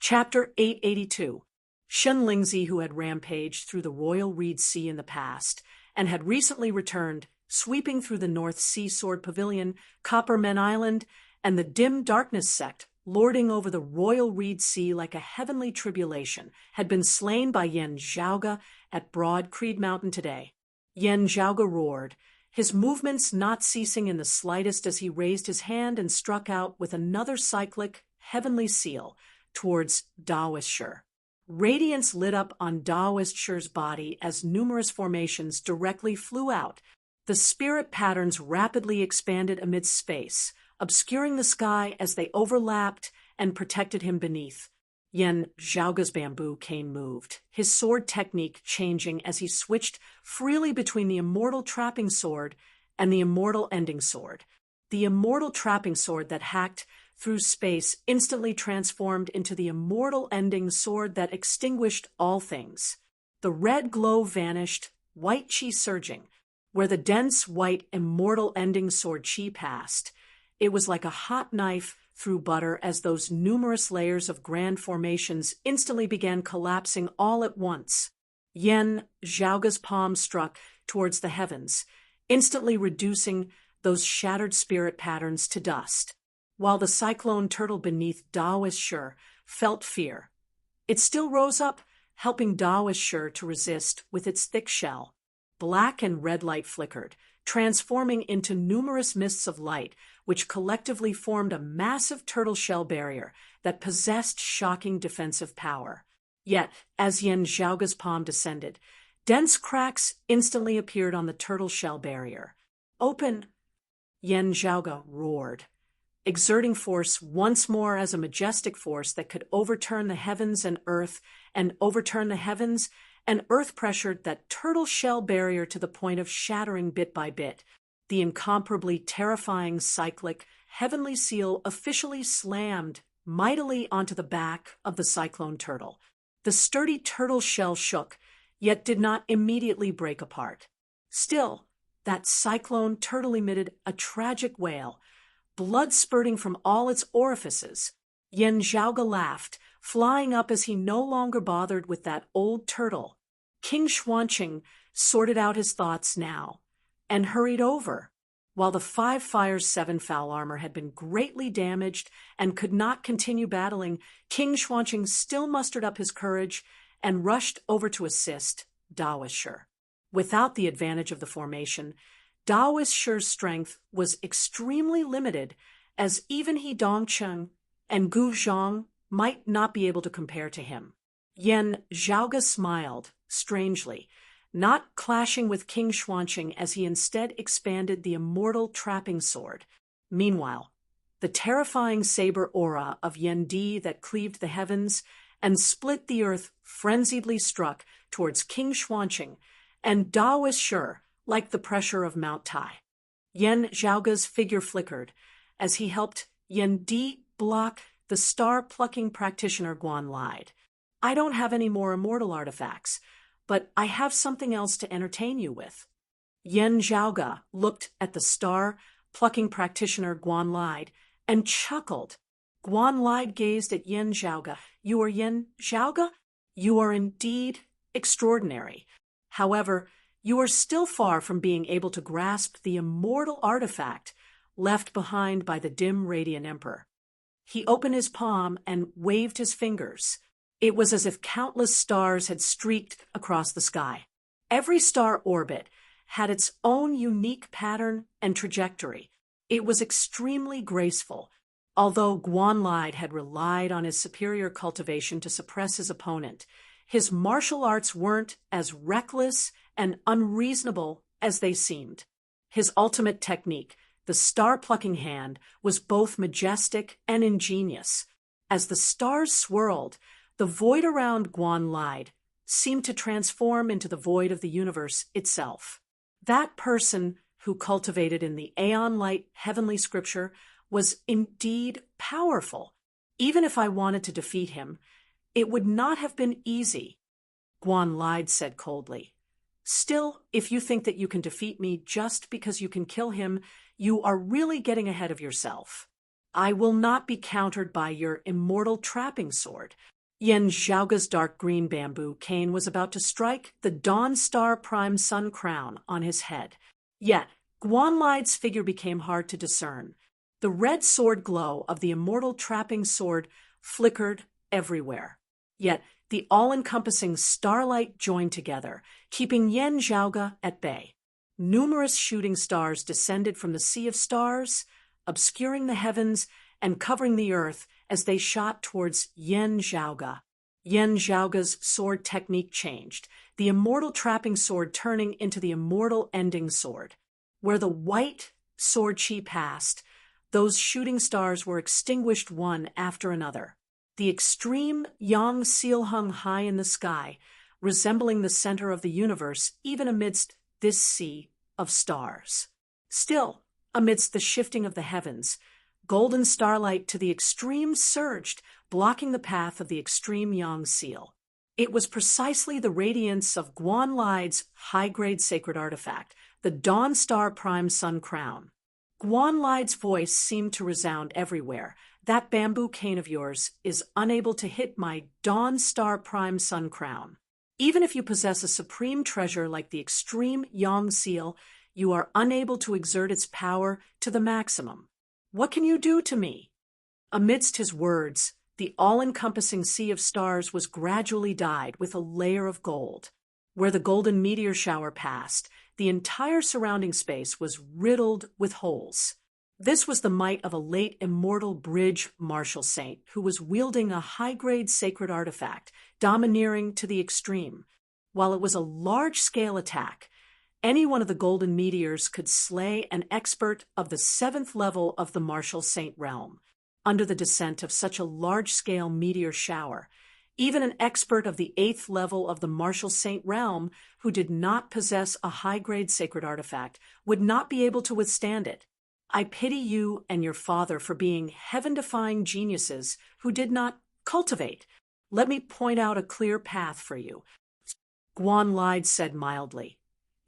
Chapter 882. Shen Lingzi, who had rampaged through the Royal Reed Sea in the past, and had recently returned, sweeping through the North Sea Sword Pavilion, Copperman Island, and the dim darkness sect, lording over the Royal Reed Sea like a heavenly tribulation, had been slain by Yen Zhaoge at Broad Creed Mountain today. Yen Zhaoge roared, his movements not ceasing in the slightest as he raised his hand and struck out with another cyclic, heavenly seal towards Daoist Shi. Radiance lit up on Daoist Shi's body as numerous formations directly flew out. The spirit patterns rapidly expanded amidst space, obscuring the sky as they overlapped and protected him beneath. Yen Zhaoge's bamboo cane moved, his sword technique changing as he switched freely between the immortal trapping sword and the immortal ending sword. The immortal trapping sword that hacked through space instantly transformed into the immortal ending sword that extinguished all things. The red glow vanished, white chi surging. Where the dense white immortal ending sword chi passed, it was like a hot knife through butter as those numerous layers of grand formations instantly began collapsing all at once. Yen Zhaoge's palm struck towards the heavens, instantly reducing those shattered spirit patterns to dust, while the cyclone turtle beneath Daoist Shi felt fear. It still rose up, helping Daoist Shi to resist with its thick shell. Black and red light flickered, transforming into numerous mists of light, which collectively formed a massive turtle shell barrier that possessed shocking defensive power. Yet, as Yen Zhaoge's palm descended, dense cracks instantly appeared on the turtle shell barrier. "Open!" Yen Zhaoge roared, exerting force once more as a majestic force that could overturn the heavens and earth, and overturn the heavens and earth pressured that turtle shell barrier to the point of shattering bit by bit. The incomparably terrifying cyclic heavenly seal officially slammed mightily onto the back of the cyclone turtle. The sturdy turtle shell shook, yet did not immediately break apart. Still, that cyclone turtle emitted a tragic wail, blood spurting from all its orifices. Yen Zhaoge laughed, flying up as he no longer bothered with that old turtle. King Xuanqing sorted out his thoughts now, and hurried over. While the 5 Fires 7 foul armor had been greatly damaged and could not continue battling, King Xuanqing still mustered up his courage and rushed over to assist Daoist Shi. Without the advantage of the formation, Daoist Shi's strength was extremely limited, as even He Dongcheng and Gu Zhang might not be able to compare to him. Yen Zhaoge smiled, strangely, not clashing with King Xuanqing as he instead expanded the immortal trapping sword. Meanwhile, the terrifying saber aura of Yen Di that cleaved the heavens and split the earth frenziedly struck towards King Xuanqing and Daoist Shi like the pressure of Mount Tai. Yen Zhaoge's figure flickered as he helped Yen Di block the star-plucking practitioner Guan lied. "I don't have any more immortal artifacts, but I have something else to entertain you with." Yen Zhaoge looked at the star-plucking practitioner Guan lied and chuckled. Guan lied gazed at Yen Zhaoge. "You are Yen Zhaoge? You are indeed extraordinary. However, you are still far from being able to grasp the immortal artifact left behind by the dim radiant emperor." He opened his palm and waved his fingers. It was as if countless stars had streaked across the sky. Every star orbit had its own unique pattern and trajectory. It was extremely graceful, although Guan Li had relied on his superior cultivation to suppress his opponent. His martial arts weren't as reckless and unreasonable as they seemed. His ultimate technique, the star-plucking hand, was both majestic and ingenious. As the stars swirled, the void around Guan Li seemed to transform into the void of the universe itself. That person who cultivated in the aeon-light heavenly scripture was indeed powerful. Even if I wanted to defeat him, it would not have been easy, Guan Li said coldly. Still, if you think that you can defeat me just because you can kill him, you are really getting ahead of yourself. I will not be countered by your immortal trapping sword. Yen Zhaoga's dark green bamboo cane was about to strike the Dawn Star Prime Sun crown on his head. Yet, Guanlide's figure became hard to discern. The red sword glow of the immortal trapping sword flickered everywhere. Yet, the all-encompassing starlight joined together, keeping Yen Zhaoga at bay. Numerous shooting stars descended from the sea of stars, obscuring the heavens and covering the earth as they shot towards Yen Zhaoga. Yen Zhaoga's sword technique changed, the immortal trapping sword turning into the immortal ending sword. Where the white sword chi passed, those shooting stars were extinguished one after another. The extreme yang seal hung high in the sky, resembling the center of the universe even amidst this sea of stars. Still, amidst the shifting of the heavens, golden starlight to the extreme surged, blocking the path of the extreme yang seal. It was precisely the radiance of Guanlide's high-grade sacred artifact, the Dawn Star Prime Sun crown. Guanlide's voice seemed to resound everywhere. That bamboo cane of yours is unable to hit my Dawn Star Prime Sun crown. Even if you possess a supreme treasure like the extreme yang seal, you are unable to exert its power to the maximum. What can you do to me? Amidst his words, the all-encompassing sea of stars was gradually dyed with a layer of gold. Where the golden meteor shower passed, the entire surrounding space was riddled with holes. This was the might of a late immortal bridge martial saint who was wielding a high-grade sacred artifact, domineering to the extreme. While it was a large-scale attack, any one of the golden meteors could slay an expert of the 7th level of the martial saint realm. Under the descent of such a large-scale meteor shower, even an expert of the 8th level of the martial saint realm who did not possess a high-grade sacred artifact would not be able to withstand it. I pity you and your father for being heaven-defying geniuses who did not cultivate. Let me point out a clear path for you. Guanlide said mildly,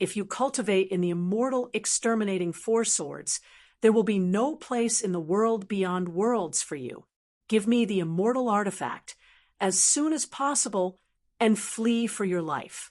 if you cultivate in the immortal exterminating four swords, there will be no place in the world beyond worlds for you. Give me the immortal artifact as soon as possible and flee for your life.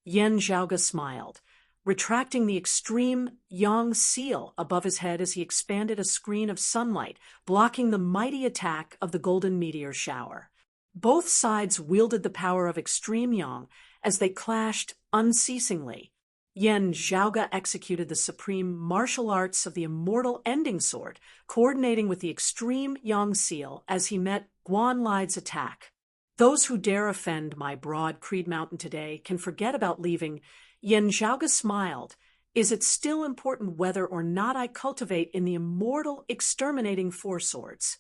Yen Zhaoga smiled, retracting the extreme yang seal above his head as he expanded a screen of sunlight, blocking the mighty attack of the golden meteor shower. Both sides wielded the power of extreme yang as they clashed unceasingly. Yen Zhaoga executed the supreme martial arts of the immortal ending sword, coordinating with the extreme yang seal as he met Guanlide's attack. Those who dare offend my broad Creed Mountain today can forget about leaving. Yen Zhaoga smiled. Is it still important whether or not I cultivate in the immortal exterminating four swords?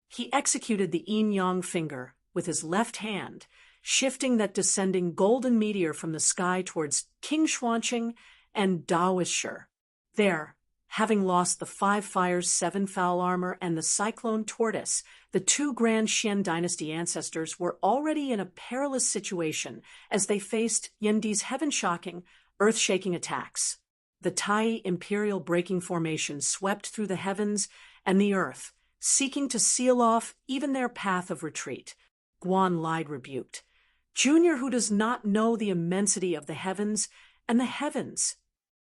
He executed the yin-yang finger with his left hand, shifting that descending golden meteor from the sky towards King Xuanqing and Daoisher. There, having lost the 5 fires, 7 foul armor, and the cyclone tortoise, the 2 Grand Xian dynasty ancestors were already in a perilous situation as they faced Yendi's heaven-shocking, earth-shaking attacks. The Tai imperial breaking formation swept through the heavens and the earth, seeking to seal off even their path of retreat. Guanlide rebuked. Junior who does not know the immensity of the heavens and the heavens.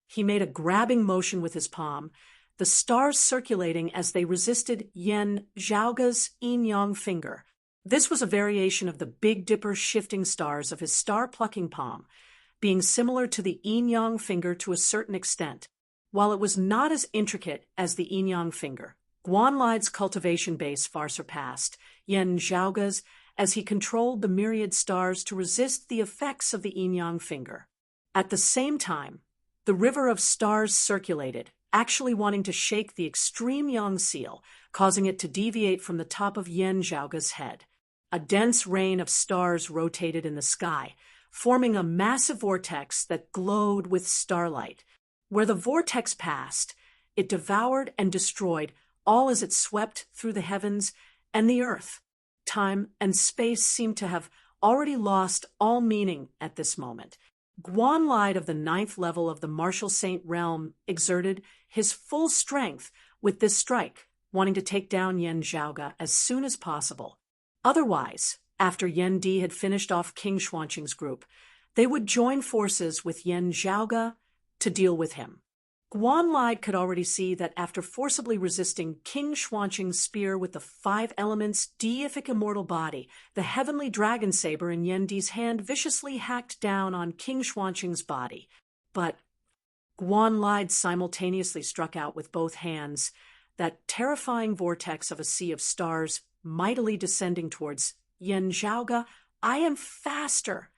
He made a grabbing motion with his palm, the stars circulating as they resisted Yen Zhaoga's yin-yang finger. This was a variation of the Big Dipper shifting stars of his star-plucking palm, being similar to the yin-yang finger to a certain extent. While it was not as intricate as the yin-yang finger, Guanlide's cultivation base far surpassed Yen Zhaoga's as he controlled the myriad stars to resist the effects of the yin-yang finger. At the same time, the river of stars circulated, actually wanting to shake the extreme yang seal, causing it to deviate from the top of Yen Zhaoga's head. A dense rain of stars rotated in the sky, forming a massive vortex that glowed with starlight. Where the vortex passed, it devoured and destroyed all as it swept through the heavens and the earth. Time and space seemed to have already lost all meaning at this moment. Guanlide of the 9th level of the martial saint realm exerted his full strength with this strike, wanting to take down Yen Zhaoge as soon as possible. Otherwise, after Yen Di had finished off King Xuanqing's group, they would join forces with Yen Zhaoge to deal with him. Guan Lide could already see that after forcibly resisting King Xuanqing's spear with the 5 elements deific immortal body, the heavenly dragon saber in Yen Di's hand viciously hacked down on King Xuanqing's body. But Guan Lide simultaneously struck out with both hands, that terrifying vortex of a sea of stars mightily descending towards Yen Zhaoge. I am faster.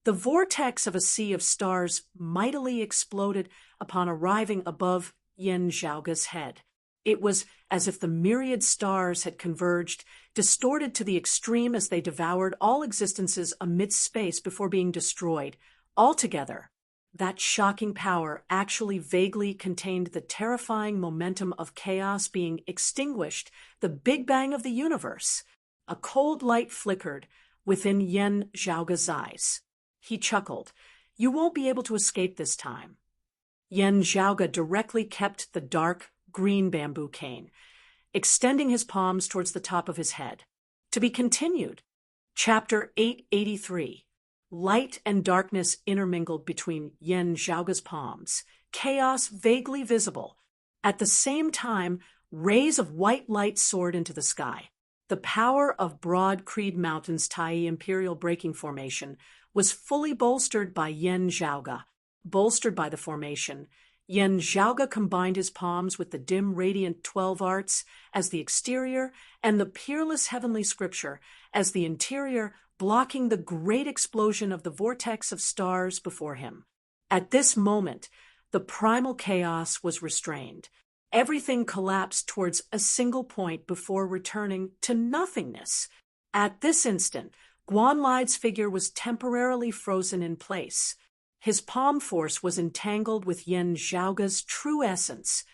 The vortex of a sea of stars mightily exploded upon arriving above Yen Zhaoge's head. It was as if the myriad stars had converged, distorted to the extreme as they devoured all existences amidst space before being destroyed. Altogether, that shocking power actually vaguely contained the terrifying momentum of chaos being extinguished, the Big Bang of the universe. A cold light flickered within Yen Zhaoge's eyes. He chuckled. You won't be able to escape this time. Yen Zhaoge directly kept the dark green bamboo cane, extending his palms towards the top of his head. To be continued. Chapter 883. Light and darkness intermingled between Yen Zhaoge's palms, chaos vaguely visible. At the same time, rays of white light soared into the sky. The power of Broad Creed Mountain's Taiyi Imperial Breaking Formation was fully bolstered by Yen Zhaoge. Bolstered by the formation, Yen Zhaoge combined his palms with the dim radiant 12 arts as the exterior and the peerless heavenly scripture as the interior, blocking the great explosion of the vortex of stars before him. At this moment, the primal chaos was restrained. Everything collapsed towards a single point before returning to nothingness. At this instant, Guan Lide's figure was temporarily frozen in place. His palm force was entangled with Yen Zhaoge's true essence,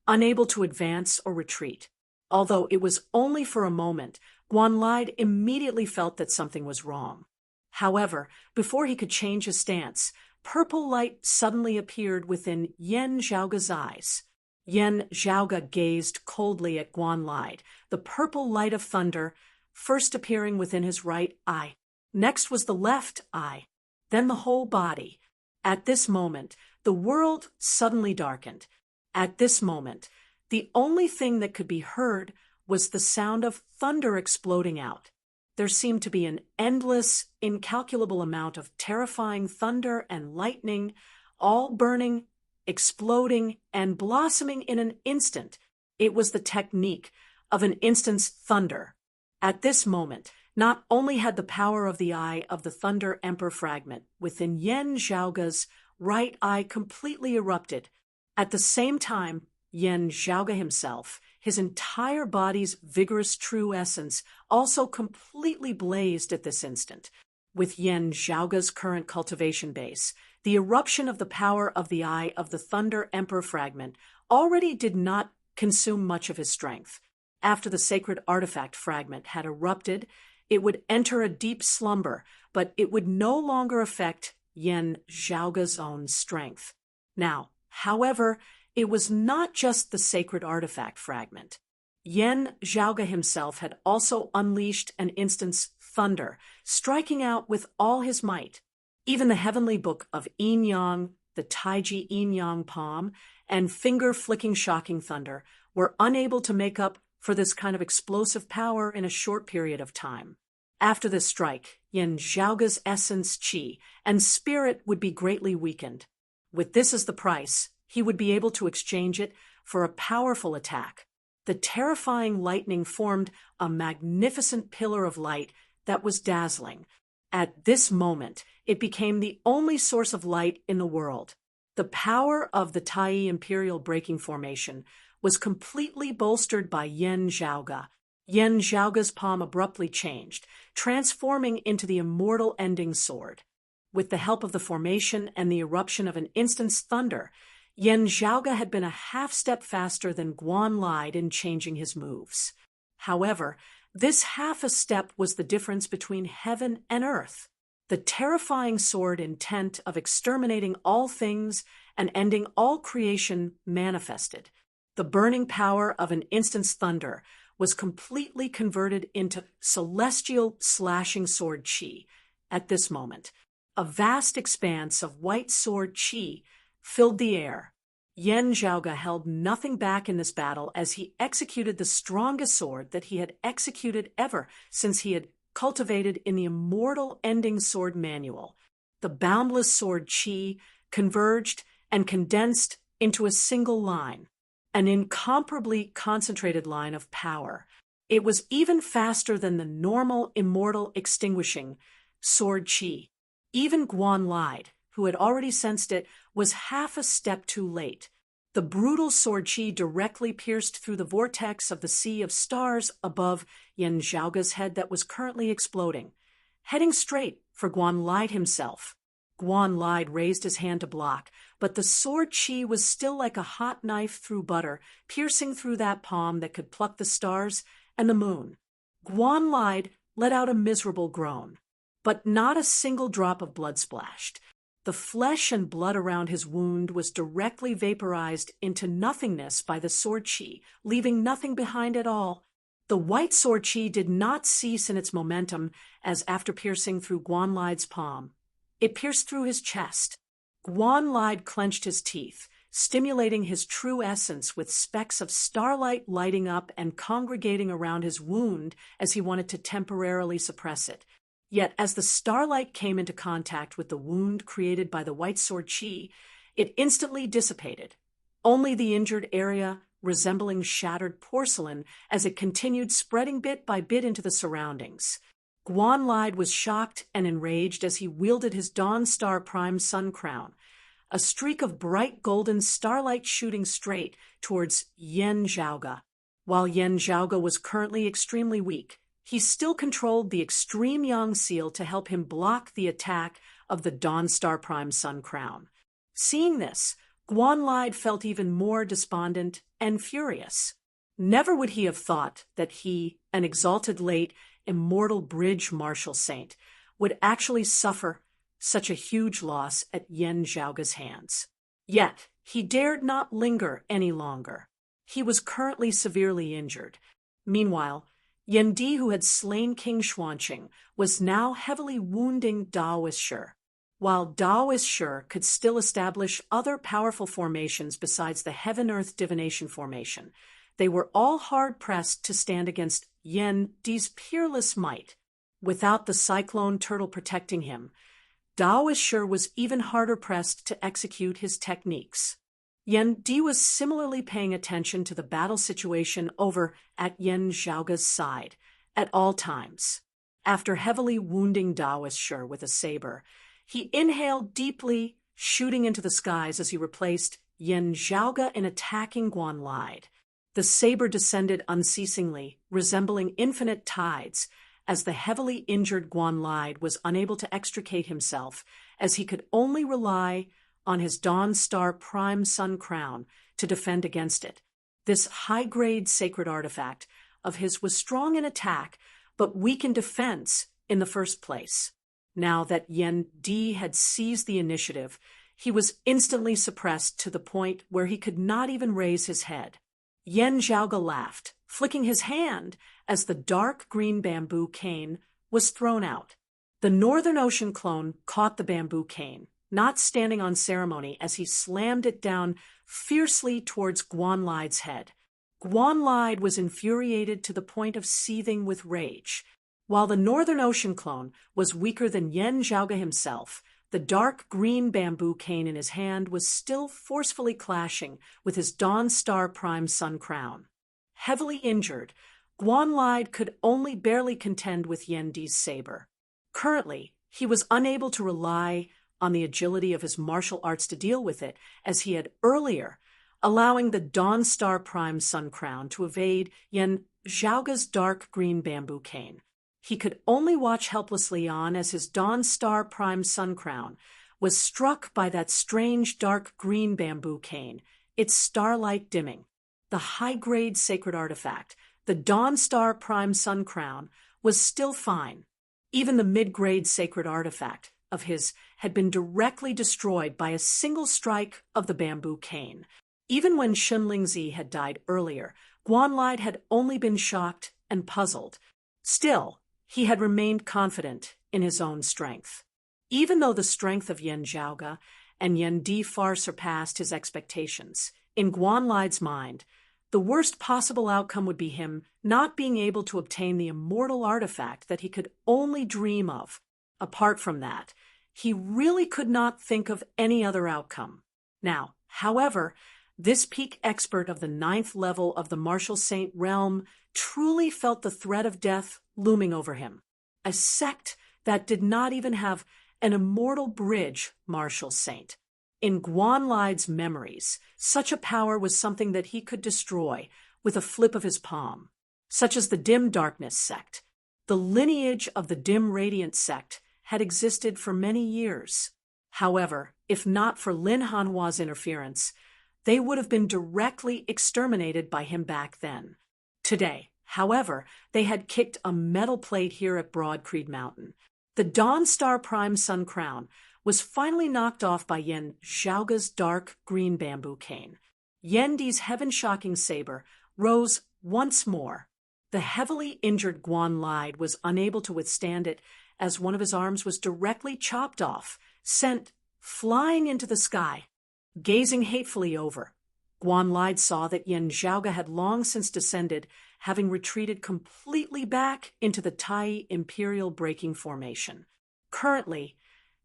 unable to advance or retreat. Although it was only for a moment, Guan Lide immediately felt that something was wrong. However, before he could change his stance, purple light suddenly appeared within Yen Zhaoge's eyes. Yen Zhaoge gazed coldly at Guan Lide, the purple light of thunder, first appearing within his right eye. Next was the left eye, then the whole body. At this moment, the world suddenly darkened. At this moment, the only thing that could be heard was the sound of thunder exploding out. There seemed to be an endless, incalculable amount of terrifying thunder and lightning, all burning, exploding, and blossoming in an instant. It was the technique of an instant's thunder. At this moment, not only had the power of the eye of the Thunder Emperor fragment within Yen Zhaoge's right eye completely erupted. At the same time, Yen Zhaoge himself, his entire body's vigorous true essence, also completely blazed at this instant. With Yen Zhaoge's current cultivation base, the eruption of the power of the eye of the Thunder Emperor fragment already did not consume much of his strength. After the sacred artifact fragment had erupted, it would enter a deep slumber, but it would no longer affect Yen Zhaoge's own strength. Now, however, it was not just the sacred artifact fragment. Yen Zhaoge himself had also unleashed an instant's thunder, striking out with all his might. Even the heavenly book of Yin Yang, the Taiji Yin Yang palm, and finger-flicking shocking thunder were unable to make up for this kind of explosive power in a short period of time. After this strike, Yen Zhaoge's essence, qi, and spirit would be greatly weakened. With this as the price, he would be able to exchange it for a powerful attack. The terrifying lightning formed a magnificent pillar of light that was dazzling. At this moment, it became the only source of light in the world. The power of the Taiyi Imperial Breaking Formation was completely bolstered by Yen Zhaoge. Yen Zhaoge's palm abruptly changed, transforming into the immortal ending sword. With the help of the formation and the eruption of an instant's thunder, Yen Zhaoge had been a half-step faster than Guan Lide in changing his moves. However, this half a step was the difference between heaven and earth. The terrifying sword intent of exterminating all things and ending all creation manifested. The burning power of an instant's thunder was completely converted into celestial slashing sword chi at this moment. A vast expanse of white sword chi filled the air. Yen Zhaoge held nothing back in this battle as he executed the strongest sword that he had executed ever since he had cultivated in the immortal ending sword manual. The boundless sword chi converged and condensed into a single line, an incomparably concentrated line of power. It was even faster than the normal immortal extinguishing sword chi. Even Guan lied, who had already sensed it, was half a step too late. The brutal sword chi directly pierced through the vortex of the sea of stars above Yen Zhaoge's head that was currently exploding, heading straight for Guan Lied himself. Guan Lied raised his hand to block, but the sword chi was still like a hot knife through butter, piercing through that palm that could pluck the stars and the moon. Guan Lied let out a miserable groan, but not a single drop of blood splashed. The flesh and blood around his wound was directly vaporized into nothingness by the sword chi, leaving nothing behind at all. The white sword chi did not cease in its momentum as after piercing through Guan Lied's palm. It pierced through his chest. Guan Lied clenched his teeth, stimulating his true essence with specks of starlight lighting up and congregating around his wound as he wanted to temporarily suppress it. Yet as the starlight came into contact with the wound created by the white sword chi, it instantly dissipated. Only the injured area resembling shattered porcelain as it continued spreading bit by bit into the surroundings. Guan Lied was shocked and enraged as he wielded his Dawn Star Prime Sun Crown, a streak of bright golden starlight shooting straight towards Yen Zhaoge. While Yen Zhaoge was currently extremely weak, he still controlled the extreme yang seal to help him block the attack of the Dawn Star Prime Sun Crown. Seeing this, Guan Lied felt even more despondent and furious. Never would he have thought that he, an exalted late immortal bridge martial saint, would actually suffer such a huge loss at Yen Zhaoge's hands. Yet he dared not linger any longer. He was currently severely injured. Meanwhile, Yen Di, who had slain King Xuanqing, was now heavily wounding Daoist Shi. While Daoist Shi could still establish other powerful formations besides the Heaven-Earth Divination formation, they were all hard-pressed to stand against Yen Di's peerless might. Without the cyclone turtle protecting him, Daoist Shi was even harder pressed to execute his techniques. Yen Di was similarly paying attention to the battle situation over at Yen Zhaoge's side at all times. After heavily wounding Daoist Shi with a saber, he inhaled deeply, shooting into the skies as he replaced Yen Zhaoge in attacking Guan Lied. The saber descended unceasingly, resembling infinite tides, as the heavily injured Guan Lied was unable to extricate himself, as he could only rely on his Dawn Star Prime Sun Crown to defend against it. This high-grade sacred artifact of his was strong in attack, but weak in defense in the first place. Now that Yen Di had seized the initiative, he was instantly suppressed to the point where he could not even raise his head. Yen Zhaoge laughed, flicking his hand as the dark green bamboo cane was thrown out. The Northern Ocean clone caught the bamboo cane, not standing on ceremony as he slammed it down fiercely towards Guan Lied's head. Guan Lied was infuriated to the point of seething with rage. While the Northern Ocean clone was weaker than Yen Zhaoge himself, the dark green bamboo cane in his hand was still forcefully clashing with his Dawn Star Prime Sun Crown. Heavily injured, Guan Lied could only barely contend with Yen Di's saber. Currently, he was unable to rely on the agility of his martial arts to deal with it, as he had earlier, allowing the Dawn Star Prime Sun Crown to evade Yen Zhaoge's dark green bamboo cane. He could only watch helplessly on as his Dawn Star Prime Sun Crown was struck by that strange dark green bamboo cane, its starlight dimming. The high-grade sacred artifact, the Dawn Star Prime Sun Crown, was still fine. Even the mid-grade sacred artifact of his had been directly destroyed by a single strike of the bamboo cane. Even when Shun Lingzi had died earlier, Guanlide had only been shocked and puzzled. Still, he had remained confident in his own strength. Even though the strength of Yan Zhaoge and Yan Di far surpassed his expectations, in Guanlide's mind, the worst possible outcome would be him not being able to obtain the immortal artifact that he could only dream of. Apart from that, he really could not think of any other outcome. Now, however, this peak expert of the 9th level of the Martial Saint realm truly felt the threat of death looming over him. A sect that did not even have an immortal bridge Martial Saint. In Guanlide's memories, such a power was something that he could destroy with a flip of his palm, such as the Dim Darkness sect. The lineage of the Dim Radiant sect had existed for many years. However, if not for Lin Hanhua's interference, they would have been directly exterminated by him back then. Today, however, they had kicked a metal plate here at Broadcreed Mountain. The Dawn Star Prime Sun Crown was finally knocked off by Yan Zhaoge's dark green bamboo cane. Yan Di's heaven-shocking saber rose once more. The heavily injured Guanlide was unable to withstand it as one of his arms was directly chopped off, sent flying into the sky. Gazing hatefully over, Guanlide saw that Yan Zhaoge had long since descended, having retreated completely back into the Tai Imperial Breaking Formation. Currently,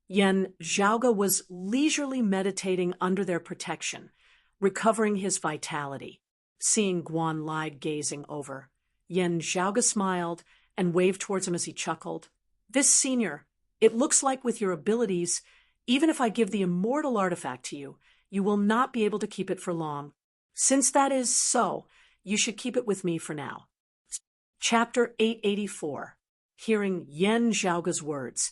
Yan Zhaoge was leisurely meditating under their protection, recovering his vitality. Seeing Guanlide gazing over, Yan Zhaoge smiled and waved towards him as he chuckled. "This senior, it looks like with your abilities, even if I give the immortal artifact to you, you will not be able to keep it for long. Since that is so, you should keep it with me for now." Chapter 884. Hearing Yan Zhaoge's words,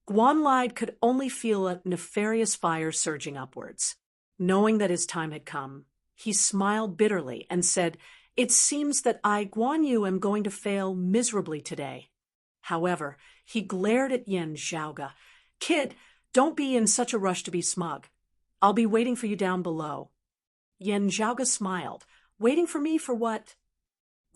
Guanlide could only feel a nefarious fire surging upwards. Knowing that his time had come, he smiled bitterly and said, "It seems that I, Guan Yu, am going to fail miserably today." However, he glared at Yan Zhaoge. "Kid, don't be in such a rush to be smug. I'll be waiting for you down below." Yan Zhaoge smiled. "Waiting for me for what?"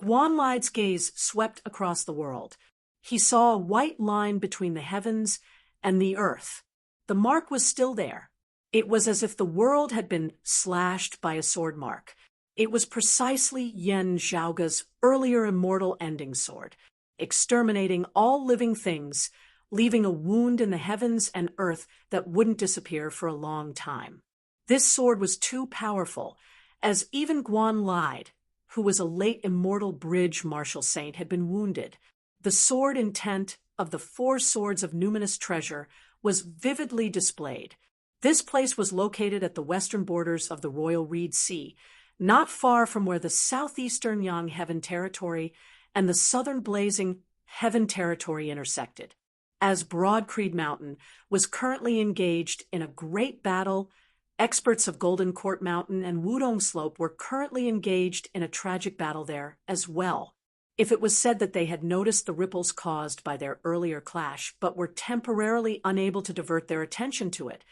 Guanlide's gaze swept across the world. He saw a white line between the heavens and the earth. The mark was still there. It was as if the world had been slashed by a sword mark. It was precisely Yan Zhaoge's earlier immortal ending sword, exterminating all living things, leaving a wound in the heavens and earth that wouldn't disappear for a long time. This sword was too powerful, as even Guanlide, who was a late immortal bridge Martial Saint, had been wounded. The sword intent of the 4 swords of numinous treasure was vividly displayed. This place was located at the western borders of the Royal Reed Sea, not far from where the southeastern Yang Heaven Territory and the southern blazing Heaven Territory intersected. As Broadcreed Mountain was currently engaged in a great battle, experts of Golden Court Mountain and Wudong Slope were currently engaged in a tragic battle there as well. If it was said that they had noticed the ripples caused by their earlier clash but were temporarily unable to divert their attention to it,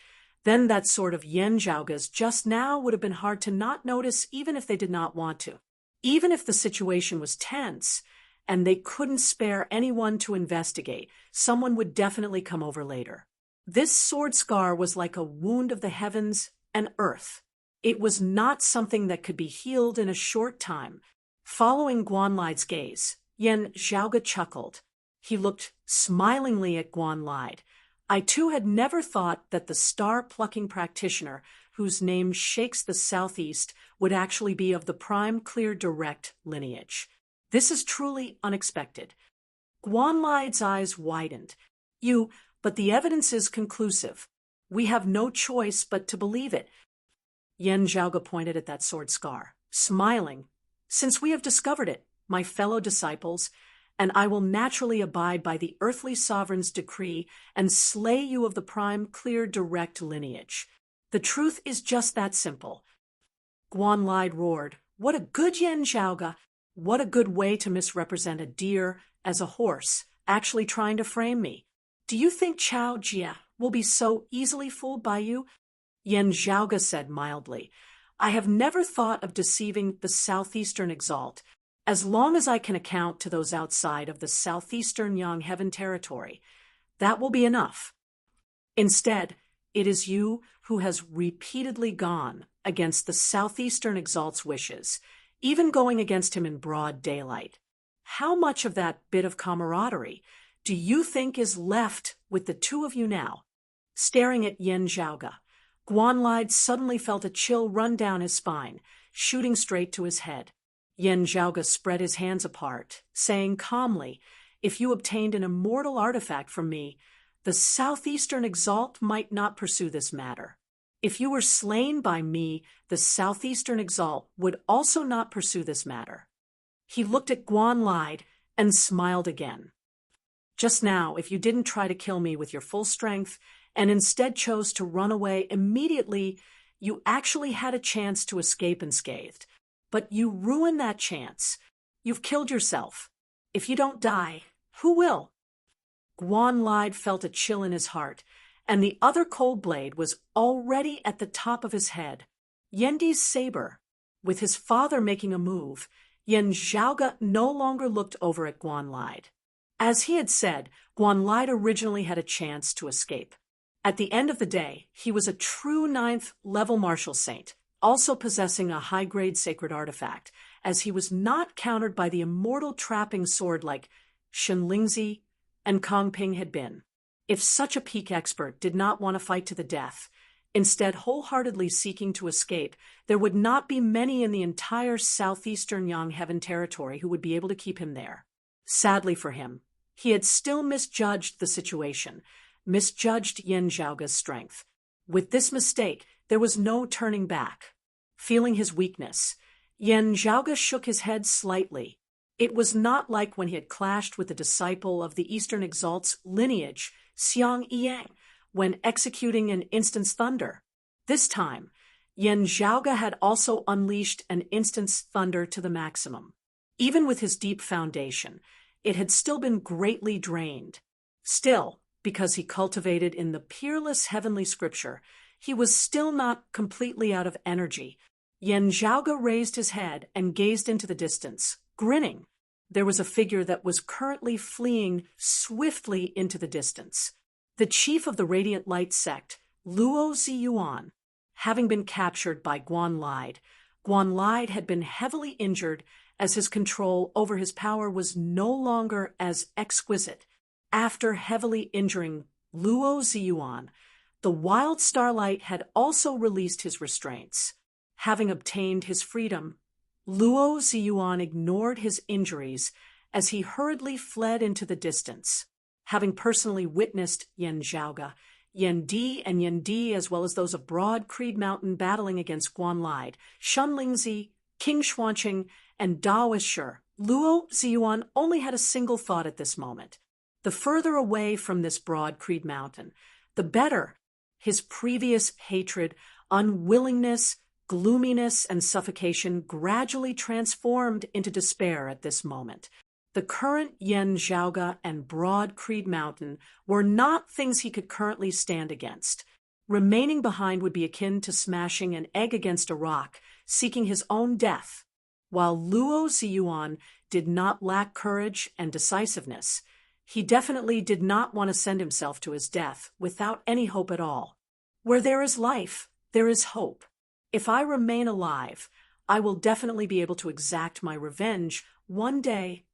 then that sort of Yan Zhaoge's just now would have been hard to not notice even if they did not want to. Even if the situation was tense and they couldn't spare anyone to investigate, someone would definitely come over later. This sword scar was like a wound of the heavens and earth. It was not something that could be healed in a short time. Following Guanlide's gaze, Yan Zhaoge chuckled. He looked smilingly at Guanlide. "I too had never thought that the star-plucking practitioner whose name shakes the southeast would actually be of the prime clear direct lineage. This is truly unexpected." Guanlide's eyes widened. But the evidence is conclusive. We have no choice but to believe it." Yan Zhaoge pointed at that sword scar, smiling. "Since we have discovered it, my fellow disciples, and I will naturally abide by the earthly sovereign's decree and slay you of the prime clear direct lineage. The truth is just that simple." Guanlide roared, "What a good Yan Zhaoge! What a good way to misrepresent a deer as a horse, actually trying to frame me. Do you think Chao Jia will be so easily fooled by you?" Yan Zhaoge said mildly, I have never thought of deceiving the southeastern exalt. As long as I can account to those outside of the southeastern Yang Heaven territory, that will be enough. Instead, it is you who has repeatedly gone against the southeastern exalt's wishes, even going against him in broad daylight. How much of that bit of camaraderie do you think is left with the two of you now? Staring at Yen Zhaoge, Guanlide suddenly felt a chill run down his spine, shooting straight to his head. Yen Zhaoge spread his hands apart, saying calmly, "If you obtained an immortal artifact from me, the southeastern exalt might not pursue this matter. If you were slain by me, the southeastern exalt would also not pursue this matter." He looked at Guanlide and smiled again. "Just now, if you didn't try to kill me with your full strength and instead chose to run away immediately, you actually had a chance to escape unscathed. But you ruined that chance. You've killed yourself. If you don't die, who will?" Guanlide felt a chill in his heart, and the other cold blade was already at the top of his head. Yendi's saber. With his father making a move, Yen Zhaoge no longer looked over at Guanlide. As he had said, Guanlide originally had a chance to escape. At the end of the day, he was a true 9th-level martial saint, also possessing a high-grade sacred artifact, as he was not countered by the immortal trapping sword like Shenlingzi and Kong Ping had been. If such a peak expert did not want to fight to the death, instead wholeheartedly seeking to escape, there would not be many in the entire southeastern Yang Heaven territory who would be able to keep him there. Sadly for him, he had still misjudged the situation, misjudged Yen Zhaoge's strength. With this mistake, there was no turning back. Feeling his weakness, Yen Zhaoge shook his head slightly. It was not like when he had clashed with the disciple of the Eastern Exalt's lineage, Xiang Yang, when executing an instant's thunder. This time, Yen Zhaoge had also unleashed an instant's thunder to the maximum. Even with his deep foundation, it had still been greatly drained. Still, because he cultivated in the peerless heavenly scripture, he was still not completely out of energy. Yen Zhaoge raised his head and gazed into the distance, grinning. There was a figure that was currently fleeing swiftly into the distance. The chief of the Radiant Light sect, Luo Ziyuan, having been captured by Guanlide. Guanlide had been heavily injured as his control over his power was no longer as exquisite. After heavily injuring Luo Ziyuan, the Wild Starlight had also released his restraints. Having obtained his freedom, Luo Ziyuan ignored his injuries as he hurriedly fled into the distance. Having personally witnessed Yen Zhaoge, Yen Di and Yen Di, as well as those of Broad Creed Mountain battling against Guanlide, Shenlingzi, King Xuanqing, and Daoisher, Luo Ziyuan only had a single thought at this moment. The further away from this Broad Creed Mountain, the better. His previous hatred, unwillingness, gloominess, and suffocation gradually transformed into despair at this moment. The current Yen Zhaoge and Broad Creed Mountain were not things he could currently stand against. Remaining behind would be akin to smashing an egg against a rock, seeking his own death. While Luo Ziyuan did not lack courage and decisiveness, he definitely did not want to send himself to his death without any hope at all. Where there is life, there is hope. If I remain alive, I will definitely be able to exact my revenge one day.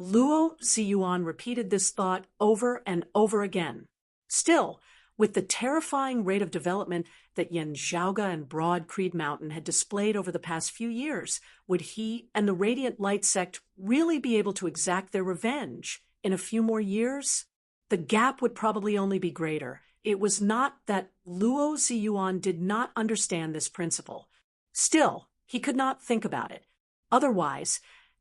Luo Ziyuan repeated this thought over and over again. Still, with the terrifying rate of development that Yen Zhaoge and Broad Creed Mountain had displayed over the past few years, would he and the Radiant Light sect really be able to exact their revenge in a few more years? The gap would probably only be greater. It was not that Luo Ziyuan did not understand this principle. Still, he could not think about it. Otherwise,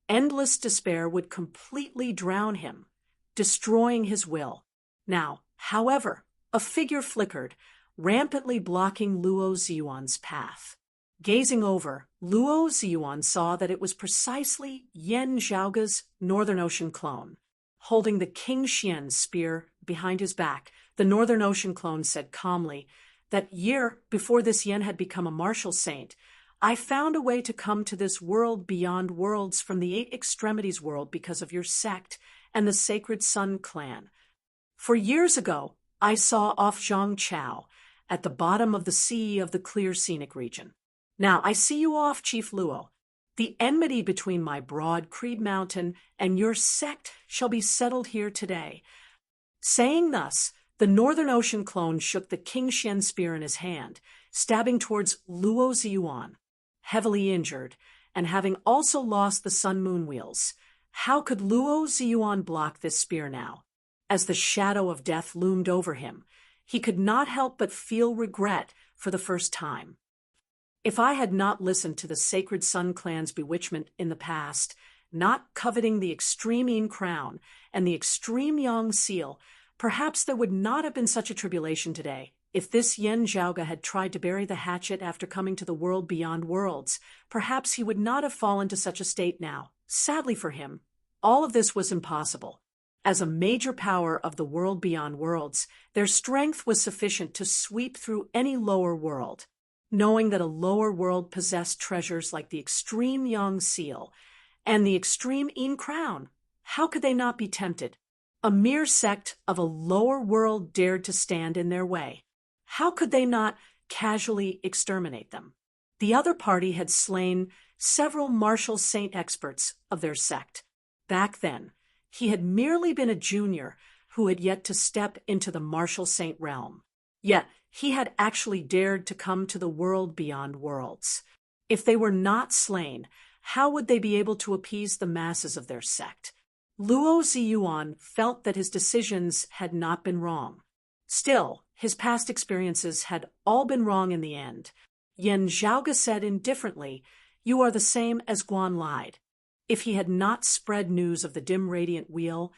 endless despair would completely drown him, destroying his will. Now, however, a figure flickered, rampantly blocking Luo Ziyuan's path. Gazing over, Luo Ziyuan saw that it was precisely Yen Zhaoge's Northern Ocean clone. Holding the King Xian spear behind his back, the Northern Ocean clone said calmly, "That year before this Yen had become a martial saint, I found a way to come to this world beyond worlds from the Eight Extremities world because of your sect and the Sacred Sun clan. For years ago, I saw off Zhang Chao at the bottom of the sea of the clear scenic region. Now I see you off, Chief Luo. The enmity between my broad Creed Mountain and your sect shall be settled here today. Saying thus, the Northern Ocean clone shook the King Xian spear in his hand, stabbing towards Luo Ziyuan, heavily injured, and having also lost the sun-moon wheels. How could Luo Ziyuan block this spear now? As the shadow of death loomed over him, he could not help but feel regret for the first time. If I had not listened to the Sacred Sun clan's bewitchment in the past, not coveting the extreme Yin crown and the extreme Yang seal, perhaps there would not have been such a tribulation today. If this Yen Zhaoga had tried to bury the hatchet after coming to the world beyond worlds, perhaps he would not have fallen to such a state now. Sadly for him, all of this was impossible. As a major power of the world beyond worlds, their strength was sufficient to sweep through any lower world. Knowing that a lower world possessed treasures like the extreme Yang seal and the extreme Yin crown, how could they not be tempted? A mere sect of a lower world dared to stand in their way. How could they not casually exterminate them? The other party had slain several martial saint experts of their sect. Back then, he had merely been a junior who had yet to step into the martial saint realm. Yet, he had actually dared to come to the world beyond worlds. If they were not slain, how would they be able to appease the masses of their sect? Luo Ziyuan felt that his decisions had not been wrong. Still, his past experiences had all been wrong in the end. Yen Zhaoga said indifferently, "You are the same as Guan lied." If he had not spread news of the dim radiant wheel,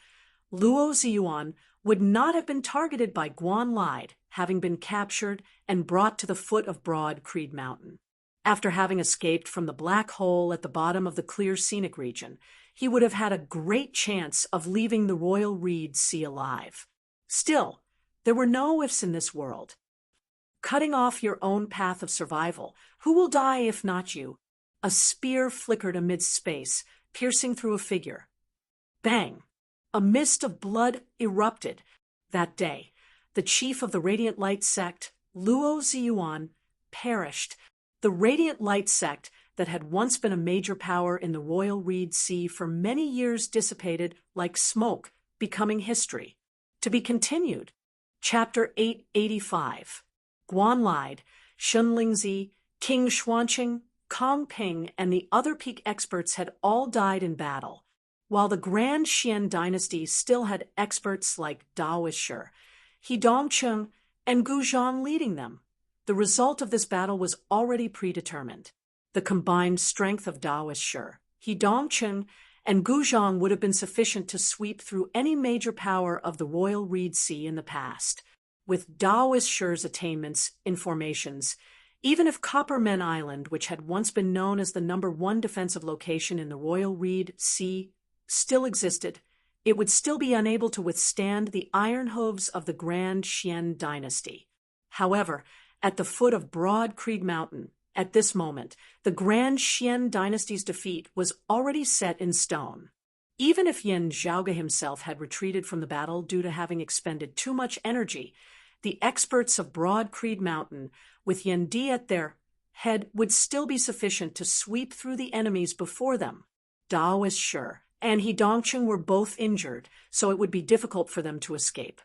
Luo Ziyuan would not have been targeted by Guan lied, having been captured and brought to the foot of broad Creed Mountain. After having escaped from the black hole at the bottom of the clear scenic region, he would have had a great chance of leaving the Royal Reed Sea alive. Still, there were no ifs in this world. Cutting off your own path of survival, who will die if not you? A spear flickered amidst space, piercing through a figure. Bang! A mist of blood erupted. That day, the chief of the Radiant Light sect, Luo Ziyuan, perished. The Radiant Light sect that had once been a major power in the Royal Reed Sea for many years dissipated like smoke, becoming history. To be continued. Chapter 885. Guan lied, Shun Lingzi, King Xuanqing, Kong Ping, and the other peak experts had all died in battle, while the Grand Xian dynasty still had experts like Daoist Shi, He Dongcheng, and Gu Zhang leading them. The result of this battle was already predetermined. The combined strength of Daoist Shi, He Dongcheng, and Gu Zhang would have been sufficient to sweep through any major power of the Royal Reed Sea in the past. With Daoist Shi's attainments in formations, even if Coppermen Island, which had once been known as the #1 defensive location in the Royal Reed Sea, still existed, it would still be unable to withstand the iron hooves of the Grand Xian dynasty. However, at the foot of broad Creed Mountain, at this moment, the Grand Xian dynasty's defeat was already set in stone. Even if Yen Zhaoga himself had retreated from the battle due to having expended too much energy, the experts of broad Creed Mountain, with Yen Di at their head, would still be sufficient to sweep through the enemies before them. Daoist Shi and He Dongcheng were both injured, so it would be difficult for them to escape.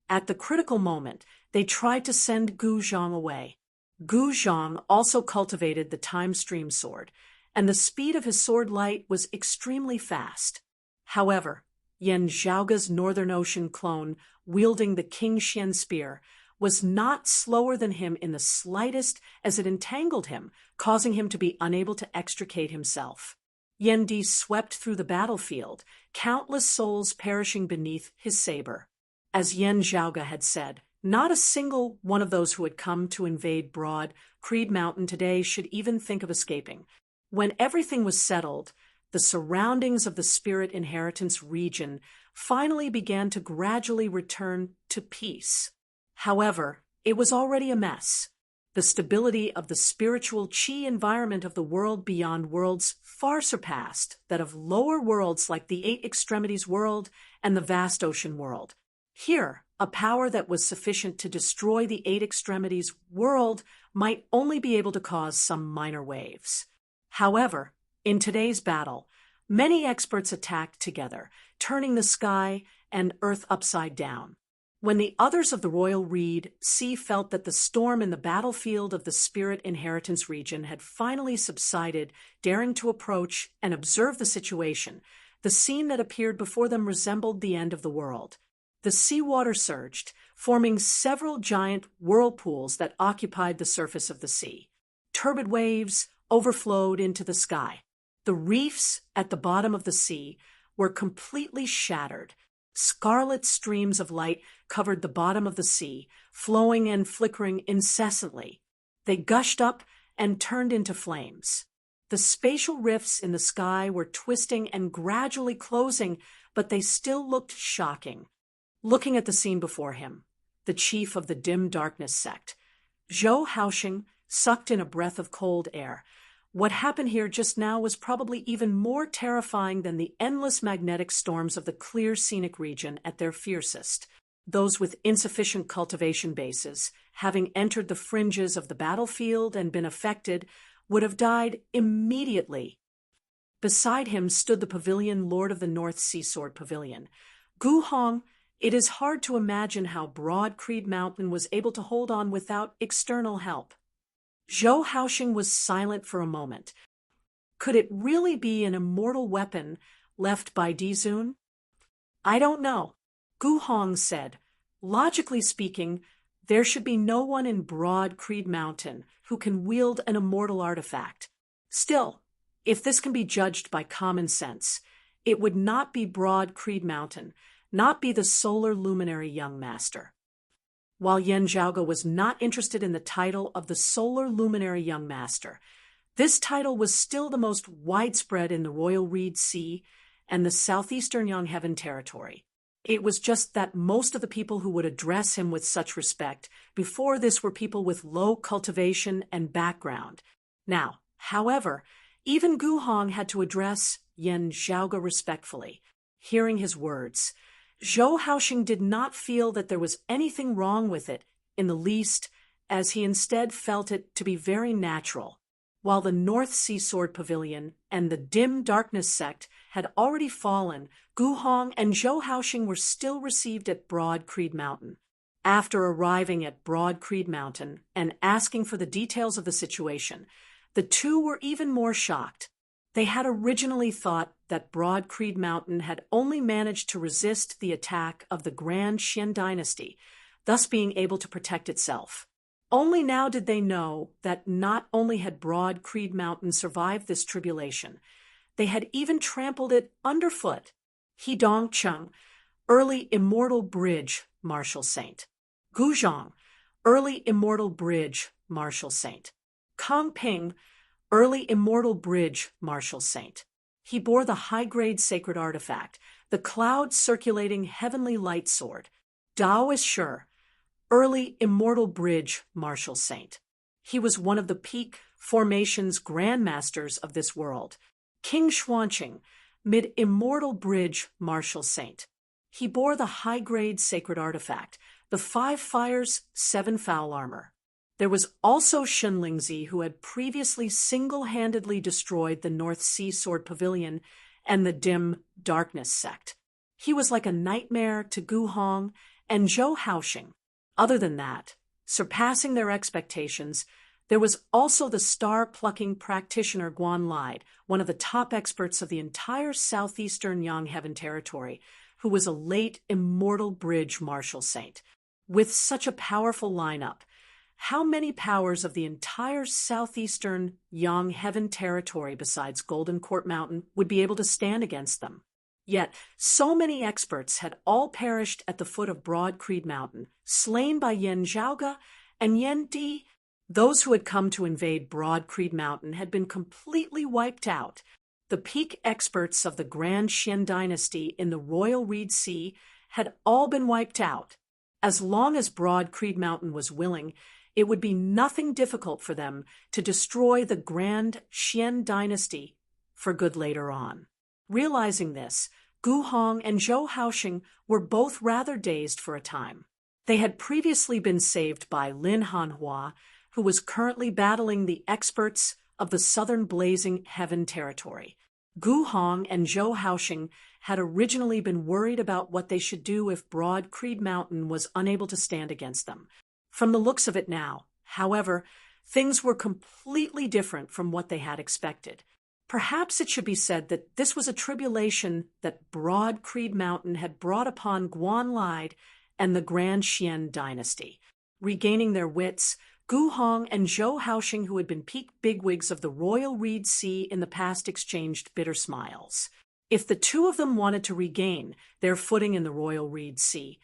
At the critical moment, they tried to send Gu Zhang away. Gu Zhang also cultivated the Time Stream sword, and the speed of his sword light was extremely fast. However, Yen Zhaoga's Northern Ocean clone, wielding the King Xian spear, was not slower than him in the slightest, as it entangled him, causing him to be unable to extricate himself. Yen Di swept through the battlefield, countless souls perishing beneath his saber. As Yen Zhaoga had said, not a single one of those who had come to invade broad Creed Mountain today should even think of escaping. When everything was settled, the surroundings of the Spirit Inheritance region finally began to gradually return to peace. However, it was already a mess. The stability of the spiritual chi environment of the world beyond worlds far surpassed that of lower worlds like the Eight Extremities world and the vast ocean world. Here, a power that was sufficient to destroy the Eight Extremities world might only be able to cause some minor waves. However, in today's battle, many experts attacked together, turning the sky and earth upside down. When the others of the Royal Reed Sea felt that the storm in the battlefield of the Spirit Inheritance region had finally subsided, daring to approach and observe the situation, the scene that appeared before them resembled the end of the world. The seawater surged, forming several giant whirlpools that occupied the surface of the sea. Turbid waves overflowed into the sky. The reefs at the bottom of the sea were completely shattered. Scarlet streams of light covered the bottom of the sea, flowing and flickering incessantly. They gushed up and turned into flames. The spatial rifts in the sky were twisting and gradually closing, but they still looked shocking. Looking at the scene before him, the chief of the dim darkness sect, Zhou Haoxing sucked in a breath of cold air. What happened here just now was probably even more terrifying than the endless magnetic storms of the clear scenic region at their fiercest. Those with insufficient cultivation bases, having entered the fringes of the battlefield and been affected, would have died immediately. Beside him stood the pavilion Lord of the North Sea Sword Pavilion. Gu Hong, it is hard to imagine how Broad Creed Mountain was able to hold on without external help. Zhou Haoxing was silent for a moment. Could it really be an immortal weapon left by Dizun? I don't know. Gu Hong said, logically speaking, there should be no one in Broad Creed Mountain who can wield an immortal artifact. Still, if this can be judged by common sense, it would not be Broad Creed Mountain, not be the solar luminary young master. While Yen Zhaoge was not interested in the title of the Solar Luminary Young Master, this title was still the most widespread in the Royal Reed Sea and the southeastern Young Heaven territory. It was just that most of the people who would address him with such respect before this were people with low cultivation and background. Now, however, even Gu Hong had to address Yen Zhaoge respectfully. Hearing his words, Zhou Haoxing did not feel that there was anything wrong with it in the least, as he instead felt it to be very natural. While the North Sea Sword Pavilion and the Dim Darkness sect had already fallen, Gu Hong and Zhou Haoxing were still received at Broad Creed Mountain. After arriving at Broad Creed Mountain and asking for the details of the situation, the two were even more shocked. They had originally thought that Broad Creed Mountain had only managed to resist the attack of the Grand Xian dynasty, thus being able to protect itself. Only now did they know that not only had Broad Creed Mountain survived this tribulation, they had even trampled it underfoot. He Dongcheng, early immortal bridge martial saint. Gu Zhang, early immortal bridge martial saint. Kong Ping, early immortal bridge martial saint. He bore the high-grade sacred artifact, the cloud-circulating heavenly light sword. Dao is sure, early immortal bridge martial saint. He was one of the peak formation's grandmasters of this world. King Xuanqing, mid-immortal bridge martial saint. He bore the high-grade sacred artifact, the 5 fires, 7 foul armor. There was also Shen Lingzi, who had previously single-handedly destroyed the North Sea Sword Pavilion and the Dim Darkness sect. He was like a nightmare to Gu Hong and Zhou Haoxing. Other than that, surpassing their expectations, there was also the star-plucking practitioner Guan Lide, one of the top experts of the entire southeastern Yang Heaven territory, who was a late immortal bridge martial saint. With such a powerful lineup, how many powers of the entire southeastern Yang Heaven territory besides Golden Court Mountain would be able to stand against them? Yet, so many experts had all perished at the foot of Broad Creed Mountain, slain by Yen Zhaoge and Yen Di. Those who had come to invade Broad Creed Mountain had been completely wiped out. The peak experts of the Grand Xian dynasty in the Royal Reed Sea had all been wiped out. As long as Broad Creed Mountain was willing, it would be nothing difficult for them to destroy the Grand Xian dynasty for good later on. Realizing this, Gu Hong and Zhou Haoxing were both rather dazed for a time. They had previously been saved by Lin Hanhua, who was currently battling the experts of the Southern Blazing Heaven territory. Gu Hong and Zhou Haoxing had originally been worried about what they should do if Broad Creed Mountain was unable to stand against them. From the looks of it now, however, things were completely different from what they had expected. Perhaps it should be said that this was a tribulation that Broad Creed Mountain had brought upon Guanlide and the Grand Xian dynasty. Regaining their wits, Gu Hong and Zhou Haoxing, who had been peak bigwigs of the Royal Reed Sea in the past, exchanged bitter smiles. If the two of them wanted to regain their footing in the Royal Reed Sea,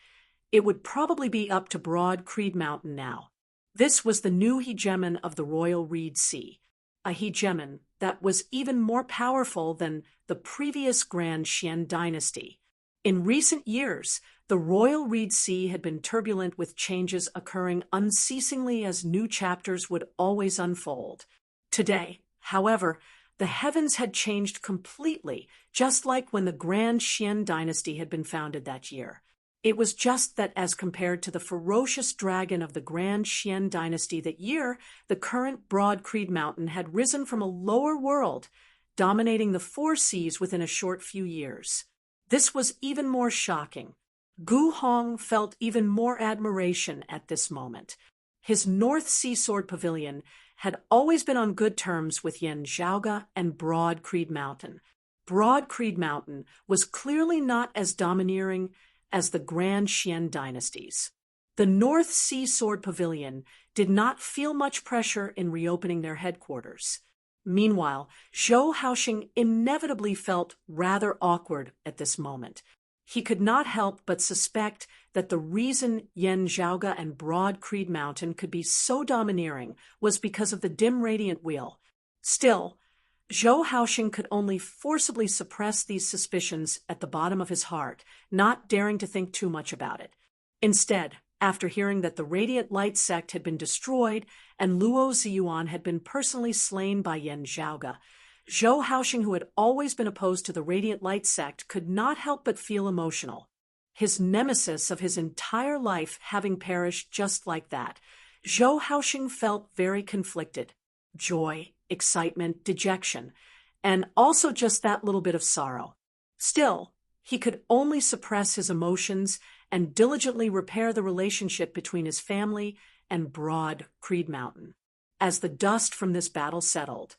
it would probably be up to Broad Creed Mountain now. This was the new hegemon of the Royal Reed Sea, a hegemon that was even more powerful than the previous Grand Xian dynasty. In recent years, the Royal Reed Sea had been turbulent, with changes occurring unceasingly as new chapters would always unfold. Today, however, the heavens had changed completely, just like when the Grand Xian dynasty had been founded that year. It was just that as compared to the ferocious dragon of the Grand Xian dynasty that year, the current Broad Creed Mountain had risen from a lower world, dominating the four seas within a short few years. This was even more shocking. Gu Hong felt even more admiration at this moment. His North Sea Sword Pavilion had always been on good terms with Yan Zhaoga and Broad Creed Mountain. Broad Creed Mountain was clearly not as domineering as the Grand Xian dynasties. The North Sea Sword Pavilion did not feel much pressure in reopening their headquarters. Meanwhile, Zhou Haoxing inevitably felt rather awkward at this moment. He could not help but suspect that the reason Yan Zhaoga and Broad Creed Mountain could be so domineering was because of the dim radiant wheel. Still, Zhou Haoxing could only forcibly suppress these suspicions at the bottom of his heart, not daring to think too much about it. Instead, after hearing that the Radiant Light sect had been destroyed and Luo Ziyuan had been personally slain by Yan Zhaoga, Zhou Haoxing, who had always been opposed to the Radiant Light sect, could not help but feel emotional. His nemesis of his entire life having perished just like that, Zhou Haoxing felt very conflicted. Joy, excitement, dejection, and also just that little bit of sorrow. Still, he could only suppress his emotions and diligently repair the relationship between his family and Broad Creed Mountain. As the dust from this battle settled,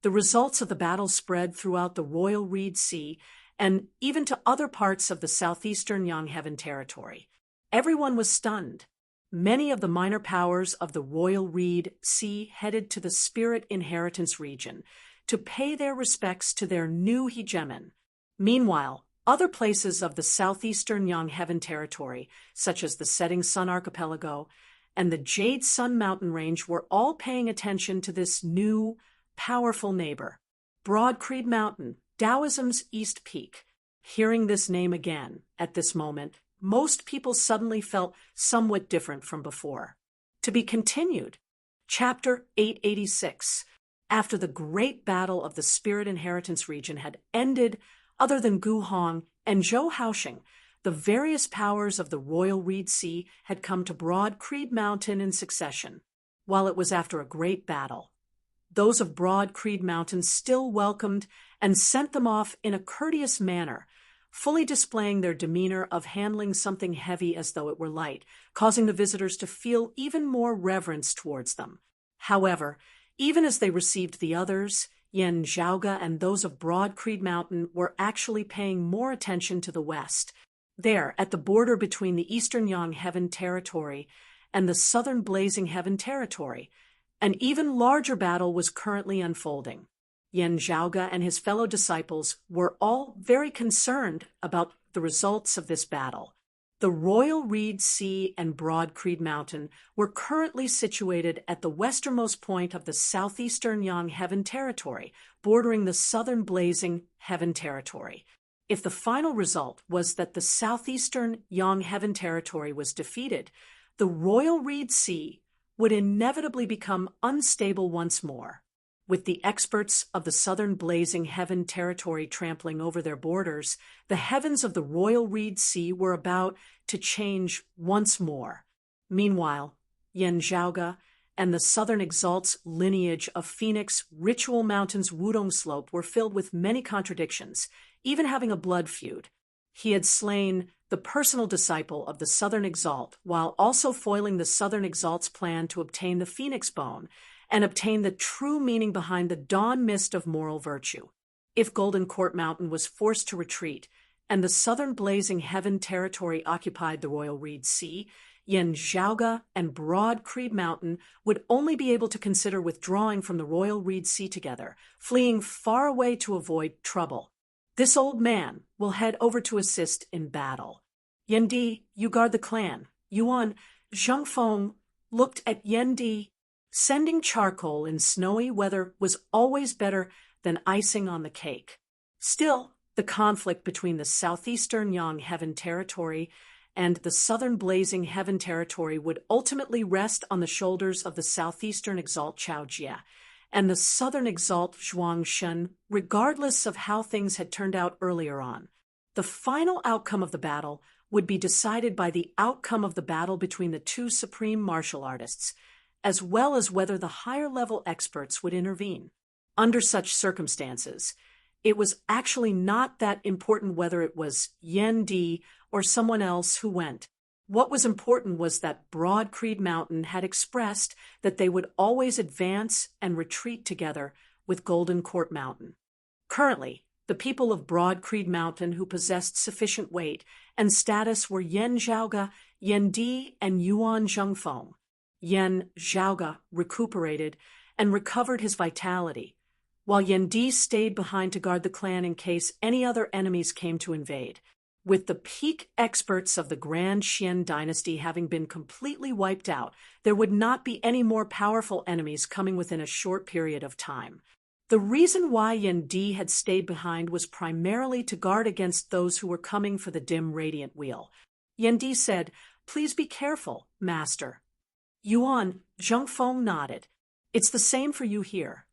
the results of the battle spread throughout the Royal Reed Sea and even to other parts of the southeastern Yangheaven territory. Everyone was stunned. Many of the minor powers of the Royal Reed Sea headed to the Spirit Inheritance region to pay their respects to their new hegemon. Meanwhile, other places of the southeastern Yangheaven territory, such as the Setting Sun Archipelago and the Jade Sun Mountain Range, were all paying attention to this new, powerful neighbor. Broad Creed Mountain, Taoism's East Peak. Hearing this name again at this moment, most people suddenly felt somewhat different from before. To be continued. Chapter 886. After the great battle of the Spirit Inheritance region had ended, other than Gu Hong and Zhou Haoxing, the various powers of the Royal Reed Sea had come to Broad Creed Mountain in succession. While it was after a great battle, those of Broad Creed Mountain still welcomed and sent them off in a courteous manner, fully displaying their demeanor of handling something heavy as though it were light, causing the visitors to feel even more reverence towards them. However, even as they received the others, Yan Zhaoga and those of Broad Creed Mountain were actually paying more attention to the west. There, at the border between the Eastern Yangheaven territory and the Southern Blazing Heaven territory, an even larger battle was currently unfolding. Yan Zhaoga and his fellow disciples were all very concerned about the results of this battle. The Royal Reed Sea and Broad Creed Mountain were currently situated at the westernmost point of the southeastern Yangheaven territory, bordering the southern Blazing Heaven territory. If the final result was that the southeastern Yangheaven territory was defeated, the Royal Reed Sea would inevitably become unstable once more. With the experts of the southern blazing heaven territory trampling over their borders, the heavens of the royal reed sea were about to change once more. Meanwhile, Yen Zhaoge and the southern exalt's lineage of Phoenix Ritual Mountain's Wudong Slope were filled with many contradictions, even having a blood feud. He had slain the personal disciple of the Southern Exalt, while also foiling the Southern Exalt's plan to obtain the Phoenix Bone and obtain the true meaning behind the dawn mist of moral virtue. If Golden Court Mountain was forced to retreat, and the Southern Blazing Heaven territory occupied the Royal Reed Sea, Yen Zhaoge and Broad Creed Mountain would only be able to consider withdrawing from the Royal Reed Sea together, fleeing far away to avoid trouble. This old man will head over to assist in battle. Yen Di, you guard the clan. Yuan Zhengfeng looked at Yen Di. Sending charcoal in snowy weather was always better than icing on the cake. Still, the conflict between the southeastern Yang Heaven territory and the southern Blazing Heaven territory would ultimately rest on the shoulders of the southeastern Exalt Chao Jie and the southern Exalt Zhuang Shen, regardless of how things had turned out earlier on. The final outcome of the battle would be decided by the outcome of the battle between the two supreme martial artists, as well as whether the higher-level experts would intervene. Under such circumstances, it was actually not that important whether it was Yen Di or someone else who went. What was important was that Broad Creed Mountain had expressed that they would always advance and retreat together with Golden Court Mountain. Currently, the people of Broad Creed Mountain who possessed sufficient weight and status were Yen Zhaoge, Yen Di, and Yuan Zhengfeng. Yen Zhaoge recuperated and recovered his vitality, while Yen Di stayed behind to guard the clan in case any other enemies came to invade. With the peak experts of the Grand Xian dynasty having been completely wiped out, there would not be any more powerful enemies coming within a short period of time. The reason why Yen Di had stayed behind was primarily to guard against those who were coming for the dim radiant wheel. Yen Di said, "Please be careful, master." Yuan Zhengfeng nodded. "It's the same for you here."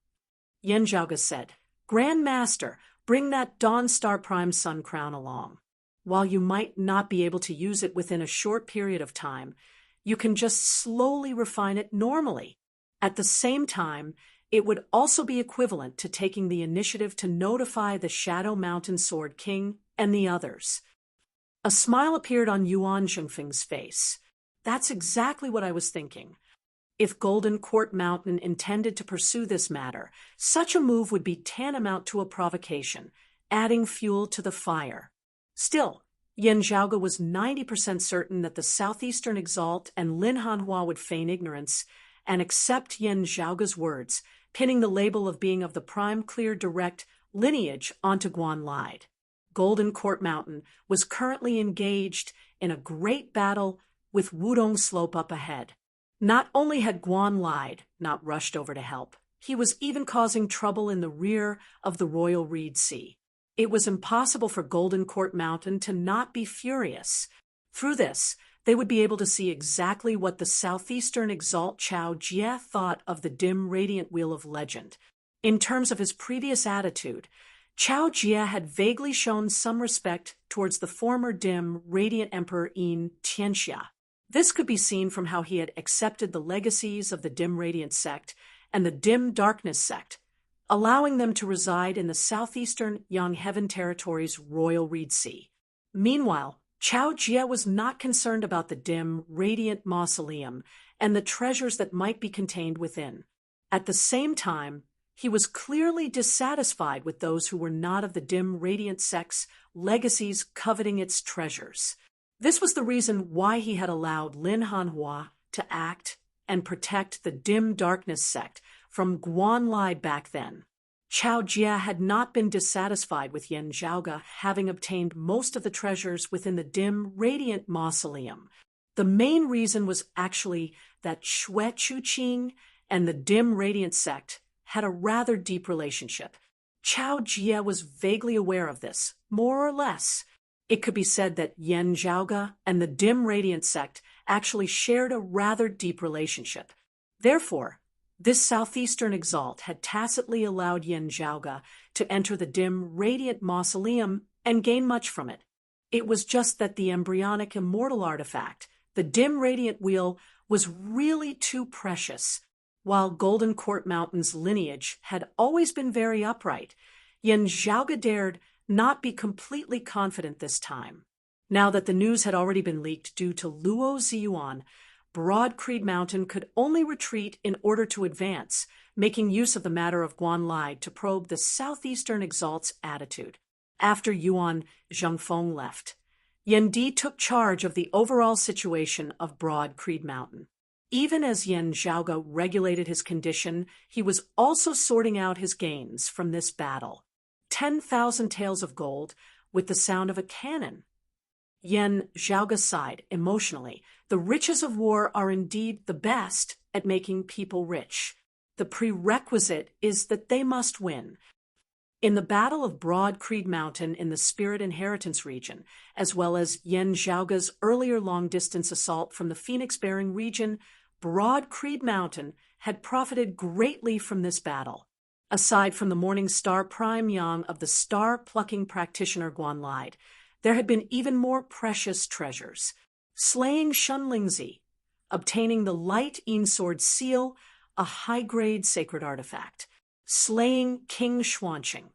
Yen Zhaoge said, "Grand Master, bring that Dawn Star Prime Sun Crown along. While you might not be able to use it within a short period of time, you can just slowly refine it normally. At the same time, it would also be equivalent to taking the initiative to notify the Shadow Mountain Sword King and the others." A smile appeared on Yuan Zhengfeng's face. "That's exactly what I was thinking. If Golden Court Mountain intended to pursue this matter, such a move would be tantamount to a provocation, adding fuel to the fire." Still, Yen Zhaoge was 90% certain that the Southeastern Exalt and Lin Hanhua would feign ignorance and accept Yen Zhaoge's words, pinning the label of being of the prime clear direct lineage onto Guan Lide. Golden Court Mountain was currently engaged in a great battle with Wudong Slope up ahead. Not only had Guan Lide not rushed over to help, he was even causing trouble in the rear of the Royal Reed Sea. It was impossible for Golden Court Mountain to not be furious. Through this, they would be able to see exactly what the Southeastern Exalt Chao Jie thought of the dim radiant wheel of legend. In terms of his previous attitude, Chao Jie had vaguely shown some respect towards the former dim radiant emperor Yin Tianxia. This could be seen from how he had accepted the legacies of the dim radiant sect and the dim darkness sect, allowing them to reside in the southeastern Yang Heaven territory's Royal Reed Sea. Meanwhile, Chao Jie was not concerned about the dim, radiant mausoleum and the treasures that might be contained within. At the same time, he was clearly dissatisfied with those who were not of the dim, radiant sect's legacies coveting its treasures. This was the reason why he had allowed Lin Hanhua to act and protect the dim darkness sect from Guan Lide back then. Chao Jie had not been dissatisfied with Yen Zhaoge having obtained most of the treasures within the dim radiant mausoleum. The main reason was actually that Xue Chuqing and the dim radiant sect had a rather deep relationship. Chao Jie was vaguely aware of this, more or less. It could be said that Yen Zhaoge and the dim radiant sect actually shared a rather deep relationship. Therefore, this southeastern exalt had tacitly allowed Yen Zhaoge to enter the dim, radiant mausoleum and gain much from it. It was just that the embryonic immortal artifact, the dim radiant wheel, was really too precious. While Golden Court Mountain's lineage had always been very upright, Yen Zhaoge dared not be completely confident this time. Now that the news had already been leaked due to Luo Ziyuan, Broad Creed Mountain could only retreat in order to advance, making use of the matter of Guanlai to probe the southeastern exalt's attitude. After Yuan Zhengfeng left, Yen Di took charge of the overall situation of Broad Creed Mountain. Even as Yen Zhaoge regulated his condition, he was also sorting out his gains from this battle. 10,000 taels of gold with the sound of a cannon. Yen Zhaoge sighed emotionally. The riches of war are indeed the best at making people rich. The prerequisite is that they must win. In the Battle of Broad Creed Mountain in the Spirit Inheritance region, as well as Yen Zhaoge's earlier long-distance assault from the Phoenix-bearing region, Broad Creed Mountain had profited greatly from this battle. Aside from the Morning Star Prime Yang of the star-plucking practitioner Guanlai, there had been even more precious treasures. Slaying Shunlingzi, obtaining the Light Sword Seal, a high-grade sacred artifact. Slaying King Xuanqing,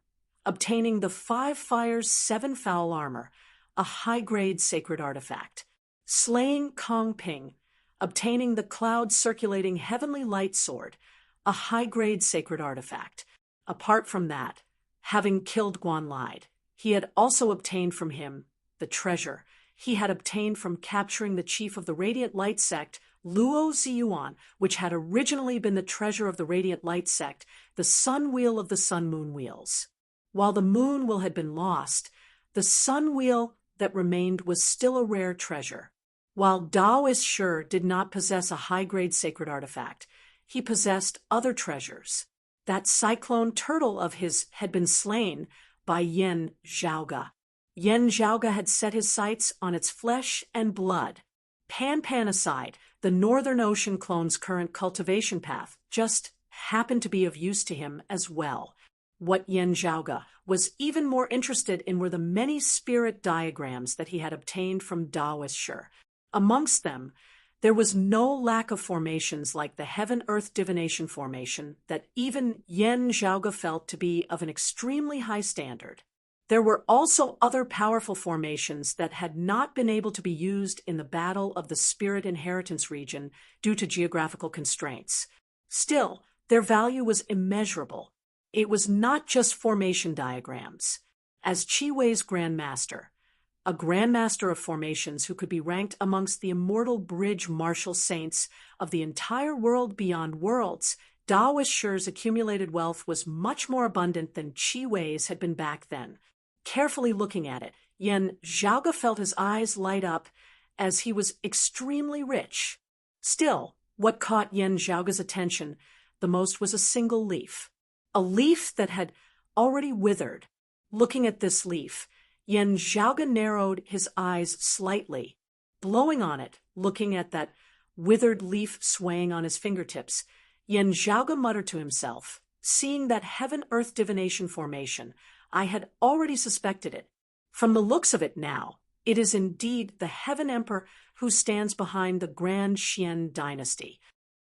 obtaining the 5 Fires 7 Foul Armor, a high-grade sacred artifact. Slaying Kong Ping, obtaining the Cloud-circulating Heavenly Light Sword, a high-grade sacred artifact. Apart from that, having killed Guanlai, he had also obtained from him the treasure he had obtained from capturing the chief of the Radiant Light Sect, Luo Ziyuan, which had originally been the treasure of the Radiant Light Sect, the Sun Wheel of the Sun-Moon Wheels. While the Moon Wheel had been lost, the Sun Wheel that remained was still a rare treasure. While Daoist Shi did not possess a high-grade sacred artifact, he possessed other treasures. That cyclone turtle of his had been slain by Yen Zhaoge. Yen Zhaoge had set his sights on its flesh and blood. Pan aside, the Northern Ocean clone's current cultivation path just happened to be of use to him as well. What Yen Zhaoge was even more interested in were the many spirit diagrams that he had obtained from Daoist Shi. Amongst them, there was no lack of formations like the Heaven-Earth Divination formation that even Yen Zhaoge felt to be of an extremely high standard. There were also other powerful formations that had not been able to be used in the Battle of the Spirit Inheritance region due to geographical constraints. Still, their value was immeasurable. It was not just formation diagrams. As Qi Wei's Grandmaster, a Grandmaster of formations who could be ranked amongst the immortal bridge martial saints of the entire world beyond worlds, Daoist Shi's accumulated wealth was much more abundant than Qi Wei's had been back then. Carefully looking at it, Yen Zhaoge felt his eyes light up as he was extremely rich. Still, what caught Yen Zhaoge's attention the most was a single leaf. A leaf that had already withered. Looking at this leaf, Yen Zhaoge narrowed his eyes slightly. Blowing on it, looking at that withered leaf swaying on his fingertips, Yen Zhaoge muttered to himself, "Seeing that Heaven-Earth Divination formation, I had already suspected it. From the looks of it now, it is indeed the Heaven Emperor who stands behind the Grand Xian dynasty."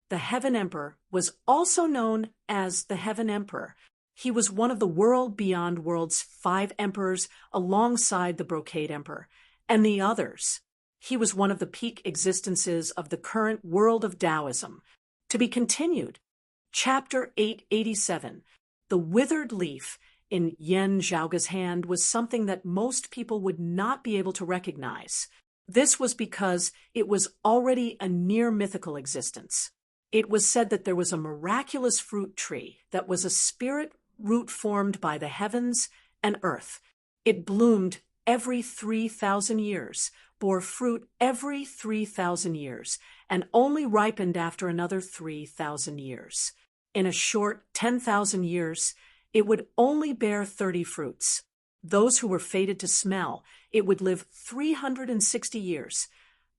The Heaven Emperor was also known as the Heaven Emperor. He was one of the world beyond worlds 5 emperors alongside the Brocade Emperor, and the others. He was one of the peak existences of the current world of Taoism. To be continued. Chapter 887. The withered leaf in Yen Zhaoge's hand was something that most people would not be able to recognize. This was because it was already a near-mythical existence. It was said that there was a miraculous fruit tree that was a spirit root formed by the heavens and earth. It bloomed every 3,000 years, bore fruit every 3,000 years, and only ripened after another 3,000 years. In a short 10,000 years, it would only bear 30 fruits. Those who were fated to smell, it would live 360 years.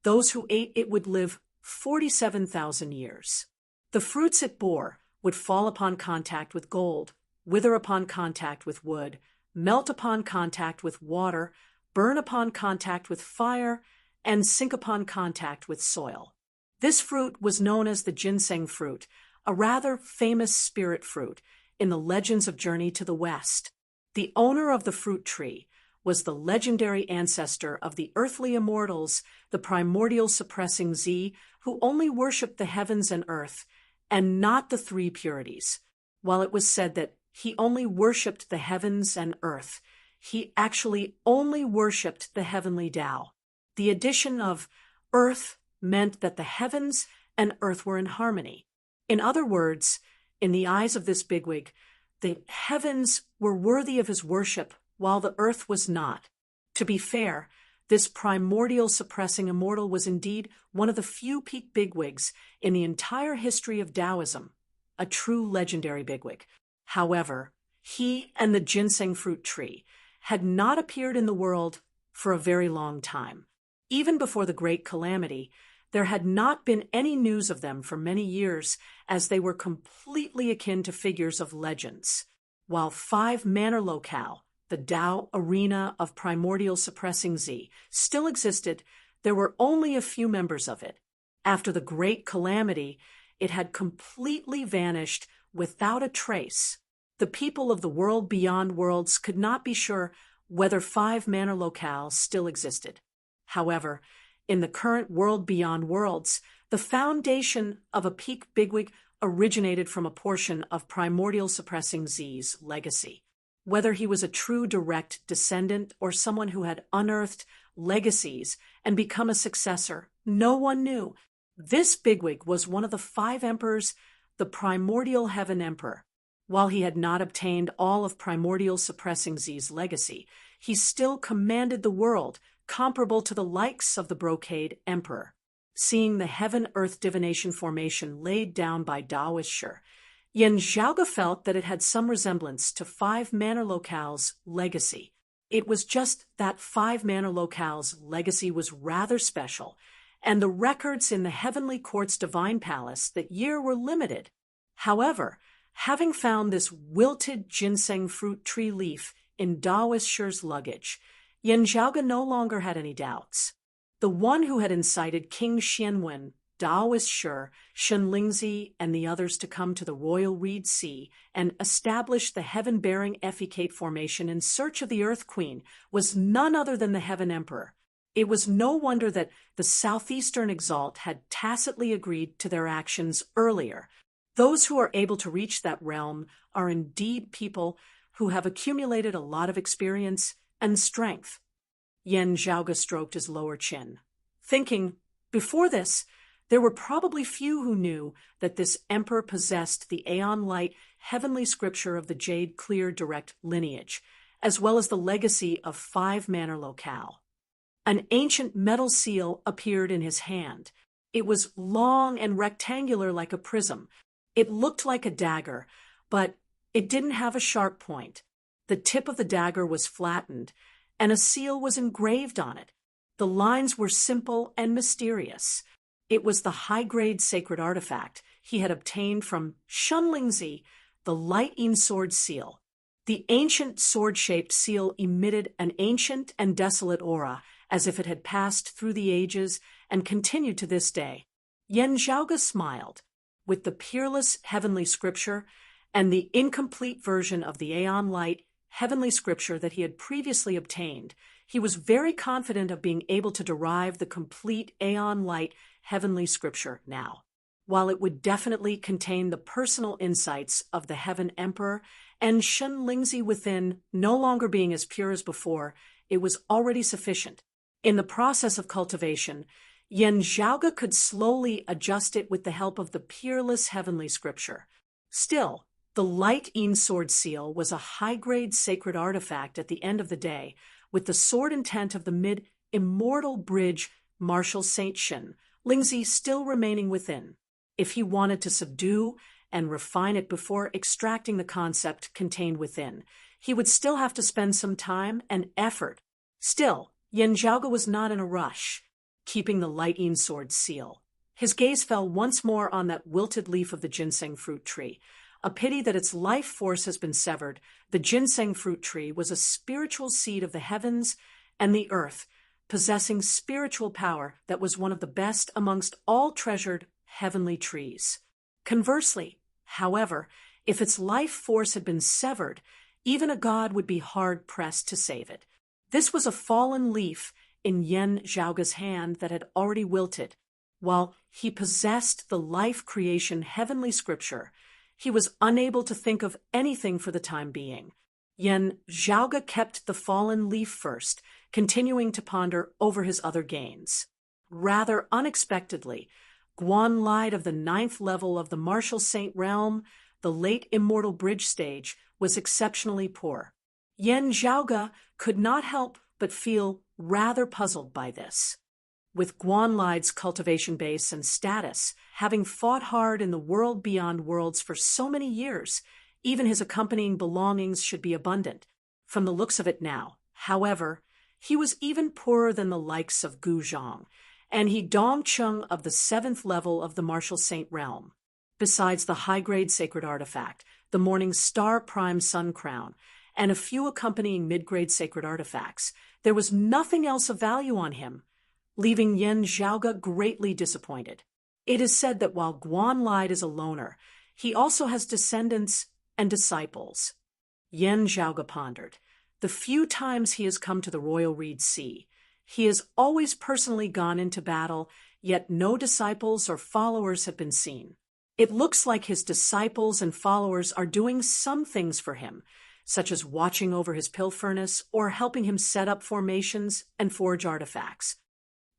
Those who ate it would live 47,000 years. The fruits it bore would fall upon contact with gold, wither upon contact with wood, melt upon contact with water, burn upon contact with fire, and sink upon contact with soil. This fruit was known as the ginseng fruit, a rather famous spirit fruit in the legends of Journey to the West. The owner of the fruit tree was the legendary ancestor of the earthly immortals, the primordial suppressing Z, who only worshipped the heavens and earth, and not the three purities. While it was said that he only worshipped the heavens and earth, he actually only worshipped the heavenly Tao. The addition of earth meant that the heavens and earth were in harmony. In other words, in the eyes of this bigwig, the heavens were worthy of his worship, while the earth was not. To be fair, this primordial suppressing immortal was indeed one of the few peak bigwigs in the entire history of Taoism, a true legendary bigwig. However, he and the ginseng fruit tree had not appeared in the world for a very long time. Even before the Great Calamity, there had not been any news of them for many years, as they were completely akin to figures of legends. While 5 manor locale, the Tao arena of primordial suppressing Z, still existed, there were only a few members of it. After the Great Calamity, it had completely vanished without a trace. The people of the world beyond worlds could not be sure whether 5 manor locales still existed. However, in the current world beyond worlds, the foundation of a peak bigwig originated from a portion of primordial suppressing Z's legacy. Whether he was a true direct descendant or someone who had unearthed legacies and become a successor, no one knew. This bigwig was one of the 5 emperors, the primordial heaven emperor. While he had not obtained all of primordial suppressing Z's legacy, he still commanded the world, comparable to the likes of the brocade emperor. Seeing the heaven-earth divination formation laid down by Taoist Shi, Yin Zhaoge felt that it had some resemblance to 5 manor locales' legacy. It was just that 5 manor locales' legacy was rather special, and the records in the Heavenly Court's Divine Palace that year were limited. However, having found this wilted ginseng fruit tree leaf in Taoist Shi's luggage, Yin Zhaoge no longer had any doubts. The one who had incited King Xianwen, Taoist Shi, Shen Lingzi, and the others to come to the Royal Reed Sea and establish the heaven-bearing effecate formation in search of the Earth Queen was none other than the Heaven Emperor. It was no wonder that the Southeastern Exalt had tacitly agreed to their actions earlier. Those who are able to reach that realm are indeed people who have accumulated a lot of experience and strength. Yin Zhaoge stroked his lower chin, thinking, before this, there were probably few who knew that this emperor possessed the Aeon Light heavenly scripture of the Jade Clear direct lineage, as well as the legacy of 5 manor locale. An ancient metal seal appeared in his hand. It was long and rectangular like a prism. It looked like a dagger, but it didn't have a sharp point. The tip of the dagger was flattened, and a seal was engraved on it. The lines were simple and mysterious. It was the high-grade sacred artifact he had obtained from Shen Lingzi, the Light-Yin Sword Seal. The ancient sword-shaped seal emitted an ancient and desolate aura, as if it had passed through the ages and continued to this day. Yin Zhaoge smiled. With the peerless heavenly scripture and the incomplete version of the Aeon Light heavenly scripture that he had previously obtained, he was very confident of being able to derive the complete Aeon Light heavenly scripture now. While it would definitely contain the personal insights of the Heaven Emperor and Shen Lingzi within no longer being as pure as before, it was already sufficient. In the process of cultivation, Yin Zhaoge could slowly adjust it with the help of the peerless heavenly scripture. Still, the Light-Yin Sword Seal was a high-grade sacred artifact at the end of the day, with the sword intent of the mid-immortal bridge Marshal Saint Shen Lingzi still remaining within. If he wanted to subdue and refine it before extracting the concept contained within, he would still have to spend some time and effort. Still, Yin Zhaoge was not in a rush. Keeping the Light-Yin Sword Seal, His gaze fell once more on that wilted leaf of the ginseng fruit tree. A pity that its life force has been severed. The ginseng fruit tree was a spiritual seed of the heavens and the earth, possessing spiritual power that was one of the best amongst all treasured heavenly trees. Conversely, however, if its life force had been severed, even a god would be hard-pressed to save it. This was a fallen leaf in Yen Zhaoge's hand that had already wilted. While he possessed the life-creation heavenly scripture, he was unable to think of anything for the time being. Yen Zhaoge kept the fallen leaf first, continuing to ponder over his other gains. Rather unexpectedly, Guan Lide of the 9th level of the Martial Saint realm, the late immortal bridge stage, was exceptionally poor. Yen Zhaoge could not help but feel rather puzzled by this. With Guan Lide's cultivation base and status, having fought hard in the world beyond worlds for so many years, even his accompanying belongings should be abundant. From the looks of it now, however, he was even poorer than the likes of Gu Zhang, and he Dongcheng of the 7th level of the Martial Saint realm. Besides the high-grade sacred artifact, the Morning Star Prime Sun Crown, and a few accompanying mid-grade sacred artifacts, there was nothing else of value on him, leaving Yen Zhaoge greatly disappointed. It is said that while Guan Lide is a loner, he also has descendants and disciples. Yen Zhaoge pondered. The few times he has come to the Royal Reed Sea, he has always personally gone into battle, yet no disciples or followers have been seen. It looks like his disciples and followers are doing some things for him, such as watching over his pill furnace or helping him set up formations and forge artifacts.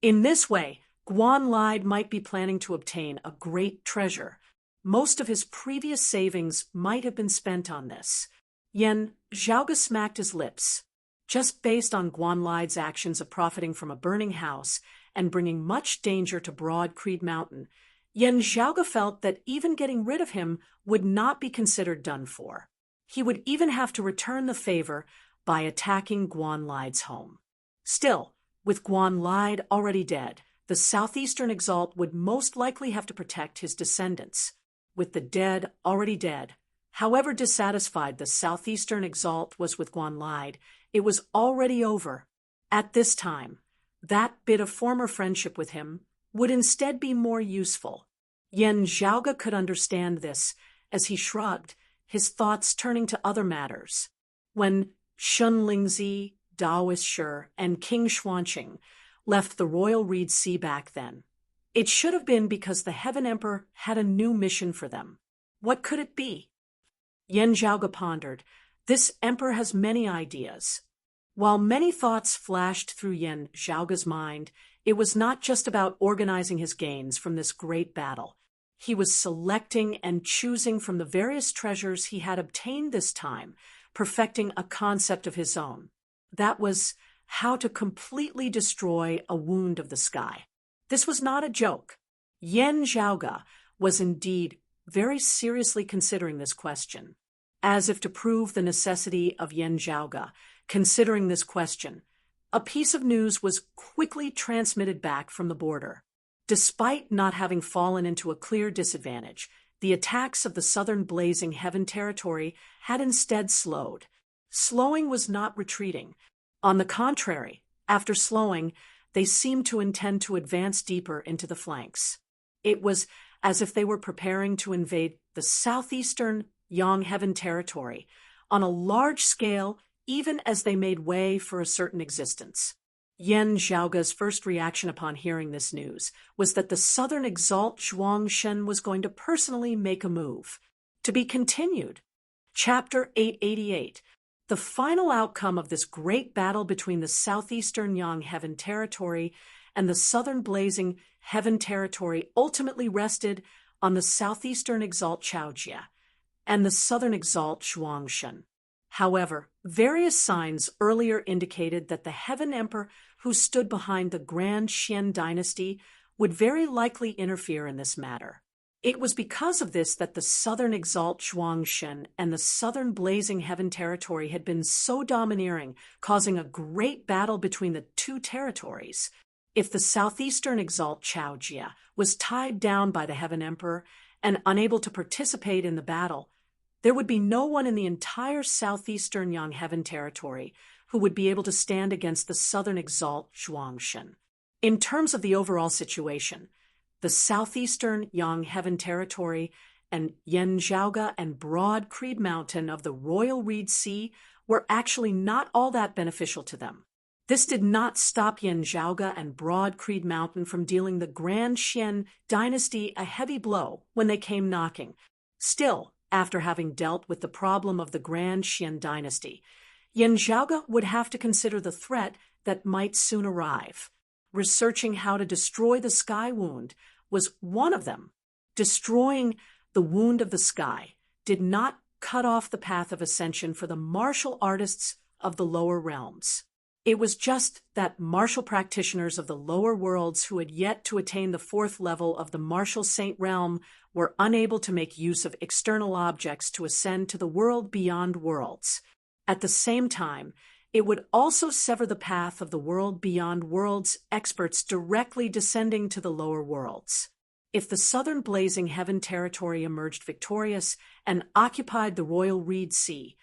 In this way, Guan Lide might be planning to obtain a great treasure. Most of his previous savings might have been spent on this. Yen Zhaoge smacked his lips. Just based on Guan Lide's actions of profiting from a burning house and bringing much danger to Broad Creed Mountain, Yen Zhaoge felt that even getting rid of him would not be considered done for. He would even have to return the favor by attacking Guan Lide's home. Still, with Guan Lide already dead, the Southeastern Exalt would most likely have to protect his descendants. With the dead already dead, however dissatisfied the Southeastern Exalt was with Guan Lide, it was already over. At this time, that bit of former friendship with him would instead be more useful. Yen Zhaoge could understand this as he shrugged, his thoughts turning to other matters. When Shun Lingzi, Daoist Shi, and King Xuanqing left the Royal Reed Sea back then, it should have been because the Heaven Emperor had a new mission for them. What could it be? Yen Zhaoge pondered. This emperor has many ideas. While many thoughts flashed through Yen Zhaoge's mind, it was not just about organizing his gains from this great battle. He was selecting and choosing from the various treasures he had obtained this time, perfecting a concept of his own. That was how to completely destroy a wound of the sky. This was not a joke. Yen Zhaoge was indeed very seriously considering this question. As if to prove the necessity of Yen Zhaoge considering this question, a piece of news was quickly transmitted back from the border. Despite not having fallen into a clear disadvantage, the attacks of the southern Blazing Heaven territory had instead slowed. Slowing was not retreating. On the contrary, after slowing, they seemed to intend to advance deeper into the flanks. It was as if they were preparing to invade the southeastern Yang Heaven territory on a large scale, even as they made way for a certain existence. Yen Zhaoge's first reaction upon hearing this news was that the Southern Exalt Zhuangshen was going to personally make a move. To be continued. Chapter 888. The final outcome of this great battle between the southeastern Yang Heaven territory and the southern Blazing Heaven territory ultimately rested on the southeastern Exalt Chaojia and the southern Exalt Zhuangshen. However, various signs earlier indicated that the Heaven Emperor who stood behind the Grand Xian dynasty would very likely interfere in this matter. It was because of this that the southern Exalt Zhuangshen and the southern Blazing Heaven territory had been so domineering, causing a great battle between the two territories. If the southeastern exalt Chaojia was tied down by the Heaven Emperor and unable to participate in the battle, there would be no one in the entire southeastern Yang Heaven territory who would be able to stand against the southern exalt Zhuangshen. In terms of the overall situation, the southeastern Yang Heaven territory and Yanzhaoga and Broad Creed Mountain of the Royal Reed Sea were actually not all that beneficial to them. This did not stop Yanzhaoga and Broad Creed Mountain from dealing the Grand Xian dynasty a heavy blow when they came knocking. Still, after having dealt with the problem of the Grand Xian dynasty, Yanzhaoga would have to consider the threat that might soon arrive. Researching how to destroy the sky wound was one of them. Destroying the wound of the sky did not cut off the path of ascension for the martial artists of the lower realms. It was just that martial practitioners of the lower worlds who had yet to attain the fourth level of the martial saint realm were unable to make use of external objects to ascend to the world beyond worlds. At the same time, it would also sever the path of the world beyond worlds experts directly descending to the lower worlds. If the southern blazing heaven territory emerged victorious and occupied the Royal Reed Sea,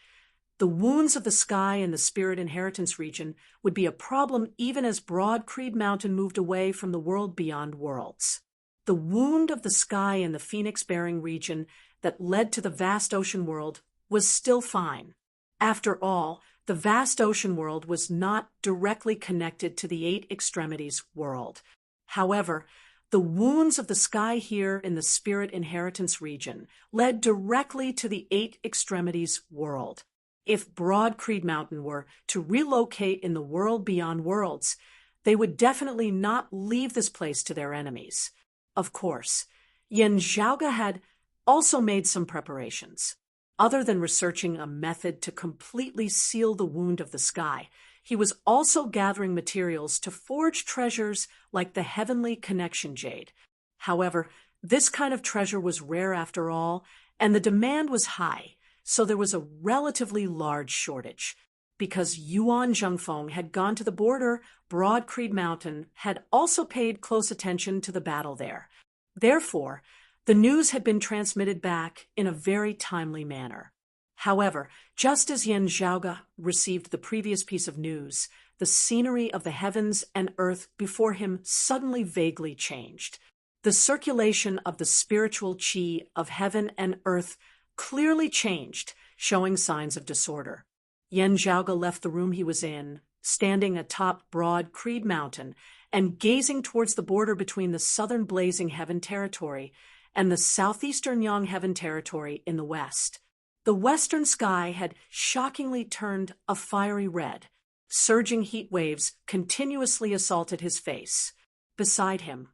the wounds of the sky in the Spirit Inheritance region would be a problem even as Broad Creed Mountain moved away from the world beyond worlds. The wound of the sky in the Phoenix-bearing region that led to the vast ocean world was still fine. After all, the vast ocean world was not directly connected to the Eight Extremities world. However, the wounds of the sky here in the Spirit Inheritance region led directly to the Eight Extremities world. If Broad Creed Mountain were to relocate in the world beyond worlds, they would definitely not leave this place to their enemies. Of course, Yanzhaoga had also made some preparations. Other than researching a method to completely seal the wound of the sky, he was also gathering materials to forge treasures like the Heavenly Connection Jade. However, this kind of treasure was rare after all, and the demand was high. So there was a relatively large shortage. Because Yuan Zhengfeng had gone to the border, Broad Creed Mountain had also paid close attention to the battle there. Therefore, the news had been transmitted back in a very timely manner. However, just as Yanzhaoga received the previous piece of news, the scenery of the heavens and earth before him suddenly vaguely changed. The circulation of the spiritual qi of heaven and earth clearly changed, showing signs of disorder. Yanzhaoga left the room he was in, standing atop Broad Creed Mountain and gazing towards the border between the southern blazing heaven territory and the southeastern Yang Heaven territory in the west. The western sky had shockingly turned a fiery red. Surging heat waves continuously assaulted his face. Beside him,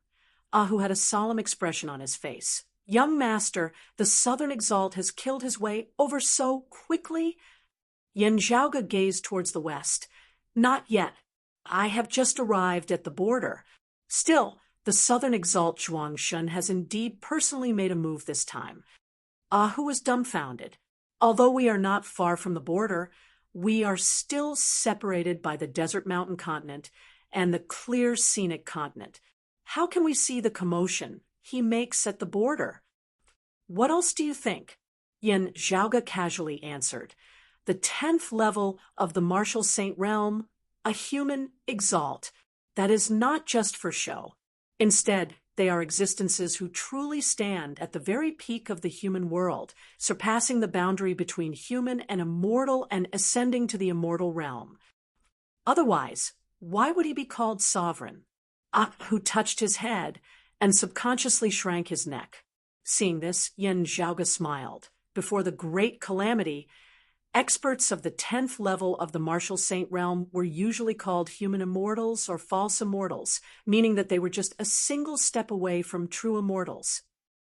Ahu had a solemn expression on his face. "Young master, the southern exalt has killed his way over so quickly?" Yanzhaoga gazed towards the west. "Not yet. I have just arrived at the border. Still, the southern exalt Zhuangshen has indeed personally made a move this time." Ahu was dumbfounded. "Although we are not far from the border, we are still separated by the desert mountain continent and the clear scenic continent. How can we see the commotion he makes at the border?" "What else do you think?" Yanzhaoga casually answered. "The 10th level of the martial saint realm, a human exalt. That is not just for show. Instead, they are existences who truly stand at the very peak of the human world, surpassing the boundary between human and immortal and ascending to the immortal realm. Otherwise, why would he be called sovereign?" Ahu touched his head and subconsciously shrank his neck. Seeing this, Yanzhaoga smiled. Before the great calamity, experts of the 10th level of the martial saint realm were usually called human immortals or false immortals, meaning that they were just a single step away from true immortals.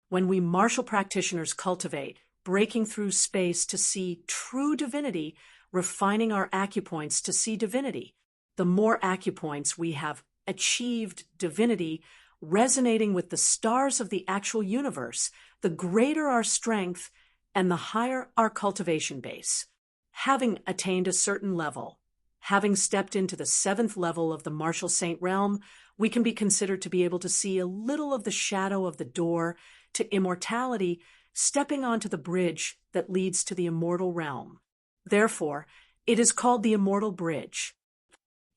When we martial practitioners cultivate, breaking through space to see true divinity, refining our acupoints to see divinity, the more acupoints we have achieved divinity, resonating with the stars of the actual universe, the greater our strength and the higher our cultivation base. Having attained a certain level, having stepped into the 7th level of the martial saint realm, we can be considered to be able to see a little of the shadow of the door to immortality, stepping onto the bridge that leads to the immortal realm. Therefore, it is called the Immortal Bridge.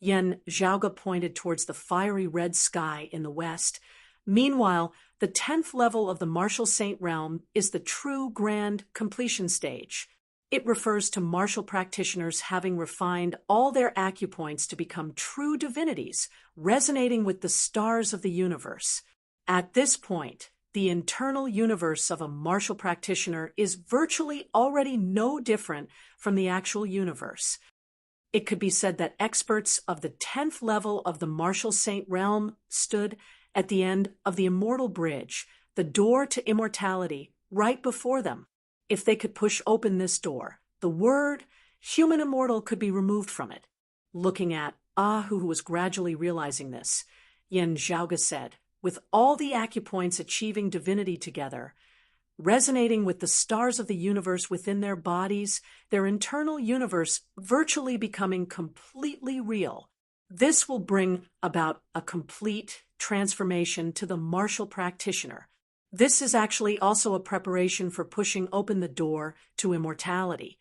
Yen Zhaoge pointed towards the fiery red sky in the west. Meanwhile, the 10th level of the martial saint realm is the true grand completion stage. It refers to martial practitioners having refined all their acupoints to become true divinities, resonating with the stars of the universe. At this point, the internal universe of a martial practitioner is virtually already no different from the actual universe. It could be said that experts of the 10th level of the martial saint realm stood at the end of the immortal bridge, the door to immortality, right before them. If they could push open this door, the word human immortal could be removed from it. Looking at Ahu, who was gradually realizing this, Yen Zhaoge said, with all the acupoints achieving divinity together, resonating with the stars of the universe within their bodies, their internal universe virtually becoming completely real. This will bring about a complete transformation to the martial practitioner. This is actually also a preparation for pushing open the door to immortality.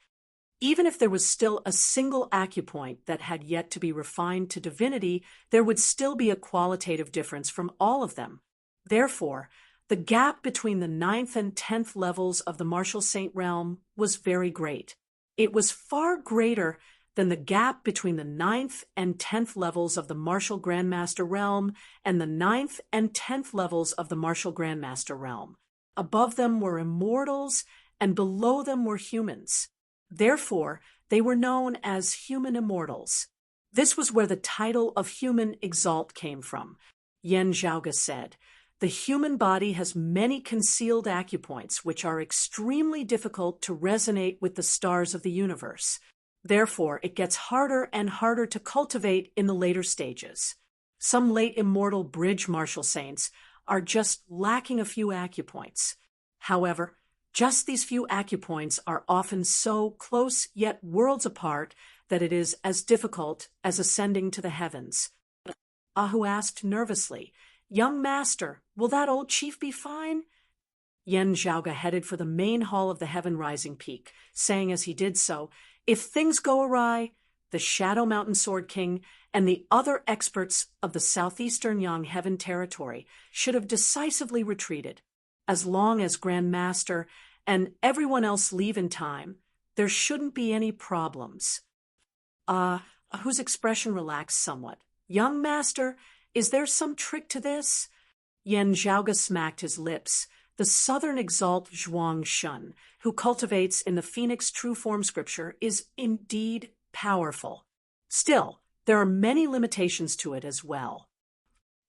Even if there was still a single acupoint that had yet to be refined to divinity, there would still be a qualitative difference from all of them. Therefore, the gap between the 9th and 10th levels of the martial saint realm was very great. It was far greater than the gap between the 9th and 10th levels of the martial grandmaster realm and the 9th and 10th levels of the martial grandmaster realm. Above them were immortals, and below them were humans. Therefore, they were known as human immortals. This was where the title of human exalt came from. Yen Zhaoge said, "The human body has many concealed acupoints which are extremely difficult to resonate with the stars of the universe. Therefore, it gets harder and harder to cultivate in the later stages. Some late immortal bridge martial saints are just lacking a few acupoints. However, just these few acupoints are often so close yet worlds apart that it is as difficult as ascending to the heavens." Ahu asked nervously, "Young master, will that old chief be fine?" Yen Zhaoge headed for the main hall of the Heaven Rising Peak, saying as he did so, "If things go awry, the Shadow Mountain Sword King and the other experts of the southeastern Yang Heaven territory should have decisively retreated. As long as Grand Master and everyone else leave in time, there shouldn't be any problems." Ahu's expression relaxed somewhat. "Young master, is there some trick to this?" Yen Zhaoge smacked his lips. The Southern Exalt Zhuang Shun, who cultivates in the Phoenix True Form Scripture, is indeed powerful. Still, there are many limitations to it as well.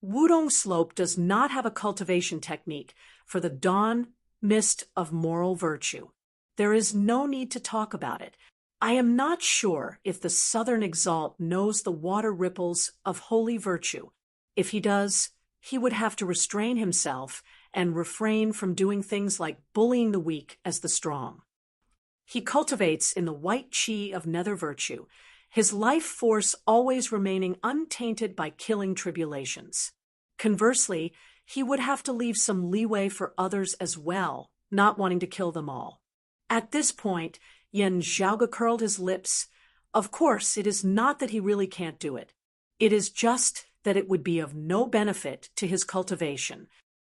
Wudong Slope does not have a cultivation technique for the dawn mist of moral virtue. There is no need to talk about it. I am not sure if the Southern Exalt knows the water ripples of holy virtue. If he does, he would have to restrain himself and refrain from doing things like bullying the weak as the strong. He cultivates in the white chi of nether virtue, his life force always remaining untainted by killing tribulations. Conversely, he would have to leave some leeway for others as well, not wanting to kill them all. At this point, Yen Zhaoge curled his lips. Of course, it is not that he really can't do it. It is just that it would be of no benefit to his cultivation.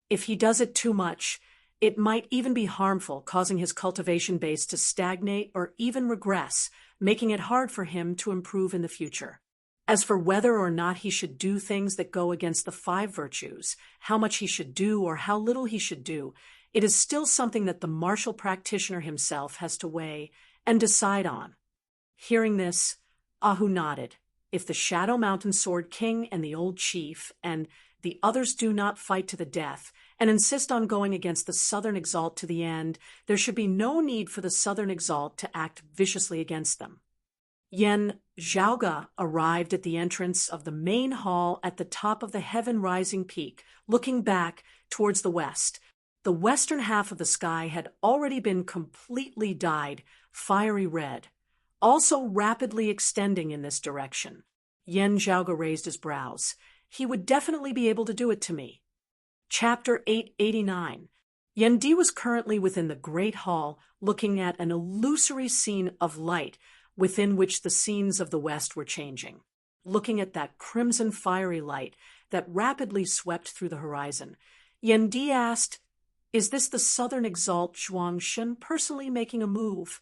If he does it too much, it might even be harmful, causing his cultivation base to stagnate or even regress, making it hard for him to improve in the future. As for whether or not he should do things that go against the 5 virtues, how much he should do or how little he should do, it is still something that the martial practitioner himself has to weigh and decide on. Hearing this, Ahu nodded. If the Shadow Mountain Sword King and the old chief and the others do not fight to the death and insist on going against the Southern Exalt to the end, there should be no need for the Southern Exalt to act viciously against them. Yen Zhaoge arrived at the entrance of the main hall at the top of the Heaven Rising Peak, looking back towards the west. The western half of the sky had already been completely dyed fiery red. also rapidly extending in this direction. Yen Zhaoge raised his brows. He would definitely be able to do it to me. Chapter 889. Yen Di was currently within the Great Hall, looking at an illusory scene of light within which the scenes of the West were changing. Looking at that crimson fiery light that rapidly swept through the horizon, Yen Di asked, "Is this the Southern Exalt Zhuang Shun personally making a move?"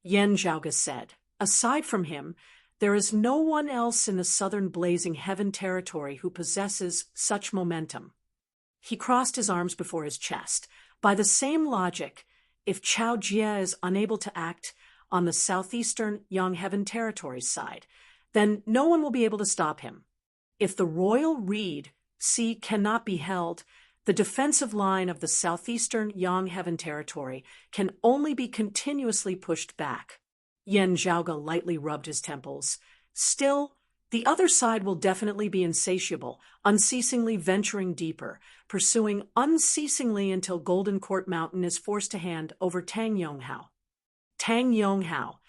Yen Zhaoge said, "Aside from him, there is no one else in the Southern Blazing Heaven territory who possesses such momentum." He crossed his arms before his chest. By the same logic, if Chao Jie is unable to act on the southeastern Yang Heaven territory's side, then no one will be able to stop him. If the Royal Reed Sea cannot be held, the defensive line of the southeastern Yang Heaven territory can only be continuously pushed back. Yen Zhaoge lightly rubbed his temples. Still, the other side will definitely be insatiable, unceasingly venturing deeper, pursuing unceasingly until Golden Court Mountain is forced to hand over Tang Yonghao. Tang Yonghao,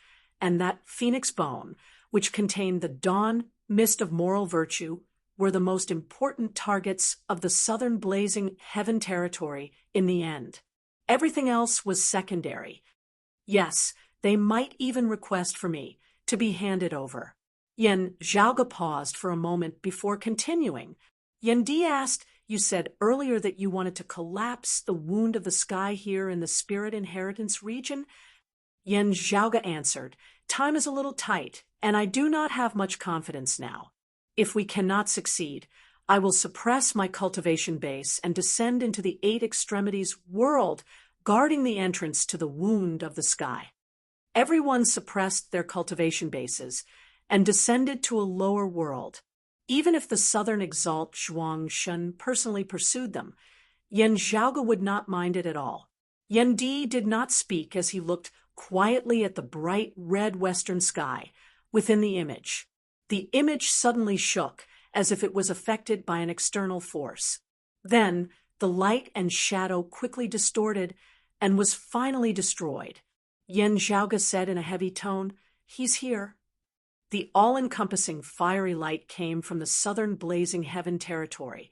and that phoenix bone, which contained the dawn mist of moral virtue, were the most important targets of the Southern Blazing Heaven territory in the end. Everything else was secondary. Yes, they might even request for me to be handed over. Yen Zhaoge paused for a moment before continuing. Yen Di asked, "You said earlier that you wanted to collapse the wound of the sky here in the spirit inheritance region?" Yen Zhaoge answered, "Time is a little tight, and I do not have much confidence now. If we cannot succeed, I will suppress my cultivation base and descend into the Eight Extremities world, guarding the entrance to the wound of the sky." Everyone suppressed their cultivation bases and descended to a lower world. Even if the Southern Exalt Zhuang Shun personally pursued them, Yen Zhaoge would not mind it at all. Yen Di did not speak as he looked quietly at the bright red western sky within the image. The image suddenly shook, as if it was affected by an external force. Then, the light and shadow quickly distorted and was finally destroyed. Yen Zhaoge said in a heavy tone, "He's here." The all-encompassing fiery light came from the Southern Blazing Heaven territory,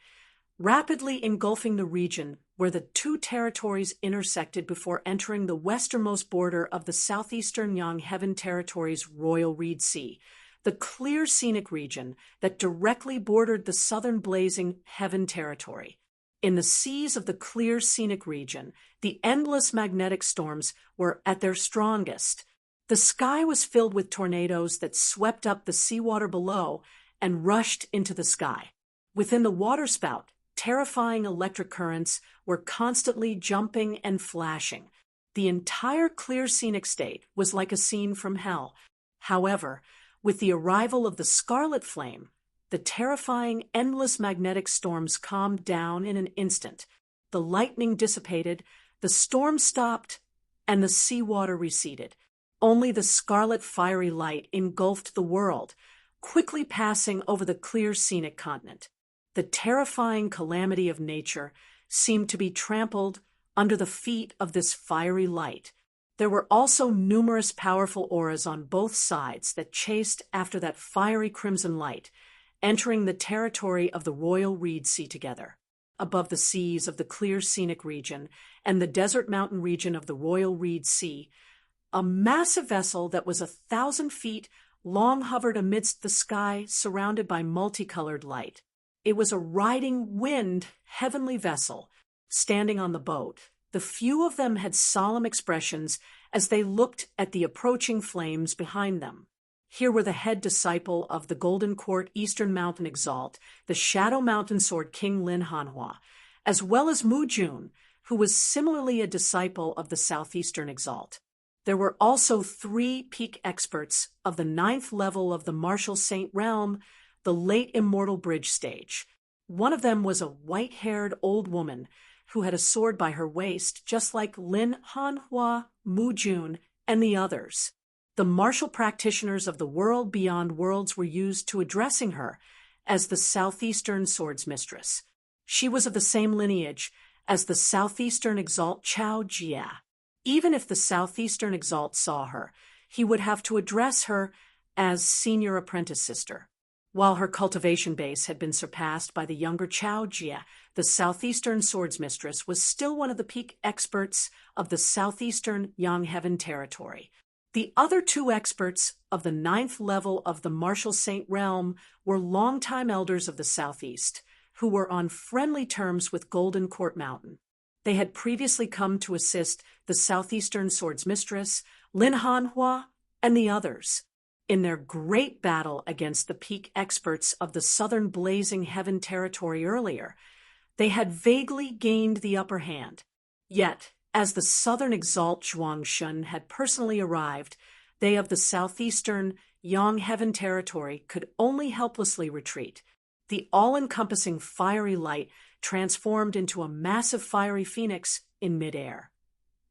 rapidly engulfing the region where the two territories intersected before entering the westernmost border of the southeastern Yang Heaven territory's Royal Reed Sea, the clear scenic region that directly bordered the Southern Blazing Heaven territory. In the seas of the clear scenic region, the endless magnetic storms were at their strongest. The sky was filled with tornadoes that swept up the seawater below and rushed into the sky. Within the waterspout, terrifying electric currents were constantly jumping and flashing. The entire clear scenic state was like a scene from hell. However, with the arrival of the scarlet flame, the terrifying endless magnetic storms calmed down in an instant. The lightning dissipated, the storm stopped, and the seawater receded. Only the scarlet fiery light engulfed the world, quickly passing over the clear scenic continent. The terrifying calamity of nature seemed to be trampled under the feet of this fiery light. There were also numerous powerful auras on both sides that chased after that fiery crimson light, entering the territory of the Royal Reed Sea together. Above the seas of the clear scenic region and the desert mountain region of the Royal Reed Sea, a massive vessel that was 1,000 feet long hovered amidst the sky, surrounded by multicolored light. It was a riding wind heavenly vessel standing on the boat. The few of them had solemn expressions as they looked at the approaching flames behind them. Here were the head disciple of the Golden Court Eastern Mountain Exalt, the Shadow Mountain Sword King Lin Hanhua, as well as Mu Jun, who was similarly a disciple of the Southeastern Exalt. There were also 3 peak experts of the 9th level of the Martial Saint realm, the late Immortal Bridge stage. One of them was a white-haired old woman who had a sword by her waist, just like Lin Hanhua, Mu Jun, and the others. The martial practitioners of the world beyond worlds were used to addressing her as the Southeastern Swords Mistress. She was of the same lineage as the Southeastern Exalt Chao Jie. Even if the Southeastern Exalt saw her, he would have to address her as senior apprentice sister. While her cultivation base had been surpassed by the younger Chao Jia, the southeastern swords mistress was still one of the peak experts of the southeastern Yang Heaven territory. The other two experts of the 9th level of the Martial Saint realm were longtime elders of the southeast, who were on friendly terms with Golden Court Mountain. They had previously come to assist the southeastern swords mistress, Lin Hanhua, and the others in their great battle against the peak experts of the southern Blazing Heaven territory earlier. They had vaguely gained the upper hand. Yet, as the southern Exalt Zhuangshun had personally arrived, they of the southeastern Yang Heaven territory could only helplessly retreat. The all-encompassing fiery light transformed into a massive fiery phoenix in midair,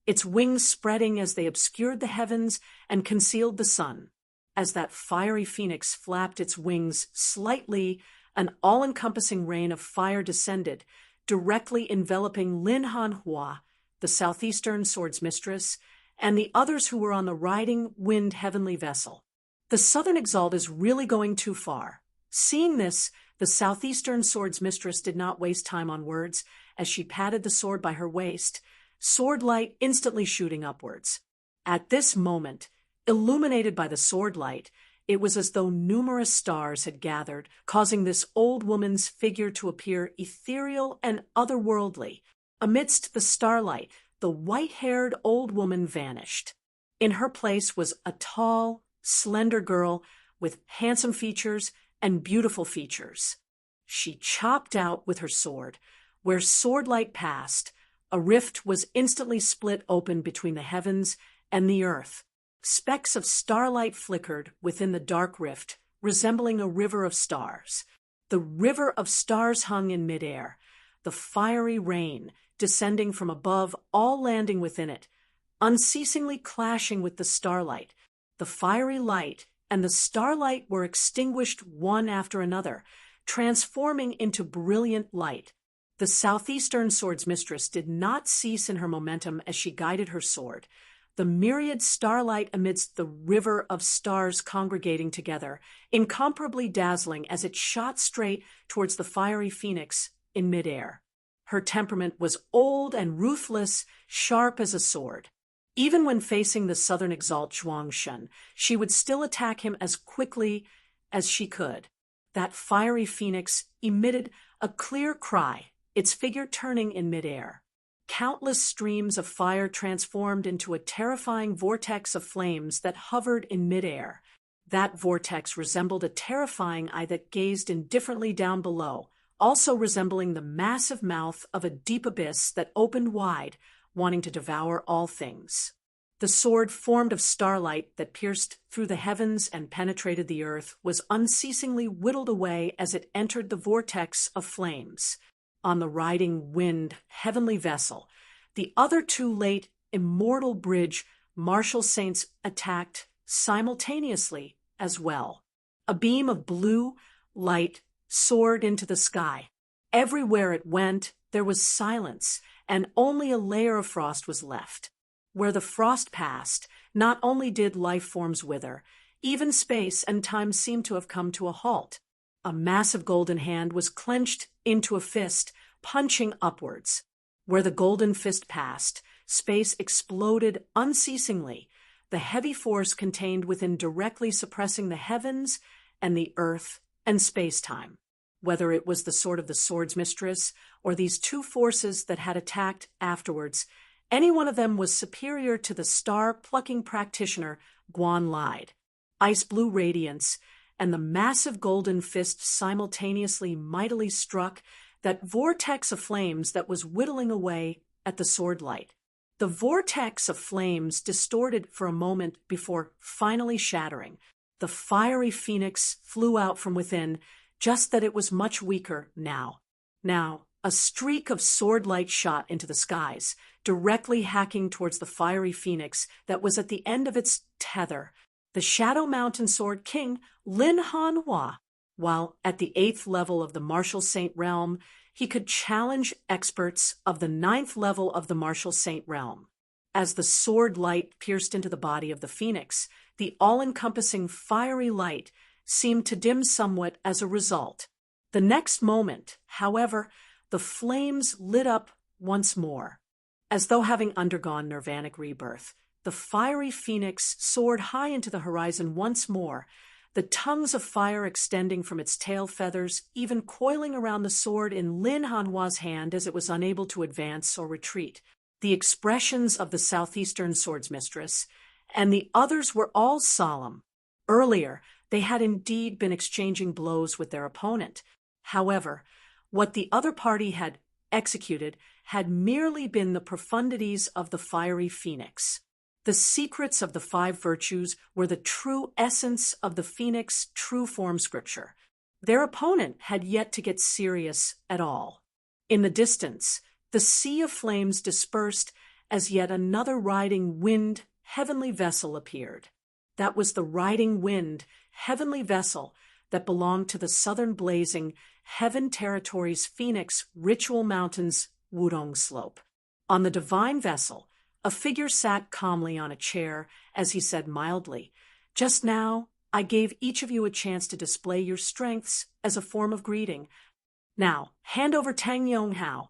its wings spreading as they obscured the heavens and concealed the sun. As that fiery phoenix flapped its wings slightly, an all-encompassing rain of fire descended, directly enveloping Lin Hanhua, the southeastern swords mistress, and the others who were on the riding wind heavenly vessel. The southern Exalt is really going too far. Seeing this, the southeastern swords mistress did not waste time on words as she patted the sword by her waist, sword light instantly shooting upwards. At this moment, illuminated by the sword light, it was as though numerous stars had gathered, causing this old woman's figure to appear ethereal and otherworldly. Amidst the starlight, the white-haired old woman vanished. In her place was a tall, slender girl with handsome features and beautiful features. She chopped out with her sword. Where sword light passed, a rift was instantly split open between the heavens and the earth. Specks of starlight flickered within the dark rift, resembling a river of stars. The river of stars hung in midair, the fiery rain descending from above, all landing within it, unceasingly clashing with the starlight. The fiery light and the starlight were extinguished one after another, transforming into brilliant light. The southeastern swords mistress did not cease in her momentum as she guided her sword. The myriad starlight amidst the river of stars congregating together, incomparably dazzling as it shot straight towards the fiery phoenix in midair. Her temperament was old and ruthless, sharp as a sword. Even when facing the southern Exalt Zhuangshun, she would still attack him as quickly as she could. That fiery phoenix emitted a clear cry, its figure turning in midair. Countless streams of fire transformed into a terrifying vortex of flames that hovered in midair. That vortex resembled a terrifying eye that gazed indifferently down below, also resembling the massive mouth of a deep abyss that opened wide, wanting to devour all things. The sword formed of starlight that pierced through the heavens and penetrated the earth was unceasingly whittled away as it entered the vortex of flames. On the riding wind heavenly vessel, the other two late immortal bridge martial saints attacked simultaneously as well. A beam of blue light soared into the sky. Everywhere it went, there was silence, and only a layer of frost was left. Where the frost passed, not only did life forms wither, even space and time seemed to have come to a halt. A massive golden hand was clenched into a fist, punching upwards. Where the golden fist passed, space exploded unceasingly, the heavy force contained within directly suppressing the heavens and the earth and space-time. Whether it was the sword of the swords mistress or these two forces that had attacked afterwards, any one of them was superior to the star-plucking practitioner Guan lied. Ice-blue radiance and the massive golden fist simultaneously mightily struck that vortex of flames that was whittling away at the sword light. The vortex of flames distorted for a moment before finally shattering. The fiery phoenix flew out from within, just that it was much weaker now. Now, a streak of sword light shot into the skies, directly hacking towards the fiery phoenix that was at the end of its tether, the Shadow Mountain Sword King, Lin Hanhua. While at the 8th level of the Martial Saint realm, he could challenge experts of the 9th level of the Martial Saint realm. As the sword light pierced into the body of the phoenix, the all-encompassing fiery light seemed to dim somewhat as a result. The next moment, however, the flames lit up once more. As though having undergone nirvanic rebirth, the fiery phoenix soared high into the horizon once more, the tongues of fire extending from its tail feathers, even coiling around the sword in Lin Hanhua's hand as it was unable to advance or retreat. The expressions of the southeastern swords mistress and the others were all solemn. Earlier, they had indeed been exchanging blows with their opponent. However, what the other party had executed had merely been the profundities of the fiery phoenix. The secrets of the five virtues were the true essence of the phoenix true form scripture. Their opponent had yet to get serious at all. In the distance, the sea of flames dispersed as yet another riding wind heavenly vessel appeared. That was the riding wind heavenly vessel that belonged to the southern blazing heaven territory's phoenix ritual mountains Wudong slope. On the divine vessel, a figure sat calmly on a chair as he said mildly, "Just now, I gave each of you a chance to display your strengths as a form of greeting. Now, hand over Tang Yonghao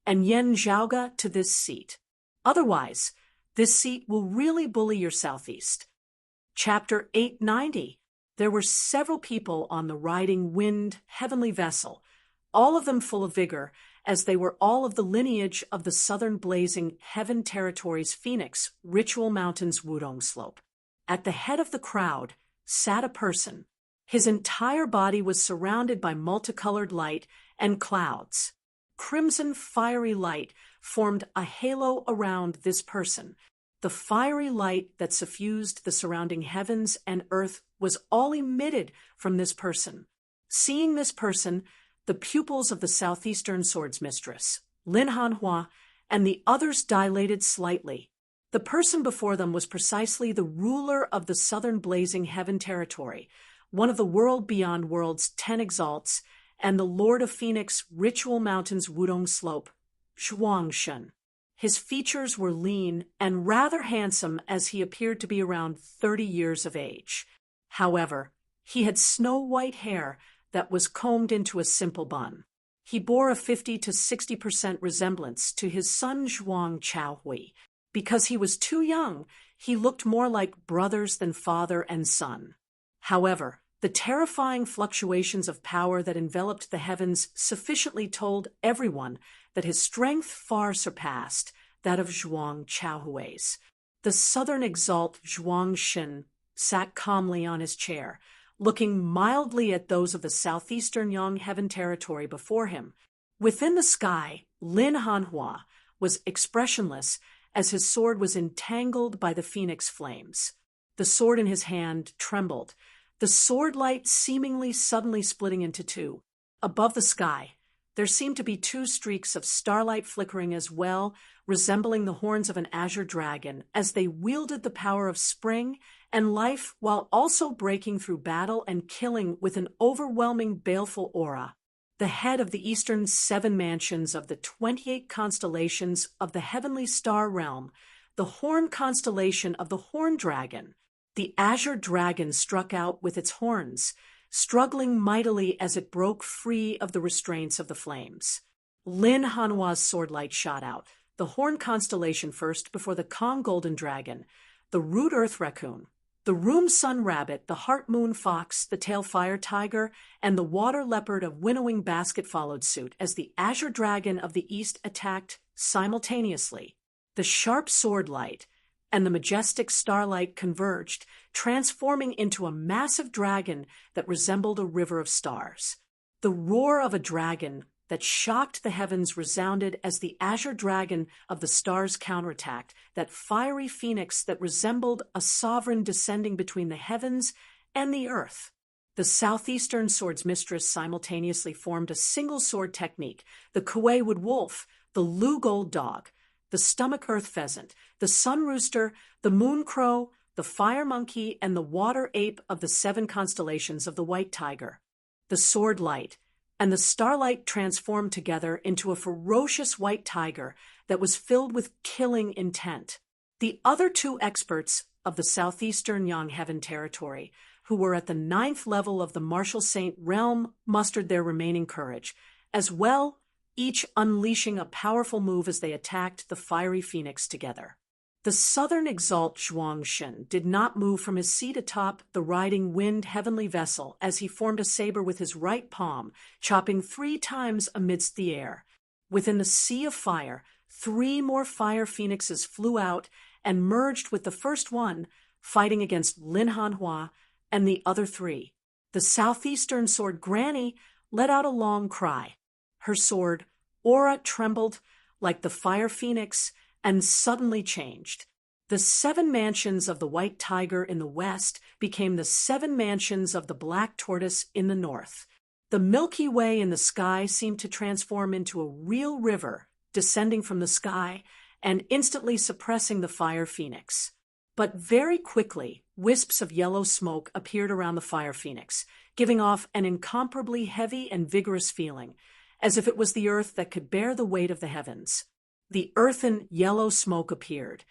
and Yen Zhaoga to this seat. Otherwise, this seat will really bully your southeast." Chapter 890. There were several people on the riding wind heavenly vessel, all of them full of vigor, as they were all of the lineage of the southern blazing heaven territory's phoenix ritual mountains Wudong slope. At the head of the crowd sat a person. His entire body was surrounded by multicolored light and clouds. Crimson fiery light formed a halo around this person. The fiery light that suffused the surrounding heavens and earth was all emitted from this person. Seeing this person, the pupils of the southeastern swords mistress, Lin Hanhua, and the others dilated slightly. The person before them was precisely the ruler of the southern blazing heaven territory, one of the world beyond worlds 10 exalts, and the Lord of Phoenix ritual mountains Wudong slope, Zhuangshen. His features were lean and rather handsome as he appeared to be around 30 years of age. However, he had snow-white hair that was combed into a simple bun. He bore a 50 to 60% resemblance to his son Zhuang Chaohui. Because he was too young, he looked more like brothers than father and son. However, the terrifying fluctuations of power that enveloped the heavens sufficiently told everyone that his strength far surpassed that of Zhuang Chaohui's. The southern exalt Zhuangshen sat calmly on his chair, looking mildly at those of the southeastern Yang heaven territory before him. Within the sky, Lin Hanhua was expressionless as his sword was entangled by the phoenix flames. The sword in his hand trembled, the sword light seemingly suddenly splitting into two. Above the sky, there seemed to be two streaks of starlight flickering as well, resembling the horns of an azure dragon, as they wielded the power of spring and life while also breaking through battle and killing with an overwhelming baleful aura. The head of the eastern 7 mansions of the 28 constellations of the heavenly star realm, the horn constellation of the horn dragon. The azure dragon struck out with its horns, struggling mightily as it broke free of the restraints of the flames. Lin Hanhua's swordlight shot out, the horn constellation first before the Kong golden dragon, the root earth raccoon, the room sun rabbit, the heart moon fox, the tail fire tiger, and the water leopard of winnowing basket followed suit as the azure dragon of the east attacked simultaneously. The sharp sword light and the majestic starlight converged, transforming into a massive dragon that resembled a river of stars. The roar of a dragon that shocked the heavens resounded as the azure dragon of the stars counterattacked, that fiery phoenix that resembled a sovereign descending between the heavens and the earth. The southeastern swords mistress simultaneously formed a single sword technique, the Kuei-wood wolf, the Lu gold dog, the stomach earth pheasant, the sun rooster, the moon crow, the fire monkey, and the water ape of the 7 constellations of the white tiger. The sword light and the starlight transformed together into a ferocious white tiger that was filled with killing intent. The other two experts of the southeastern Yangheaven territory, who were at the 9th level of the Marshal Saint realm, mustered their remaining courage, as well, each unleashing a powerful move as they attacked the fiery phoenix together. The southern exalt Zhuangshen did not move from his seat atop the riding wind heavenly vessel as he formed a saber with his right palm, chopping 3 times amidst the air. Within the sea of fire, 3 more fire phoenixes flew out and merged with the first one, fighting against Lin Hanhua and the other 3. The southeastern sword Granny let out a long cry. Her sword, aura, trembled like the fire phoenix and suddenly changed. The 7 mansions of the white tiger in the west became the 7 mansions of the black tortoise in the north. The Milky Way in the sky seemed to transform into a real river descending from the sky and instantly suppressing the fire phoenix. But very quickly, wisps of yellow smoke appeared around the fire phoenix, giving off an incomparably heavy and vigorous feeling, as if it was the earth that could bear the weight of the heavens. The earthen yellow smoke appeared,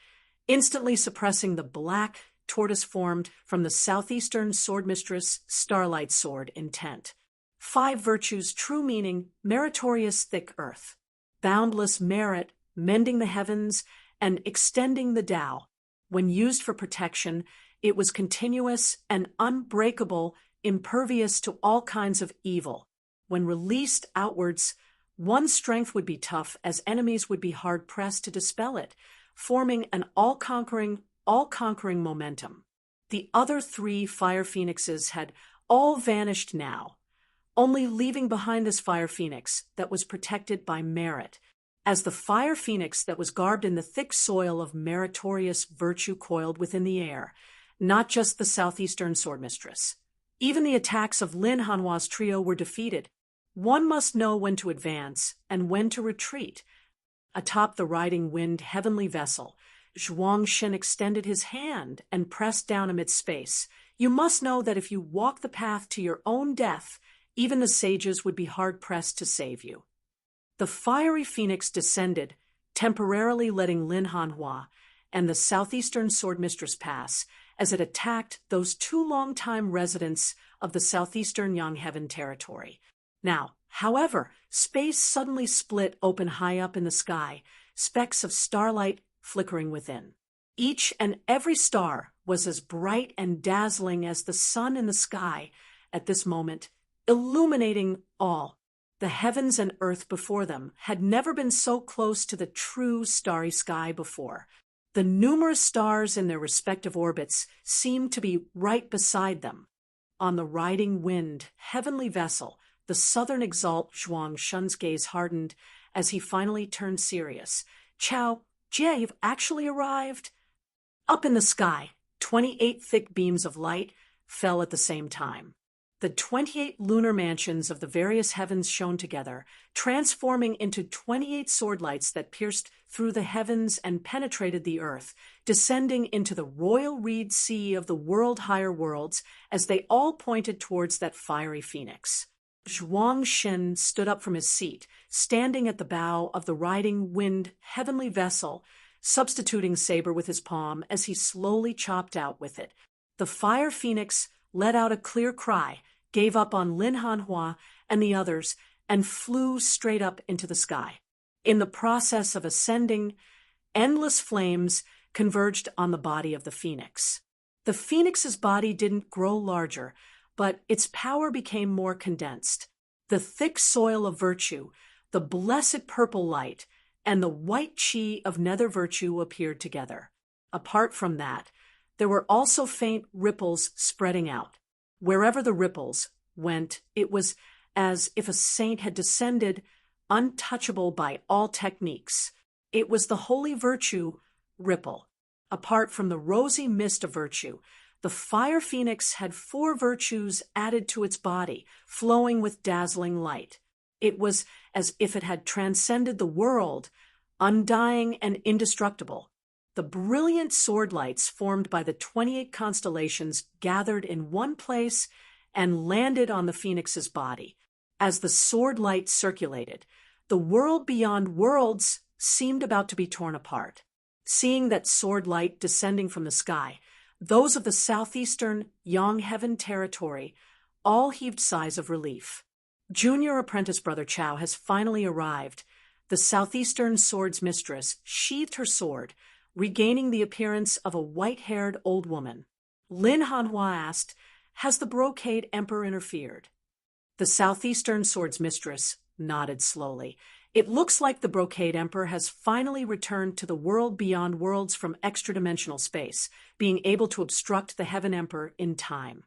instantly suppressing the black tortoise formed from the southeastern swordmistress Starlight Sword intent. 5 virtues, true meaning, meritorious thick earth, boundless merit, mending the heavens, and extending the Tao. When used for protection, it was continuous and unbreakable, impervious to all kinds of evil. When released outwards, one's strength would be tough as enemies would be hard-pressed to dispel it, forming an all-conquering momentum. The other 3 fire phoenixes had all vanished now, only leaving behind this fire phoenix that was protected by merit, as the fire phoenix that was garbed in the thick soil of meritorious virtue coiled within the air, not just the southeastern swordmistress. Even the attacks of Lin Hanhua's trio were defeated. One must know when to advance and when to retreat. Atop the riding wind heavenly vessel, Zhuangshen extended his hand and pressed down amid space. You must know that if you walk the path to your own death, even the sages would be hard-pressed to save you. The fiery phoenix descended, temporarily letting Lin Hanhua and the southeastern swordmistress pass as it attacked those 2 long-time residents of the southeastern Yangheaven territory. Now, however, space suddenly split open high up in the sky, specks of starlight flickering within. Each and every star was as bright and dazzling as the sun in the sky at this moment, illuminating all. The heavens and earth before them had never been so close to the true starry sky before. The numerous stars in their respective orbits seemed to be right beside them. On the riding wind heavenly vessel, the southern exalt Zhuangshen's gaze hardened as he finally turned serious. Chao, Jie, you've actually arrived? Up in the sky, 28 thick beams of light fell at the same time. The 28 lunar mansions of the various heavens shone together, transforming into 28 swordlights that pierced through the heavens and penetrated the earth, descending into the royal reed sea of the world higher worlds as they all pointed towards that fiery phoenix. Zhuangshen stood up from his seat, standing at the bow of the riding wind heavenly vessel, substituting saber with his palm as he slowly chopped out with it. The fire phoenix let out a clear cry, gave up on Lin Hanhua and the others, and flew straight up into the sky. In the process of ascending, endless flames converged on the body of the phoenix. The phoenix's body didn't grow larger, but its power became more condensed. The thick soil of virtue, the blessed purple light, and the white chi of nether virtue appeared together. Apart from that, there were also faint ripples spreading out. Wherever the ripples went, it was as if a saint had descended, untouchable by all techniques. It was the holy virtue ripple. Apart from the rosy mist of virtue, the fire phoenix had 4 virtues added to its body, flowing with dazzling light. It was as if it had transcended the world, undying and indestructible. The brilliant sword lights formed by the 28 constellations gathered in one place and landed on the phoenix's body. As the sword light circulated, the world beyond worlds seemed about to be torn apart. Seeing that sword light descending from the sky, those of the southeastern Yongheaven territory all heaved sighs of relief. Junior apprentice Brother Chow has finally arrived. The southeastern sword's mistress sheathed her sword, regaining the appearance of a white-haired old woman. Lin Hanhua asked, "Has the brocade emperor interfered?" The southeastern sword's mistress nodded slowly. "It looks like the brocade emperor has finally returned to the world beyond worlds from extra-dimensional space, being able to obstruct the heaven emperor in time."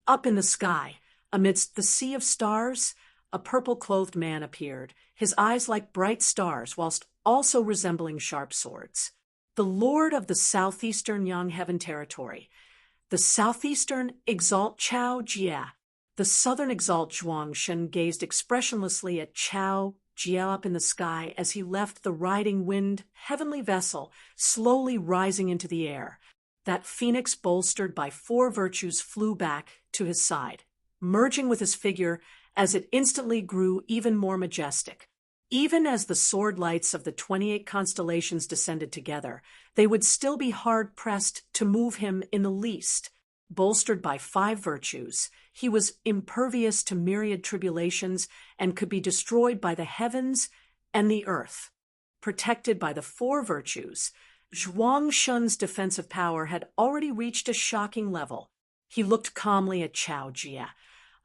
Up in the sky, amidst the sea of stars, a purple-clothed man appeared, his eyes like bright stars whilst also resembling sharp swords. The lord of the southeastern Yongheaven territory, the southeastern Exalt Chao Jia. The southern Exalt Zhuang Shen gazed expressionlessly at Chao Jia up in the sky as he left the riding wind heavenly vessel slowly rising into the air. That phoenix bolstered by 4 virtues flew back to his side, merging with his figure as it instantly grew even more majestic. Even as the sword lights of the 28 constellations descended together, they would still be hard-pressed to move him in the least. Bolstered by 5 virtues, he was impervious to myriad tribulations and could be destroyed by the heavens and the earth. Protected by the 4 virtues, Zhuang Shun's defensive power had already reached a shocking level. He looked calmly at Chao Jia.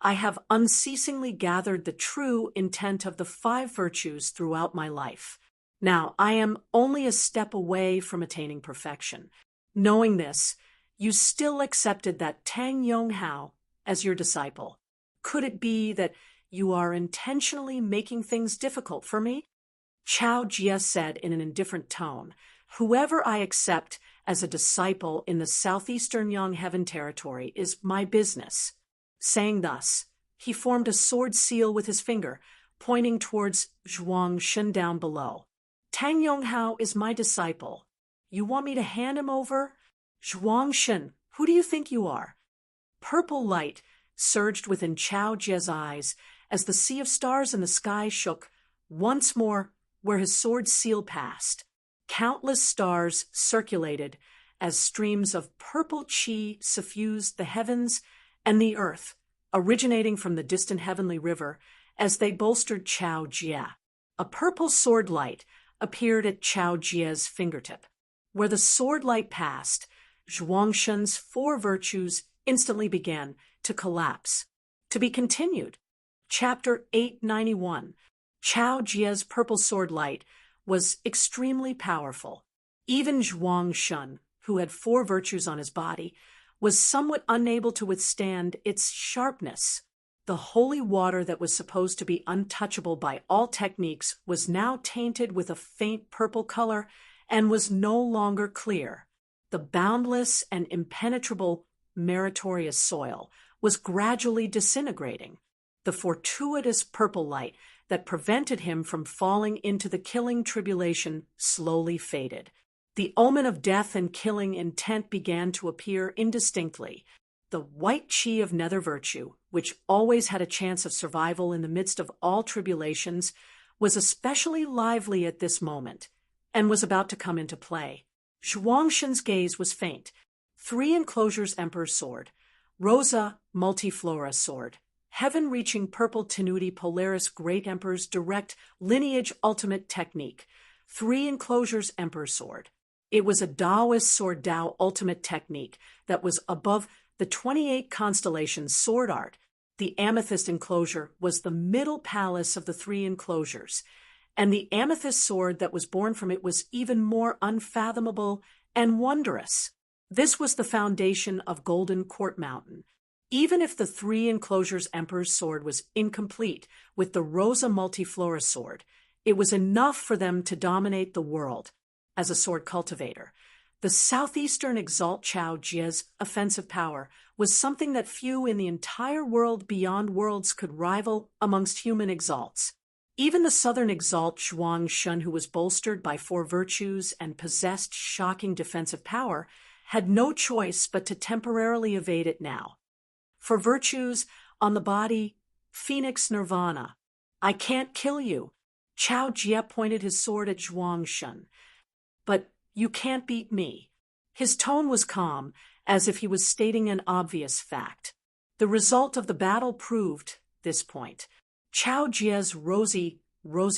"I have unceasingly gathered the true intent of the 5 virtues throughout my life. Now, I am only a step away from attaining perfection. Knowing this, you still accepted that Tang Yonghao as your disciple. Could it be that you are intentionally making things difficult for me?" Chao Jia said in an indifferent tone, "Whoever I accept as a disciple in the southeastern Yongheaven territory is my business." Saying thus, he formed a sword seal with his finger, pointing towards Zhuang Shen down below. "Tang Yonghao is my disciple. You want me to hand him over? Zhuang Shen, who do you think you are?" Purple light surged within Chao Jia's eyes as the sea of stars in the sky shook once more where his sword seal passed. Countless stars circulated as streams of purple chi suffused the heavens and the earth, originating from the distant heavenly river as they bolstered Chao Jia. A purple sword light appeared at Chao Jia's fingertip. Where the sword light passed, Zhuang Shen's 4 virtues instantly began to collapse. To be continued. Chapter 891. Chao Jia's purple sword light was extremely powerful. Even Zhuang Shen, who had 4 virtues on his body, was somewhat unable to withstand its sharpness. The holy water that was supposed to be untouchable by all techniques was now tainted with a faint purple color and was no longer clear. The boundless and impenetrable meritorious soil was gradually disintegrating. The fortuitous purple light that prevented him from falling into the killing tribulation slowly faded. The omen of death and killing intent began to appear indistinctly. The white chi of nether virtue, which always had a chance of survival in the midst of all tribulations, was especially lively at this moment, and was about to come into play. Zhuang Shen's gaze was faint. 3 enclosures Emperor's sword, Rosa multiflora sword, heaven-reaching purple tenuity Polaris Great Emperor's direct lineage ultimate technique, 3 enclosures Emperor's sword. It was a Taoist sword Tao ultimate technique that was above the 28 constellations sword art. The amethyst enclosure was the middle palace of the 3 enclosures, and the amethyst sword that was born from it was even more unfathomable and wondrous. This was the foundation of Golden Court Mountain. Even if the 3 enclosures Emperor's sword was incomplete with the Rosa multiflora sword, it was enough for them to dominate the world. As a sword cultivator, the southeastern Exalt Chao Jia's offensive power was something that few in the entire world beyond worlds could rival amongst human exalts. Even the southern Exalt Zhuang Shen, who was bolstered by 4 virtues and possessed shocking defensive power, had no choice but to temporarily evade it now. For virtues on the body, Phoenix Nirvana. "I can't kill you." Chao Jia pointed his sword at Zhuang Shen. "But You can't beat me." His tone was calm, as if he was stating an obvious fact. The result of the battle proved this point. Chao Jie's rosy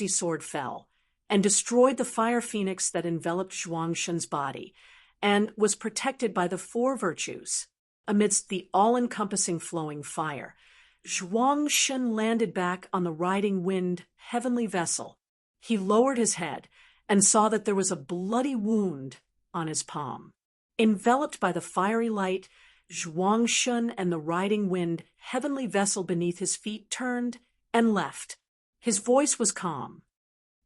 sword fell and destroyed the fire phoenix that enveloped Zhuang Shun's body and was protected by the four virtues. Amidst the all-encompassing flowing fire, Zhuang Shun landed back on the riding wind heavenly vessel. He lowered his head and saw that there was a bloody wound on his palm. Enveloped by the fiery light, Zhuang Shun and the riding wind heavenly vessel beneath his feet turned and left. His voice was calm.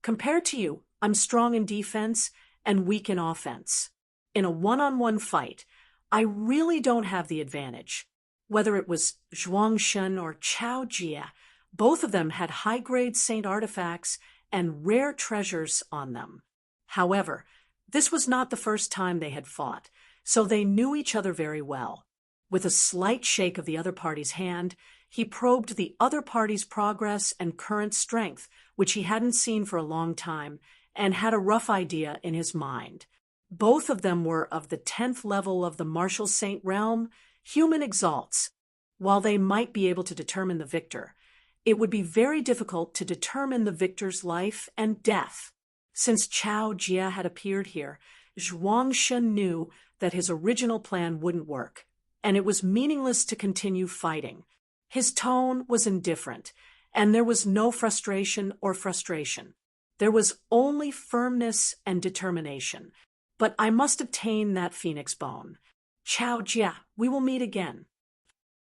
"Compared to you, I'm strong in defense and weak in offense. In a one-on-one fight, I really don't have the advantage." Whether it was Zhuang Shun or Chao Jie, both of them had high-grade saint artifacts and rare treasures on them. However, this was not the first time they had fought, so they knew each other very well. With a slight shake of the other party's hand, he probed the other party's progress and current strength, which he hadn't seen for a long time, and had a rough idea in his mind. Both of them were of the 10th level of the martial saint realm, human exalts. While they might be able to determine the victor, it would be very difficult to determine the victor's life and death. Since Chao Jie had appeared here, Zhuang Shun knew that his original plan wouldn't work, and it was meaningless to continue fighting. His tone was indifferent, and there was no frustration. There was only firmness and determination. "But I must obtain that phoenix bone. Chao Jie, we will meet again."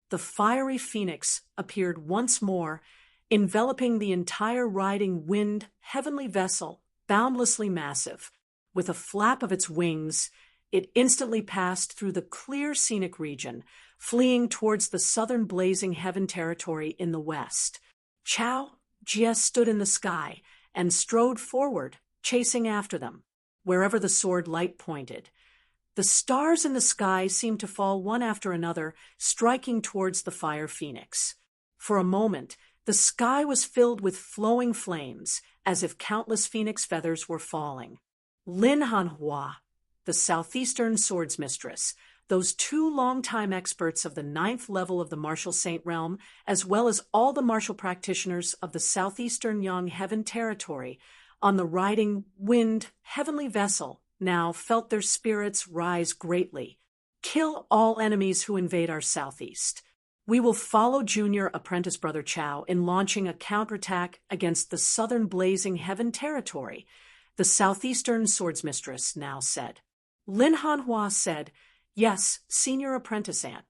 The fiery phoenix appeared once more, enveloping the entire riding wind heavenly vessel, boundlessly massive. With a flap of its wings, it instantly passed through the clear scenic region, fleeing towards the southern blazing heaven territory in the west. Chao Jie stood in the sky and strode forward, chasing after them, wherever the sword light pointed. The stars in the sky seemed to fall one after another, striking towards the fire phoenix. For a moment, the sky was filled with flowing flames, as if countless phoenix feathers were falling. Lin Hanhua, the southeastern swords mistress, those two longtime experts of the 9th level of the martial saint realm, as well as all the martial practitioners of the southeastern Yang heaven territory, on the riding wind heavenly vessel, now felt their spirits rise greatly. "Kill all enemies who invade our southeast. We will follow junior apprentice brother Chao in launching a counterattack against the southern blazing heaven territory," the southeastern swords mistress now said. Lin Hanhua said, "Yes, senior apprentice aunt."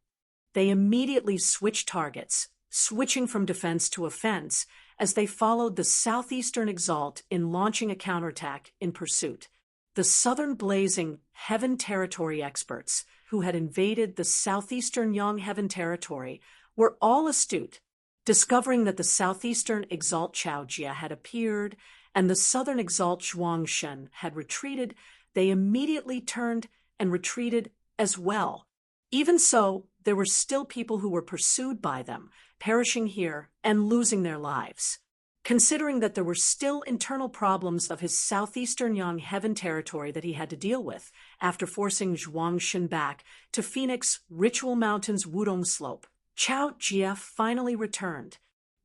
They immediately switched targets, switching from defense to offense, as they followed the southeastern exalt in launching a counterattack in pursuit. The southern blazing heaven territory experts, who had invaded the southeastern Yang heaven territory, were all astute. Discovering that the southeastern exalt Chao Jie had appeared and the southern exalt Zhuang Shun had retreated, they immediately turned and retreated as well. Even so, there were still people who were pursued by them, perishing here and losing their lives. Considering that there were still internal problems of his southeastern Yang heaven territory that he had to deal with after forcing Zhuang Shun back to Phoenix Ritual Mountain's Wudong Slope, Chao Jie finally returned.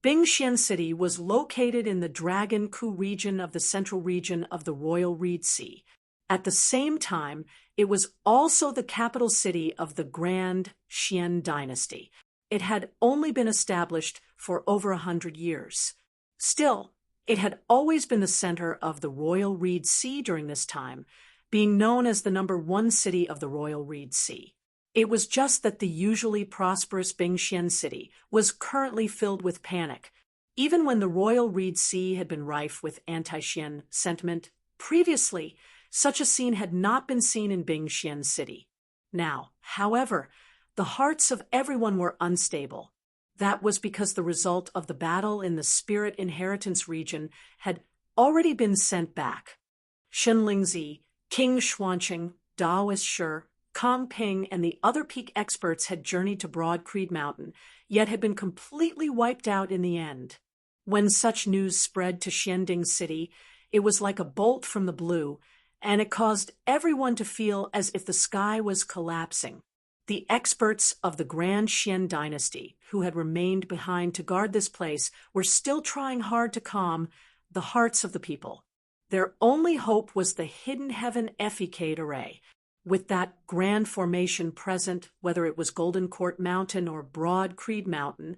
Bingxian City was located in the Dragon Ku region of the central region of the Royal Reed Sea. At the same time, it was also the capital city of the Grand Xian dynasty. It had only been established for over 100 years. Still, it had always been the center of the Royal Reed Sea during this time, being known as the #1 city of the Royal Reed Sea. It was just that the usually prosperous Bingxian City was currently filled with panic. Even when the Royal Reed Sea had been rife with anti-Xian sentiment previously, such a scene had not been seen in Bingxian City. Now, however, the hearts of everyone were unstable. That was because the result of the battle in the Spirit Inheritance region had already been sent back. Shen Lingzi, King Xuanqing, Daoist Shi, Kong Ping, and the other peak experts had journeyed to Broad Creed Mountain, yet had been completely wiped out in the end. When such news spread to Xianding City, it was like a bolt from the blue, and it caused everyone to feel as if the sky was collapsing. The experts of the Grand Xian dynasty, who had remained behind to guard this place, were still trying hard to calm the hearts of the people. Their only hope was the hidden heaven Efficate array. With that grand formation present, whether it was Golden Court Mountain or Broad Creed Mountain,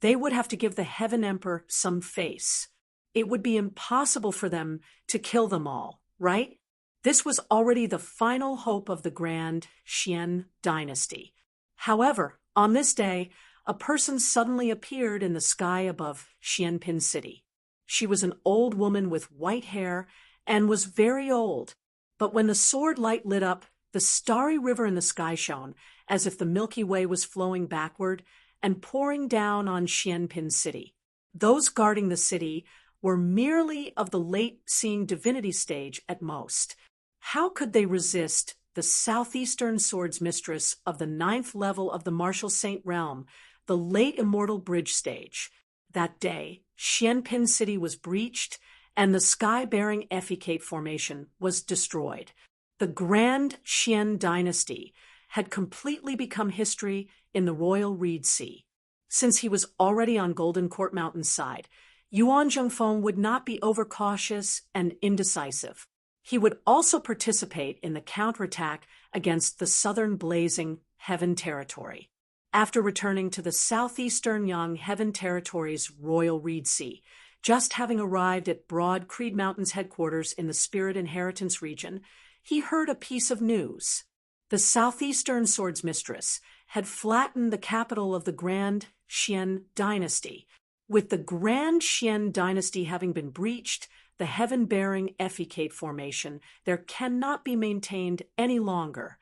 they would have to give the Heaven Emperor some face. It would be impossible for them to kill them all, right? This was already the final hope of the Grand Xian dynasty. However, on this day, a person suddenly appeared in the sky above Xianpin City. She was an old woman with white hair and was very old, but when the sword light lit up, the starry river in the sky shone, as if the Milky Way was flowing backward and pouring down on Xianpin City. Those guarding the city were merely of the late-seeing divinity stage at most. How could they resist the southeastern swords mistress of the 9th level of the Martial Saint realm, the late immortal bridge stage? That day, Xianpin City was breached, and the sky-bearing Efficate formation was destroyed. The Grand Xian dynasty had completely become history in the Royal Reed Sea. Since he was already on Golden Court Mountain's side, Yuan Zhongfeng would not be overcautious and indecisive. He would also participate in the counterattack against the southern blazing Heaven Territory. After returning to the southeastern Yang Heaven Territory's Royal Reed Sea, just having arrived at Broad Creed Mountain's headquarters in the Spirit Inheritance region, he heard a piece of news. The southeastern swords mistress had flattened the capital of the Grand Xian dynasty. With the Grand Xian dynasty having been breached, the heaven-bearing Efficate formation there cannot be maintained any longer.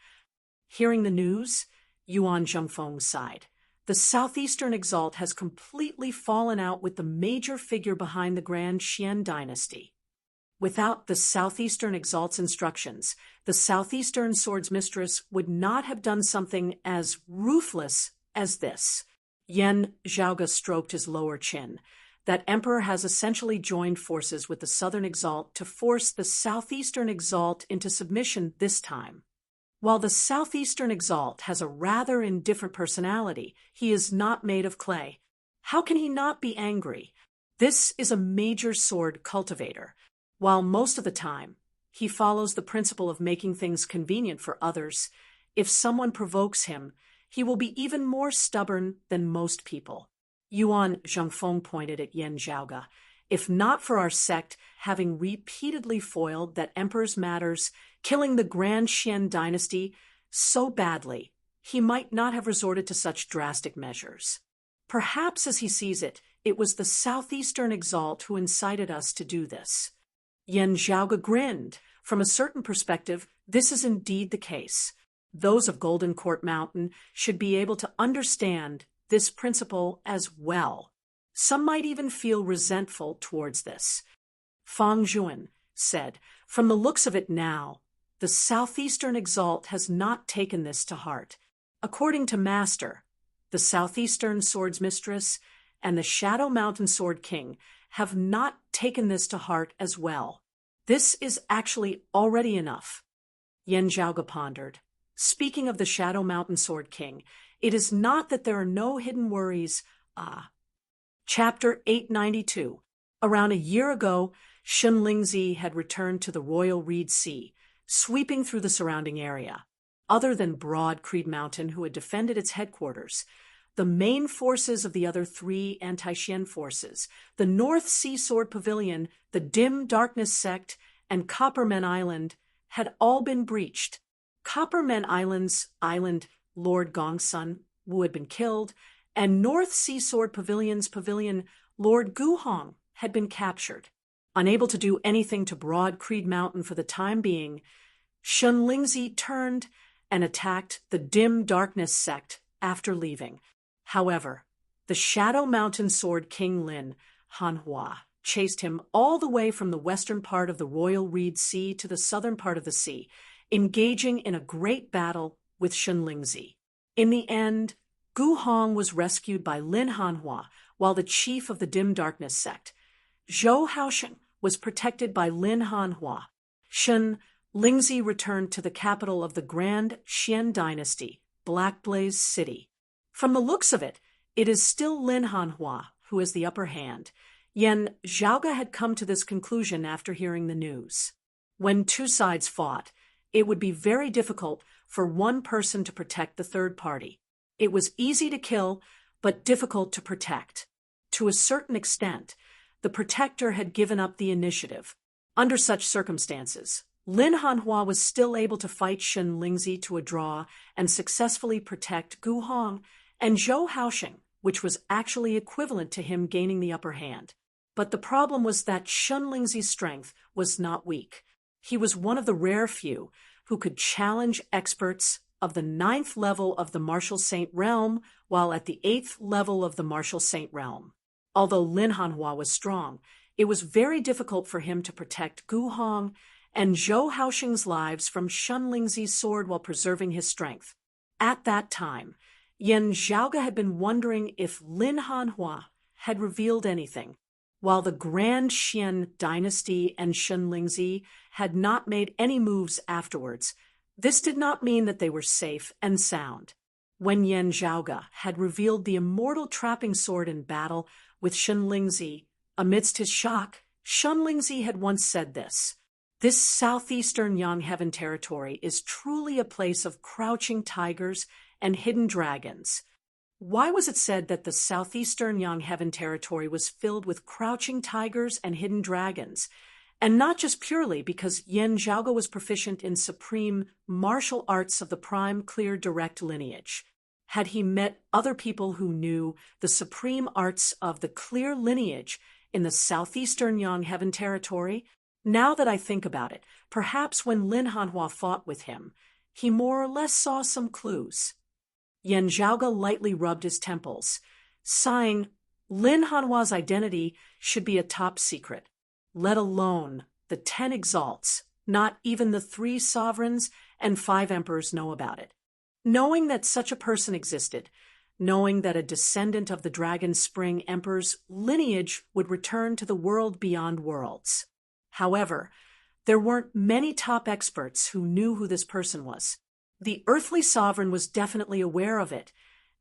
Hearing the news, Yuan Zhongfeng sighed. The southeastern exalt has completely fallen out with the major figure behind the Grand Xian dynasty. Without the southeastern exalt's instructions, the southeastern swords mistress would not have done something as ruthless as this. Yen Zhaoge stroked his lower chin. That emperor has essentially joined forces with the southern exalt to force the southeastern exalt into submission this time. While the southeastern exalt has a rather indifferent personality, he is not made of clay. How can he not be angry? This is a major sword cultivator. While most of the time, he follows the principle of making things convenient for others, if someone provokes him, he will be even more stubborn than most people. Yuan Zhongfeng pointed at Yen Zhaoge. If not for our sect having repeatedly foiled that emperor's matters, killing the Grand Xian dynasty so badly, he might not have resorted to such drastic measures. Perhaps, as he sees it, it was the southeastern exalt who incited us to do this. Yen Zhaoge grinned. From a certain perspective, this is indeed the case. Those of Golden Court Mountain should be able to understand this principle as well. Some might even feel resentful towards this. Fang Zhuan said, "From the looks of it now, the southeastern exalt has not taken this to heart. According to Master, the southeastern swords mistress and the Shadow Mountain Sword King have not taken this to heart as well. This is actually already enough." Yen Zhaoge pondered. Speaking of the Shadow Mountain Sword King, it is not that there are no hidden worries. Chapter 892. Around a year ago, Shun Lingzi had returned to the Royal Reed Sea, sweeping through the surrounding area. Other than Broad Creed Mountain, who had defended its headquarters, the main forces of the other 3 anti-Xian forces, the North Sea Sword Pavilion, the Dim Darkness Sect, and Coppermen Island, had all been breached. Coppermen Island's Lord Gongsun, who had been killed, and North Sea Sword Pavilion's pavilion, Lord Guhong, had been captured. Unable to do anything to Broad Creed Mountain for the time being, Shun Lingzi turned and attacked the Dim Darkness Sect after leaving. However, the Shadow Mountain Sword King Lin Hanhua chased him all the way from the western part of the Royal Reed Sea to the southern part of the sea, engaging in a great battle with Shun Lingzi. In the end, Gu Hong was rescued by Lin Hanhua, while the chief of the Dim Darkness Sect, Zhou Haosheng, was protected by Lin Hanhua. Shun Lingzi returned to the capital of the Grand Xian dynasty, Black Blaze City. From the looks of it, it is still Lin Hanhua who has the upper hand. Yan Zhaoge had come to this conclusion after hearing the news. When two sides fought, it would be very difficult for one person to protect the third party. It was easy to kill, but difficult to protect. To a certain extent, the protector had given up the initiative. Under such circumstances, Lin Hanhua was still able to fight Shen Lingzi to a draw and successfully protect Gu Hong and Zhou Haoxing, which was actually equivalent to him gaining the upper hand. But the problem was that Shen Lingzi's strength was not weak. He was one of the rare few who could challenge experts of the 9th level of the Martial Saint realm while at the 8th level of the Martial Saint realm. Although Lin Hanhua was strong, it was very difficult for him to protect Gu Hong and Zhou Haoxing's lives from Shen Lingzi's sword while preserving his strength. At that time, Yan Zhaoge had been wondering if Lin Hanhua had revealed anything. While the Grand Xian dynasty and Shen Lingzi had not made any moves afterwards, this did not mean that they were safe and sound. When Yan Zhaoge had revealed the immortal trapping sword in battle with Shen Lingzi, amidst his shock, Shen Lingzi had once said this: "This southeastern Yang Heaven territory is truly a place of crouching tigers and hidden dragons." Why was it said that the southeastern Yang Heaven territory was filled with crouching tigers and hidden dragons? And not just purely because Yan Zhaoge was proficient in supreme martial arts of the prime clear direct lineage. Had he met other people who knew the supreme arts of the clear lineage in the southeastern Yang Heaven territory? Now that I think about it, perhaps when Lin Hanhua fought with him, he more or less saw some clues. Yan Zhaoge lightly rubbed his temples, sighing. Lin Hanhua's identity should be a top secret, let alone the 10 exalts. Not even the 3 sovereigns and 5 emperors know about it. Knowing that such a person existed, knowing that a descendant of the Dragon Spring Emperor's lineage would return to the world beyond worlds. However, there weren't many top experts who knew who this person was. The earthly sovereign was definitely aware of it,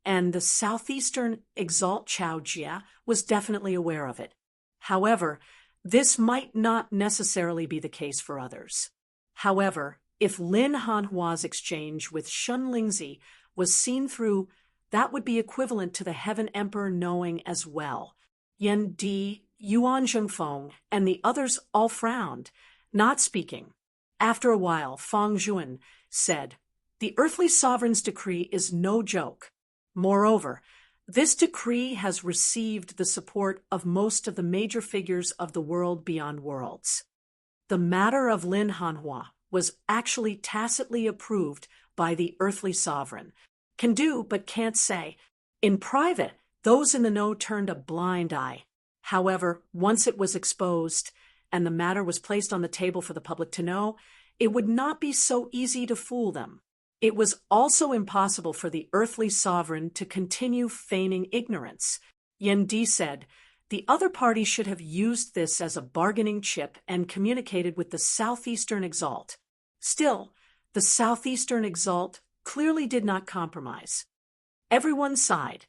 and the southeastern exalt Chao Jia was definitely aware of it. However, this might not necessarily be the case for others. However, if Lin Hanhua's exchange with Shen Lingzi was seen through, that would be equivalent to the Heaven Emperor knowing as well. Yan Di, Yuan Zhengfeng, and the others all frowned, not speaking. After a while, Fang Zhuan said, "The earthly sovereign's decree is no joke. Moreover, this decree has received the support of most of the major figures of the world beyond worlds. The matter of Lin Hanhua was actually tacitly approved by the earthly sovereign. Can do, but can't say. In private, those in the know turned a blind eye. However, once it was exposed and the matter was placed on the table for the public to know, it would not be so easy to fool them. It was also impossible for the earthly sovereign to continue feigning ignorance." Yan Di said, "The other party should have used this as a bargaining chip and communicated with the southeastern exalt." Still, the southeastern exalt clearly did not compromise. Everyone sighed.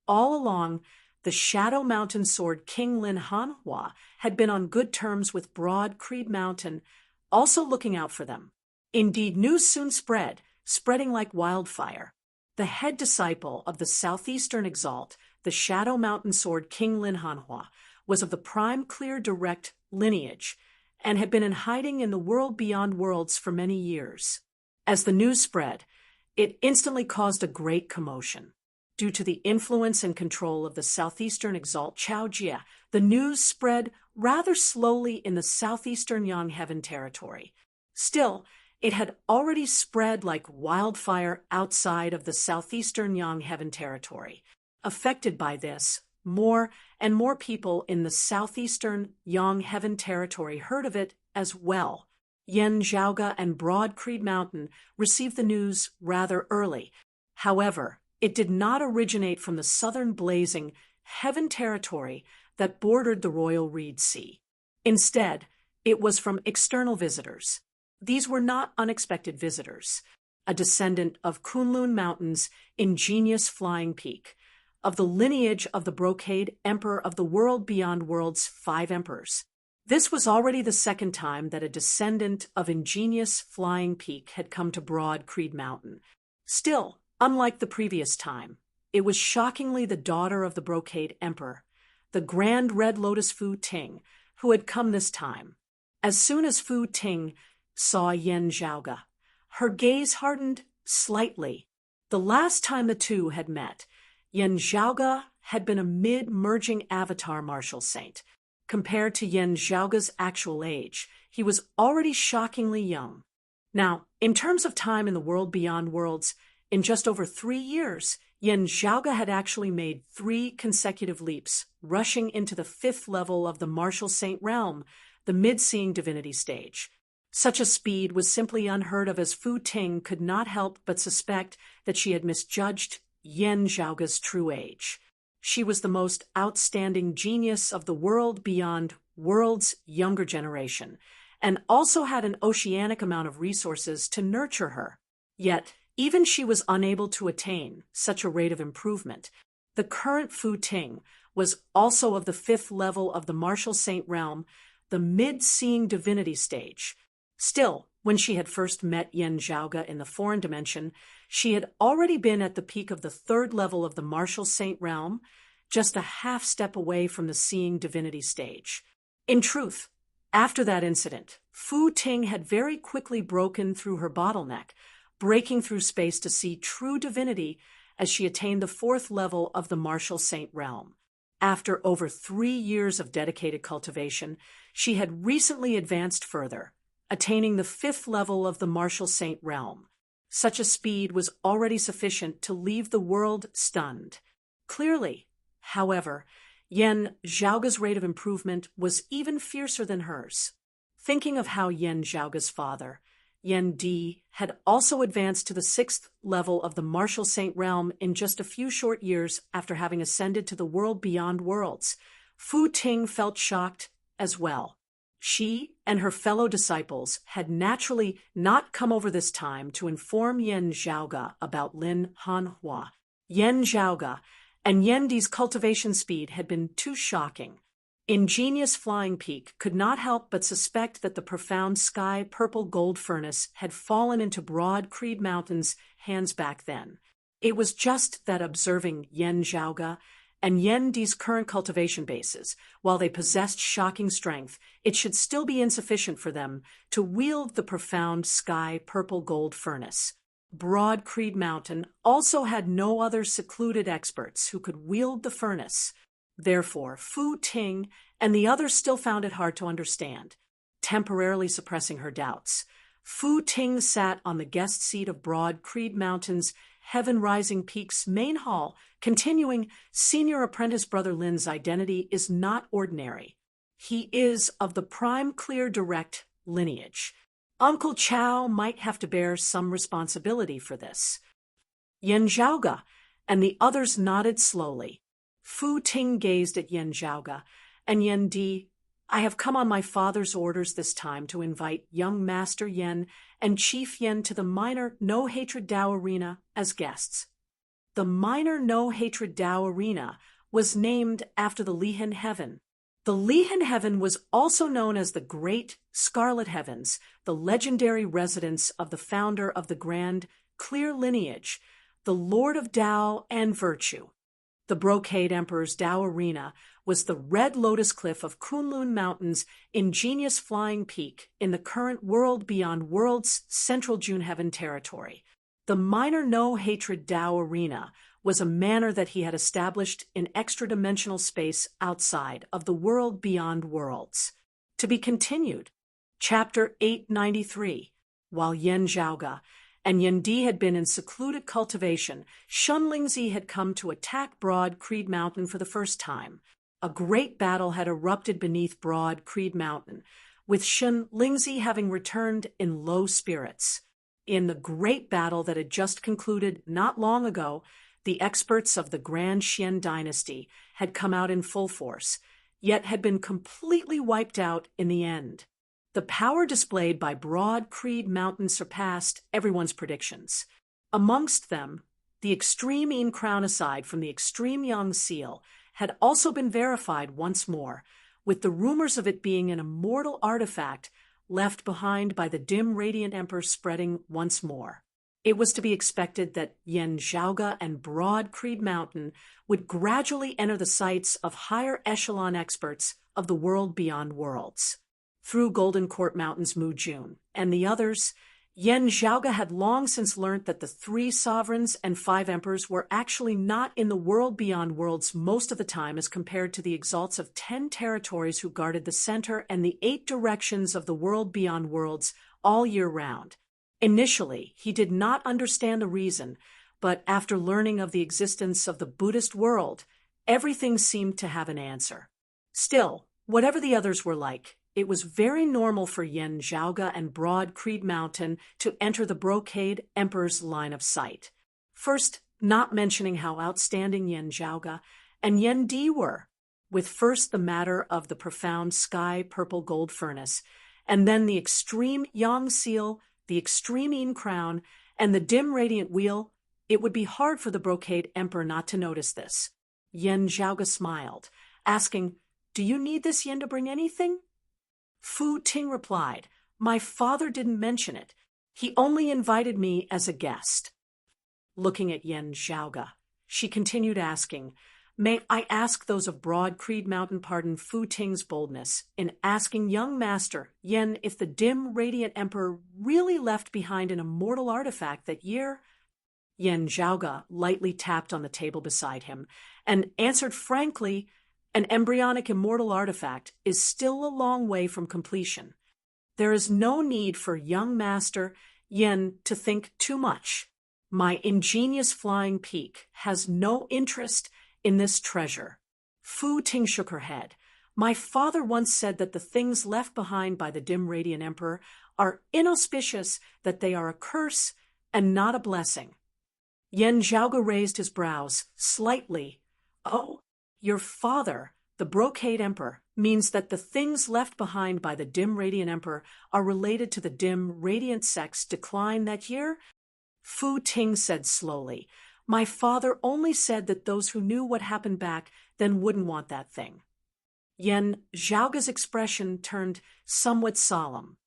All along, the Shadow Mountain Sword King Lin Hanhua had been on good terms with Broad Creed Mountain, also looking out for them. Indeed, news soon spreading like wildfire. The head disciple of the southeastern exalt, the Shadow Mountain Sword King Lin Hanhua, was of the prime clear direct lineage and had been in hiding in the world beyond worlds for many years. As the news spread, it instantly caused a great commotion. Due to the influence and control of the southeastern exalt Chao Jia, the news spread rather slowly in the southeastern Yang Heaven territory. Still, it had already spread like wildfire outside of the southeastern Yang Heaven territory. Affected by this, more and more people in the southeastern Yang Heaven territory heard of it as well. Yan Zhaoge and Broad Creed Mountain received the news rather early. However, it did not originate from the southern blazing Heaven territory that bordered the Royal Reed Sea. Instead, it was from external visitors. these were not unexpected visitors. A descendant of Kunlun Mountain's ingenious flying peak, of the lineage of the brocade emperor of the world beyond worlds 5 emperors. This was already the second time that a descendant of ingenious flying peak had come to Broad Creed Mountain. Still, unlike the previous time, it was shockingly the daughter of the brocade emperor, the Grand Red Lotus Fu Ting, who had come this time. As soon as Fu Ting saw Yan Zhaoge, her gaze hardened slightly. The last time the two had met, Yan Zhaoge had been a mid-merging avatar martial saint. Compared to Yan Zhaoge's actual age, he was already shockingly young. Now, in terms of time in the world beyond worlds, in just over 3 years, Yan Zhaoge had actually made 3 consecutive leaps, rushing into the 5th level of the martial saint realm, the mid-seeing divinity stage. Such a speed was simply unheard of, as Fu Ting could not help but suspect that she had misjudged Yan Zhaoge's true age. She was the most outstanding genius of the world beyond world's younger generation, and also had an oceanic amount of resources to nurture her. Yet, even she was unable to attain such a rate of improvement. The current Fu Ting was also of the 5th level of the martial saint realm, the mid-seeing divinity stage. Still, when she had first met Yan Zhaoge in the foreign dimension, she had already been at the peak of the 3rd level of the martial saint realm, just a half step away from the seeing divinity stage. In truth, after that incident, Fu Ting had very quickly broken through her bottleneck, breaking through space to see true divinity as she attained the 4th level of the martial saint realm. After over 3 years of dedicated cultivation, she had recently advanced further, attaining the 5th level of the martial saint realm. Such a speed was already sufficient to leave the world stunned. Clearly, however, Yan Zhaoge's rate of improvement was even fiercer than hers. Thinking of how Yan Zhaoge's father, Yan Di, had also advanced to the 6th level of the martial saint realm in just a few short years after having ascended to the world beyond worlds, Fu Ting felt shocked as well. She and her fellow disciples had naturally not come over this time to inform Yan Zhaoge about Lin Hanhua. Yan Zhaoge and Yan Di's cultivation speed had been too shocking. Ingenious Flying Peak could not help but suspect that the profound sky purple gold furnace had fallen into Broad Creed Mountain's hands back then. It was just that observing Yan Zhaoge and Yan Di's current cultivation bases, while they possessed shocking strength, it should still be insufficient for them to wield the profound sky purple gold furnace. Broad Creed Mountain also had no other secluded experts who could wield the furnace. Therefore, Fu Ting and the others still found it hard to understand. Temporarily suppressing her doubts, Fu Ting sat on the guest seat of Broad Creed Mountain's Heaven Rising Peak's main hall, continuing, Senior Apprentice Brother Lin's identity is not ordinary. He is of the prime clear direct lineage. Uncle Chow might have to bear some responsibility for this. Yan Zhaoge and the others nodded slowly. Fu Ting gazed at Yan Zhaoge, and Yan Di, I have come on my father's orders this time to invite young Master Yan and Chief Yan to the Minor No Hatred Dao Arena as guests. The Minor No Hatred Dao Arena was named after the Lihan Heaven. The Lihan Heaven was also known as the Great Scarlet Heavens, the legendary residence of the founder of the Grand Clear Lineage, the Lord of Tao and Virtue. The Brocade Emperor's Tao Arena was the Red Lotus Cliff of Kunlun Mountain's ingenious flying peak in the current world beyond worlds central June Heaven territory. The Minor No Hatred Tao Arena was a manor that he had established in extra-dimensional space outside of the world beyond worlds. To be continued. Chapter 893. While Yan Zhaoge and Yan Di had been in secluded cultivation, Shun Lingzi had come to attack Broad Creed Mountain for the first time. A great battle had erupted beneath Broad Creed Mountain, with Shun Lingzi having returned in low spirits. In the great battle that had just concluded not long ago, the experts of the Grand Xian dynasty had come out in full force, yet had been completely wiped out in the end. The power displayed by Broad Creed Mountain surpassed everyone's predictions. Amongst them, the extreme Een crown aside from the extreme young seal had also been verified once more, with the rumors of it being an immortal artifact left behind by the dim radiant emperor spreading once more. It was to be expected that Yen Zhaoge and Broad Creed Mountain would gradually enter the sights of higher echelon experts of the world beyond worlds. Through Golden Court Mountain's Mu Jun and the others, Yen Zhaoge had long since learnt that the 3 sovereigns and 5 emperors were actually not in the world beyond worlds most of the time as compared to the exalts of 10 territories who guarded the center and the 8 directions of the world beyond worlds all year round. Initially, he did not understand the reason, but after learning of the existence of the Buddhist world, everything seemed to have an answer. Still, whatever the others were like, it was very normal for Yen Zhaoge and Broad Creed Mountain to enter the Brocade Emperor's line of sight. First, not mentioning how outstanding Yen Zhaoge and Yen Di were, with first the matter of the profound sky purple gold furnace, and then the extreme Yang seal, the extreme Een crown, and the dim radiant wheel. It would be hard for the Brocade Emperor not to notice this. Yen Zhaoge smiled, asking, "Do you need this yen to bring anything?" Fu Ting replied, "My father didn't mention it. He only invited me as a guest." Looking at Yen Zhaoge, she continued asking, "May I ask those of Broad Creed Mountain pardon Fu Ting's boldness in asking young master Yen if the dim radiant emperor really left behind an immortal artifact that year?" Yen Zhaoge lightly tapped on the table beside him and answered frankly, "An embryonic immortal artifact is still a long way from completion. There is no need for young master Yen to think too much. My ingenious flying peak has no interest in this treasure." Fu Ting shook her head. "My father once said that the things left behind by the dim radiant emperor are inauspicious, that they are a curse and not a blessing." Yen Zhaoge raised his brows slightly. "Oh, your father, the Brocade Emperor, means that the things left behind by the dim radiant emperor are related to the dim radiant sect's decline that year?" Fu Ting said slowly, "My father only said that those who knew what happened back then wouldn't want that thing." Yen Zhaoge's expression turned somewhat solemn.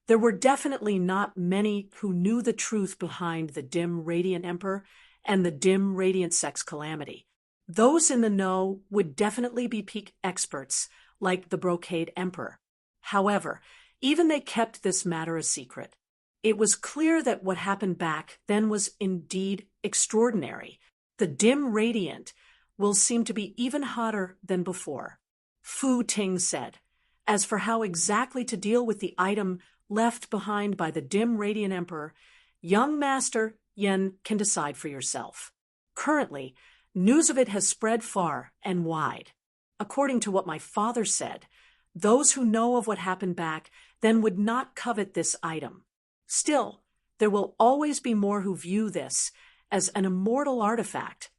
There were definitely not many who knew the truth behind the dim radiant emperor and the dim radiant sect's calamity. Those in the know would definitely be peak experts, like the Brocade Emperor. However, even they kept this matter a secret. It was clear that what happened back then was indeed extraordinary. The dim radiant will seem to be even hotter than before. Fu Ting said, "As for how exactly to deal with the item left behind by the dim radiant emperor, young master Yen can decide for yourself. Currently, news of it has spread far and wide. According to what my father said, those who know of what happened back then would not covet this item. Still, there will always be more who view this as an immortal artifact,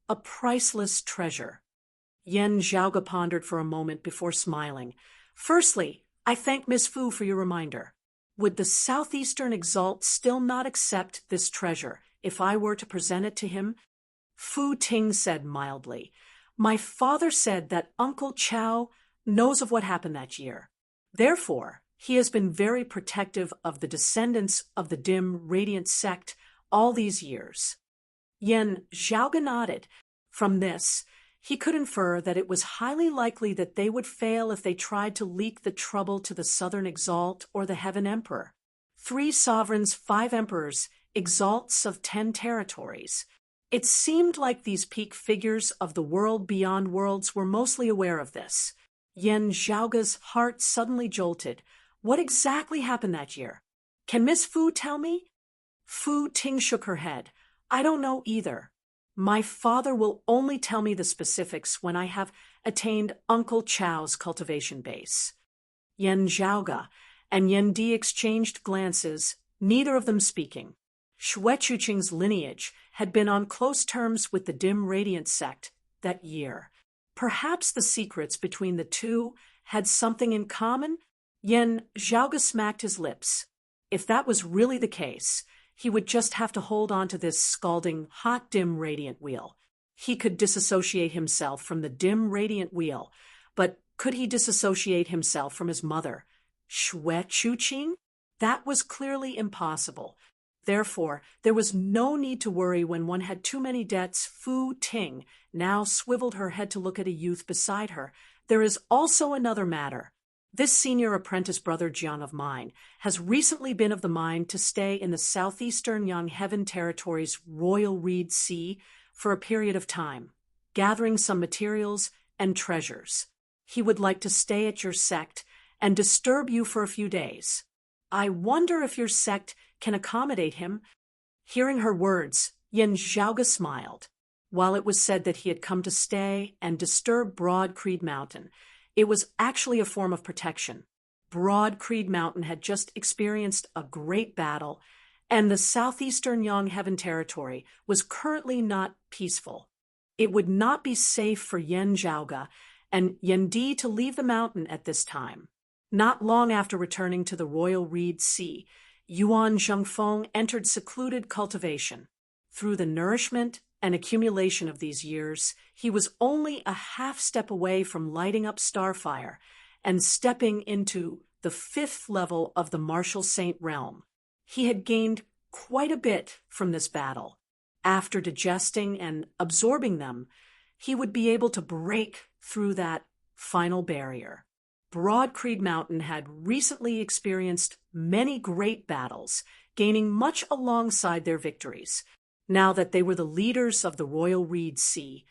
a priceless treasure." Yen Zhaoge pondered for a moment before smiling. "Firstly, I thank Miss Fu for your reminder. Would the Southeastern Exalt still not accept this treasure if I were to present it to him?" Fu Ting said mildly, "My father said that Uncle Chow knows of what happened that year. Therefore, he has been very protective of the descendants of the dim radiant sect all these years." Yen Zhaoge nodded. From this, he could infer that it was highly likely that they would fail if they tried to leak the trouble to the Southern Exalt or the Heaven Emperor. 3 sovereigns, 5 emperors, exalts of 10 territories. It seemed like these peak figures of the world beyond worlds were mostly aware of this. Yen Zhaoge's heart suddenly jolted. What exactly happened that year? Can Miss Fu tell me? Fu Ting shook her head. I don't know either. My father will only tell me the specifics when I have attained Uncle Chow's cultivation base. Yen Zhaoge and Yen Di exchanged glances, neither of them speaking. Xue Chuqing's lineage had been on close terms with the dim radiant sect that year. Perhaps the secrets between the two had something in common? Yen Zhaoga smacked his lips. If that was really the case, he would just have to hold on to this scalding, hot, dim, radiant wheel. He could disassociate himself from the dim, radiant wheel, but could he disassociate himself from his mother, Xue Chuqing? That was clearly impossible. Therefore, there was no need to worry when one had too many debts. Fu Ting now swiveled her head to look at a youth beside her. There is also another matter. This senior apprentice brother Jiang of mine has recently been of the mind to stay in the southeastern Yangheaven territory's Royal Reed Sea for a period of time, gathering some materials and treasures. He would like to stay at your sect and disturb you for a few days. I wonder if your sect can accommodate him. Hearing her words, Yen Zhaoga smiled. While it was said that he had come to stay and disturb Broad Creed Mountain, it was actually a form of protection. Broad Creed Mountain had just experienced a great battle, and the southeastern Yangheaven territory was currently not peaceful. It would not be safe for Yen Zhaoga and Yen Di to leave the mountain at this time. Not long after returning to the Royal Reed Sea, Yuan Zhengfeng entered secluded cultivation. Through the nourishment and accumulation of these years, he was only a half step away from lighting up Starfire and stepping into the 5th level of the Martial Saint realm. He had gained quite a bit from this battle. After digesting and absorbing them, he would be able to break through that final barrier. Broad Creed Mountain had recently experienced many great battles, gaining much alongside their victories. Now that they were the leaders of the Royal Reed Sea,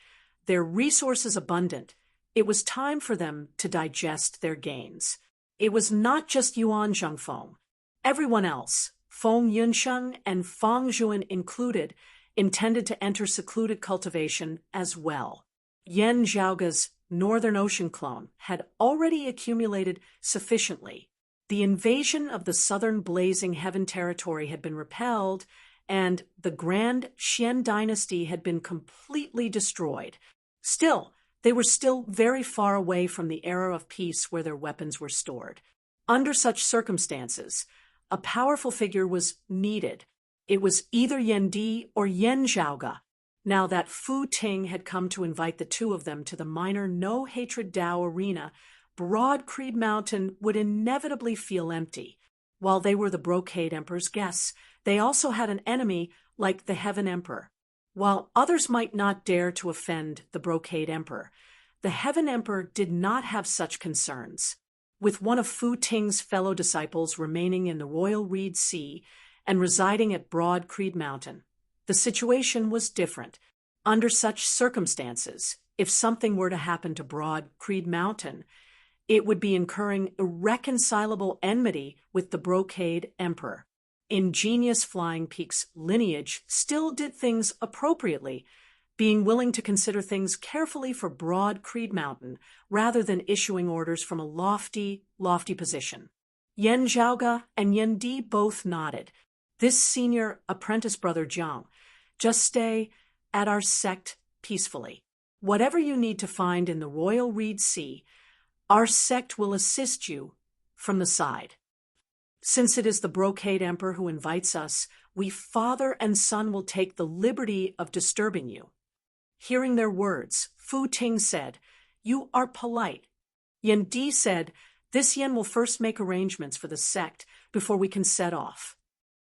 their resources abundant, it was time for them to digest their gains. It was not just Yuan Zhengfeng. Everyone else, Feng Yunsheng and Fang Zhuan included, intended to enter secluded cultivation as well. Yen Zhaoga's Northern Ocean clone had already accumulated sufficiently. The invasion of the southern Blazing Heaven territory had been repelled, and the Grand Xian dynasty had been completely destroyed. Still, they were still very far away from the era of peace where their weapons were stored. Under such circumstances, a powerful figure was needed. It was either Yen Di or Yen Zhaoga. Now that Fu Ting had come to invite the two of them to the minor No Hatred Dao arena, Broad Creed Mountain would inevitably feel empty. While they were the Brocade Emperor's guests, they also had an enemy like the Heaven Emperor. While others might not dare to offend the Brocade Emperor, the Heaven Emperor did not have such concerns. With one of Fu Ting's fellow disciples remaining in the Royal Reed Sea and residing at Broad Creed Mountain, the situation was different. Under such circumstances, if something were to happen to Broad Creed Mountain, it would be incurring irreconcilable enmity with the Brocade Emperor. Ingenious Flying Peak's lineage still did things appropriately, being willing to consider things carefully for Broad Creed Mountain rather than issuing orders from a lofty position. Yen Zhaoga and Yen Di both nodded. This senior apprentice brother Jiang, just stay at our sect peacefully. Whatever you need to find in the Royal Reed Sea, our sect will assist you from the side. Since it is the Brocade Emperor who invites us, we father and son will take the liberty of disturbing you. Hearing their words, Fu Ting said, "You are polite." Yen Di said, "This Yen will first make arrangements for the sect before we can set off."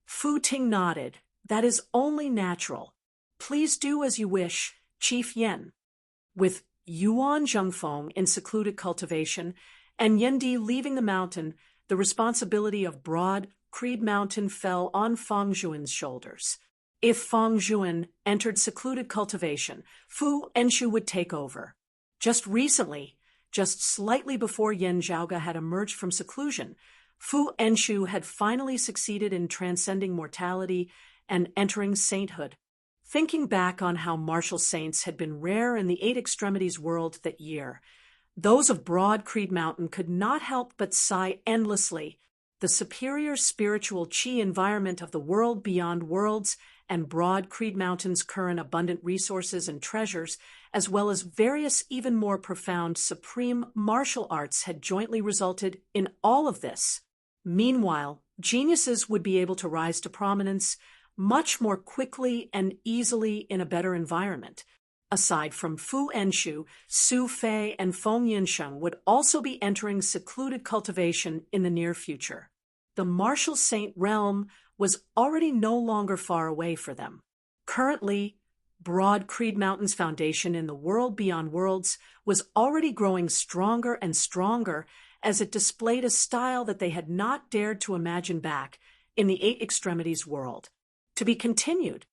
Fu Ting nodded. "That is only natural. Please do as you wish, Chief Yen." With Yuan Zhengfeng in secluded cultivation and Yen Di leaving the mountain, the responsibility of Broad Creed Mountain fell on Fang Zhuan's shoulders. If Fang Zhuan entered secluded cultivation, Fu Enshu would take over. Just recently, just slightly before Yen Zhaoga had emerged from seclusion, Fu Enshu had finally succeeded in transcending mortality and entering sainthood. Thinking back on how martial saints had been rare in the Eight Extremities world that year, those of Broad Creed Mountain could not help but sigh endlessly. The superior spiritual chi environment of the world beyond worlds and Broad Creed Mountain's current abundant resources and treasures, as well as various even more profound supreme martial arts had jointly resulted in all of this. Meanwhile, geniuses would be able to rise to prominence much more quickly and easily in a better environment. Aside from Fu Enshu, Su Fei and Feng Yinsheng would also be entering secluded cultivation in the near future. The martial saint realm was already no longer far away for them. Currently, Broad Creed Mountain's foundation in the world beyond worlds was already growing stronger and stronger as it displayed a style that they had not dared to imagine back in the Eight Extremities world. To be continued.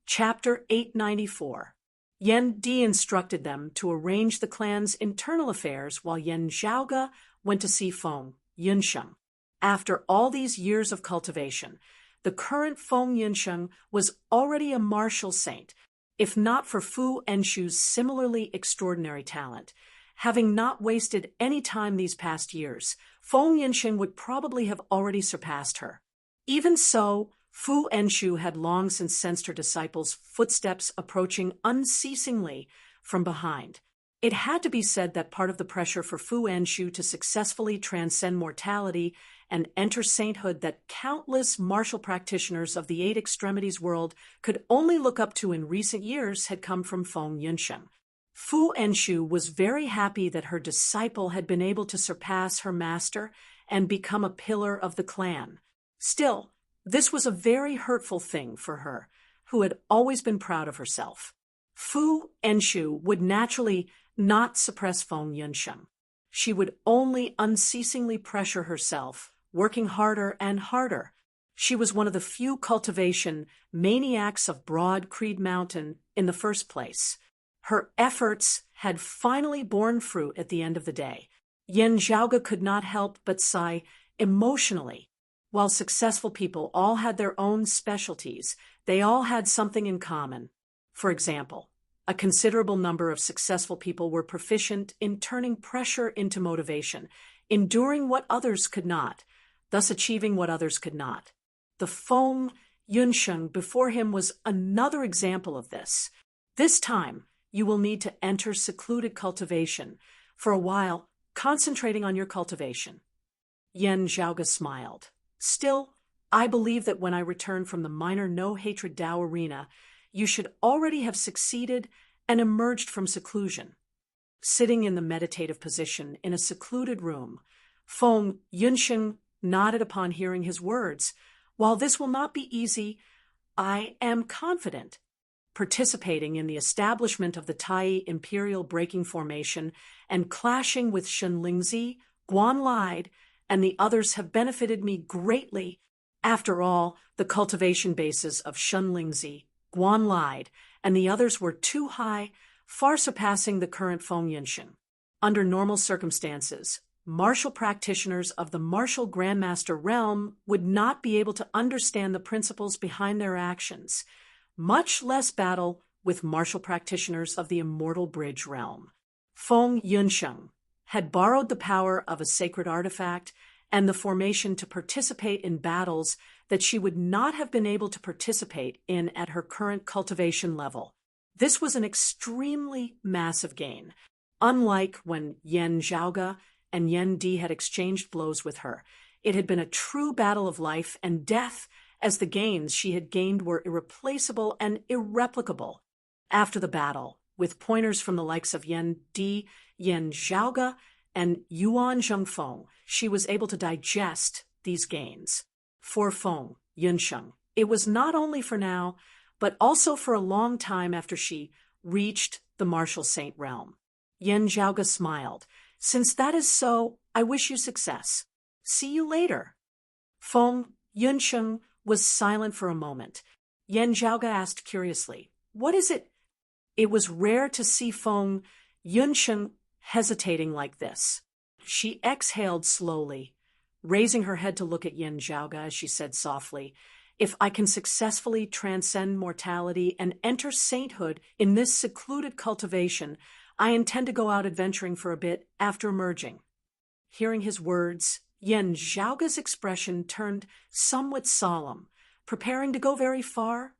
Chapter 894. Yan Di instructed them to arrange the clan's internal affairs while Yan Zhaoge went to see Feng Yinsheng. After all these years of cultivation, the current Feng Yinsheng was already a martial saint, if not for Fu Enshu's similarly extraordinary talent. Having not wasted any time these past years, Feng Yinsheng would probably have already surpassed her. Even so, Fu Enshu had long since sensed her disciples' footsteps approaching unceasingly from behind. It had to be said that part of the pressure for Fu Enshu to successfully transcend mortality and enter sainthood that countless martial practitioners of the Eight Extremities world could only look up to in recent years had come from Feng Yinsheng. Fu Enshu was very happy that her disciple had been able to surpass her master and become a pillar of the clan. Still, this was a very hurtful thing for her, who had always been proud of herself. Fu Enshu would naturally not suppress Feng Yinsheng. She would only unceasingly pressure herself, working harder and harder. She was one of the few cultivation maniacs of Broad Creed Mountain in the first place. Her efforts had finally borne fruit at the end of the day. Yan Zhaoge could not help but sigh emotionally. While successful people all had their own specialties, they all had something in common. For example, a considerable number of successful people were proficient in turning pressure into motivation, enduring what others could not, thus achieving what others could not. The Feng Yinsheng before him was another example of this. This time, you will need to enter secluded cultivation, for a while concentrating on your cultivation. Yan Zhaoge smiled. Still, I believe that when I return from the minor no-hatred Tao arena, you should already have succeeded and emerged from seclusion. Sitting in the meditative position in a secluded room, Feng Yinsheng nodded upon hearing his words. While this will not be easy, I am confident. Participating in the establishment of the Tai Imperial Breaking Formation and clashing with Shenlingzi, Guanlide, and the others have benefited me greatly. After all, the cultivation bases of Shenlingzi, Guanlide, and the others were too high, far surpassing the current Feng Yinsheng. Under normal circumstances, martial practitioners of the martial Grandmaster realm would not be able to understand the principles behind their actions, much less battle with martial practitioners of the Immortal Bridge realm. Feng Yinsheng had borrowed the power of a sacred artifact and the formation to participate in battles that she would not have been able to participate in at her current cultivation level. This was an extremely massive gain. Unlike when Yan Zhaoge and Yan Di had exchanged blows with her, it had been a true battle of life and death, as the gains she had gained were irreplaceable and irreplicable. After the battle, with pointers from the likes of Yan Di, Yan Zhaoge, and Yuan Zhengfeng, she was able to digest these gains. For Feng Yinsheng, it was not only for now, but also for a long time after she reached the martial saint realm. Yan Zhaoge smiled. Since that is so, I wish you success. See you later. Feng Yinsheng was silent for a moment. Yan Zhaoge asked curiously, what is it? It was rare to see Feng Yinsheng hesitating like this. She exhaled slowly, raising her head to look at Yan Zhaoge as she said softly, if I can successfully transcend mortality and enter sainthood in this secluded cultivation, I intend to go out adventuring for a bit after emerging. Hearing his words, Yan Zhaoge's expression turned somewhat solemn. Preparing to go very far?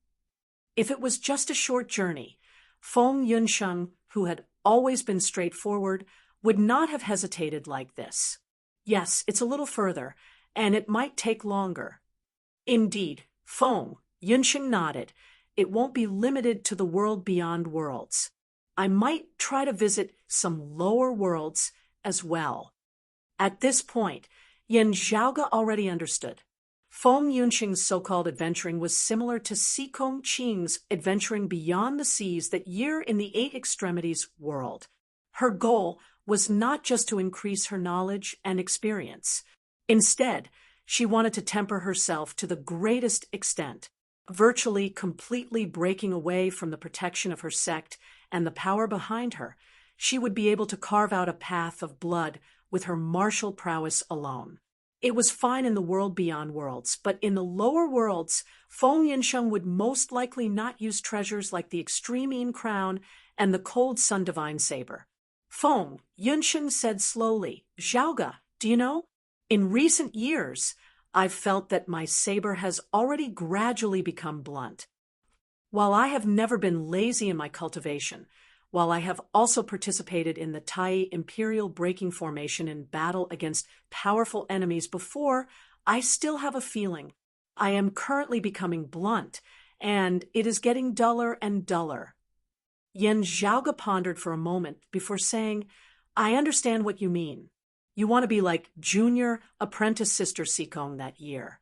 If it was just a short journey, Feng Yunsheng, who had always been straightforward, would not have hesitated like this. Yes, it's a little further, and it might take longer. Indeed, Feng Yunsheng nodded. It won't be limited to the world beyond worlds. I might try to visit some lower worlds as well. At this point, Yan Zhaoge already understood. Feng Yunsheng's so-called adventuring was similar to Sikong Qing's adventuring beyond the seas that year in the Eight Extremities world. Her goal was not just to increase her knowledge and experience. Instead, she wanted to temper herself to the greatest extent, virtually completely breaking away from the protection of her sect and the power behind her. She would be able to carve out a path of blood with her martial prowess alone. It was fine in the world beyond worlds, but in the lower worlds, Feng Yunsheng would most likely not use treasures like the Extreme Yin Crown and the Cold Sun Divine Saber. Feng Yunsheng said slowly, "Zhaoge, do you know? In recent years, I've felt that my saber has already gradually become blunt. While I have never been lazy in my cultivation, while I have also participated in the Tai Imperial Breaking Formation in battle against powerful enemies before, I still have a feeling. I am currently becoming blunt, and it is getting duller and duller." Yan Zhaoge pondered for a moment before saying, "I understand what you mean. You want to be like junior apprentice Sister Sikong that year.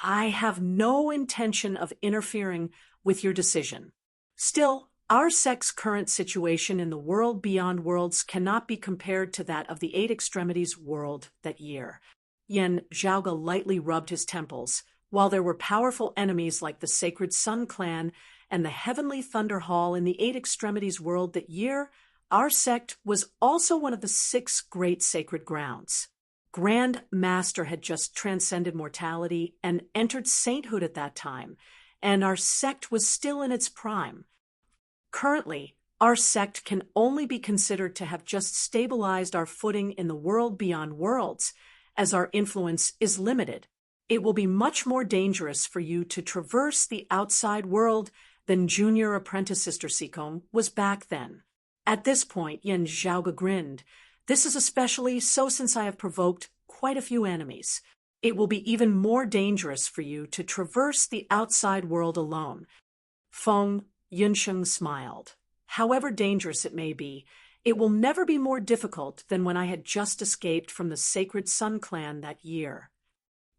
I have no intention of interfering with your decision. Still, our sect's current situation in the world beyond worlds cannot be compared to that of the Eight Extremities world that year." Yan Zhaoge lightly rubbed his temples. While there were powerful enemies like the Sacred Sun Clan and the Heavenly Thunder Hall in the Eight Extremities world that year, our sect was also one of the 6 great sacred grounds. Grand Master had just transcended mortality and entered sainthood at that time, and our sect was still in its prime. Currently, our sect can only be considered to have just stabilized our footing in the world beyond worlds, as our influence is limited. It will be much more dangerous for you to traverse the outside world than junior apprentice Sister Sikong was back then. At this point, Yan Zhaoge grinned. "This is especially so since I have provoked quite a few enemies. It will be even more dangerous for you to traverse the outside world alone." Feng Yunsheng smiled. "However dangerous it may be, it will never be more difficult than when I had just escaped from the Sacred Sun Clan that year.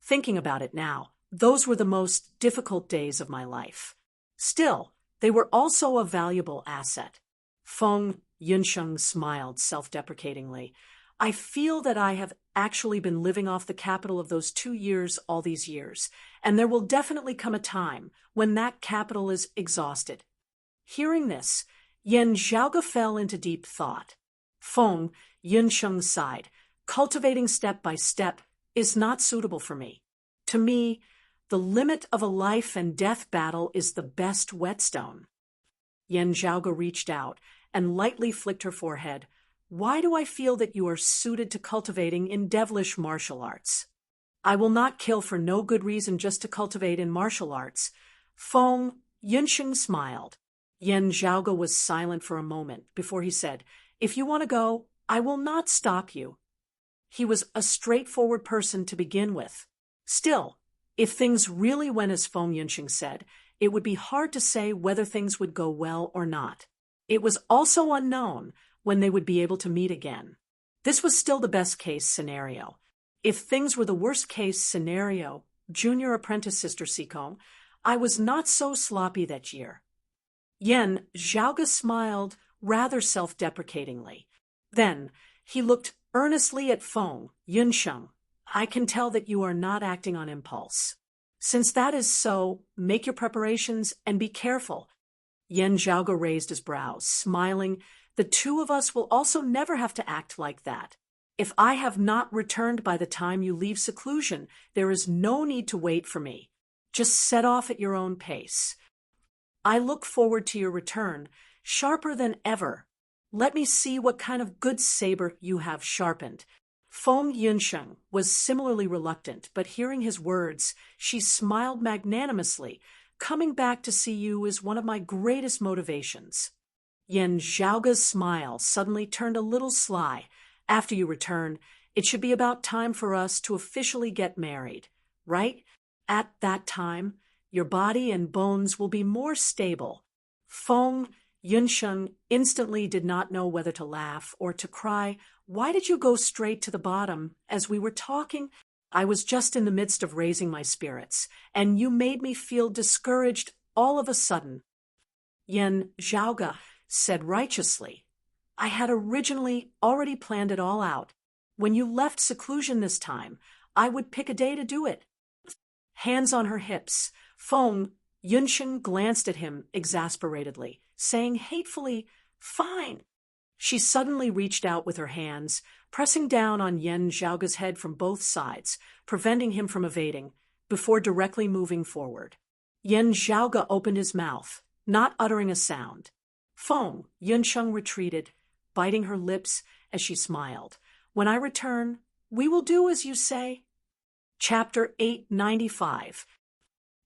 Thinking about it now, those were the most difficult days of my life. Still, they were also a valuable asset." Feng Yunsheng smiled self-deprecatingly. "I feel that I have actually been living off the capital of those 2 years all these years, and there will definitely come a time when that capital is exhausted." Hearing this, Yan Zhaoge fell into deep thought. Feng Yunsheng sighed. "Cultivating step by step is not suitable for me. To me, the limit of a life and death battle is the best whetstone." Yan Zhaoge reached out and lightly flicked her forehead. "Why do I feel that you are suited to cultivating in devilish martial arts?" "I will not kill for no good reason just to cultivate in martial arts." Feng Yunsheng smiled. Yan Zhaoge was silent for a moment before he said, "If you want to go, I will not stop you." He was a straightforward person to begin with. Still, if things really went as Feng Yunsheng said, it would be hard to say whether things would go well or not. It was also unknown when they would be able to meet again. This was still the best-case scenario. If things were the worst-case scenario, junior apprentice Sister Sikong, I was not so sloppy that year. Yan Zhaoge smiled rather self-deprecatingly. Then he looked earnestly at Feng Yunsheng. "I can tell that you are not acting on impulse. Since that is so, make your preparations and be careful." Yan Zhaoge raised his brows, smiling. "The 2 of us will also never have to act like that. If I have not returned by the time you leave seclusion, there is no need to wait for me. Just set off at your own pace. I look forward to your return, sharper than ever. Let me see what kind of good saber you have sharpened." Feng Yunsheng was similarly reluctant, but hearing his words, she smiled magnanimously. coming back to see you is one of my greatest motivations." Yen Zhaoga's smile suddenly turned a little sly. "After you return, it should be about time for us to officially get married, right? At that time, your body and bones will be more stable." Feng Yunsheng instantly did not know whether to laugh or to cry. "Why did you go straight to the bottom as we were talking? I was just in the midst of raising my spirits, and you made me feel discouraged all of a sudden." Yen Zhaoga said righteously, "I had originally already planned it all out. When you left seclusion this time, I would pick a day to do it." Hands on her hips, Feng Yunsheng glanced at him exasperatedly, saying hatefully, "Fine." She suddenly reached out with her hands, pressing down on Yen Zhaoga's head from both sides, preventing him from evading, before directly moving forward. Yen Zhaoga opened his mouth, not uttering a sound. Feng Yunsheng retreated, biting her lips as she smiled. "When I return, we will do as you say." Chapter 895.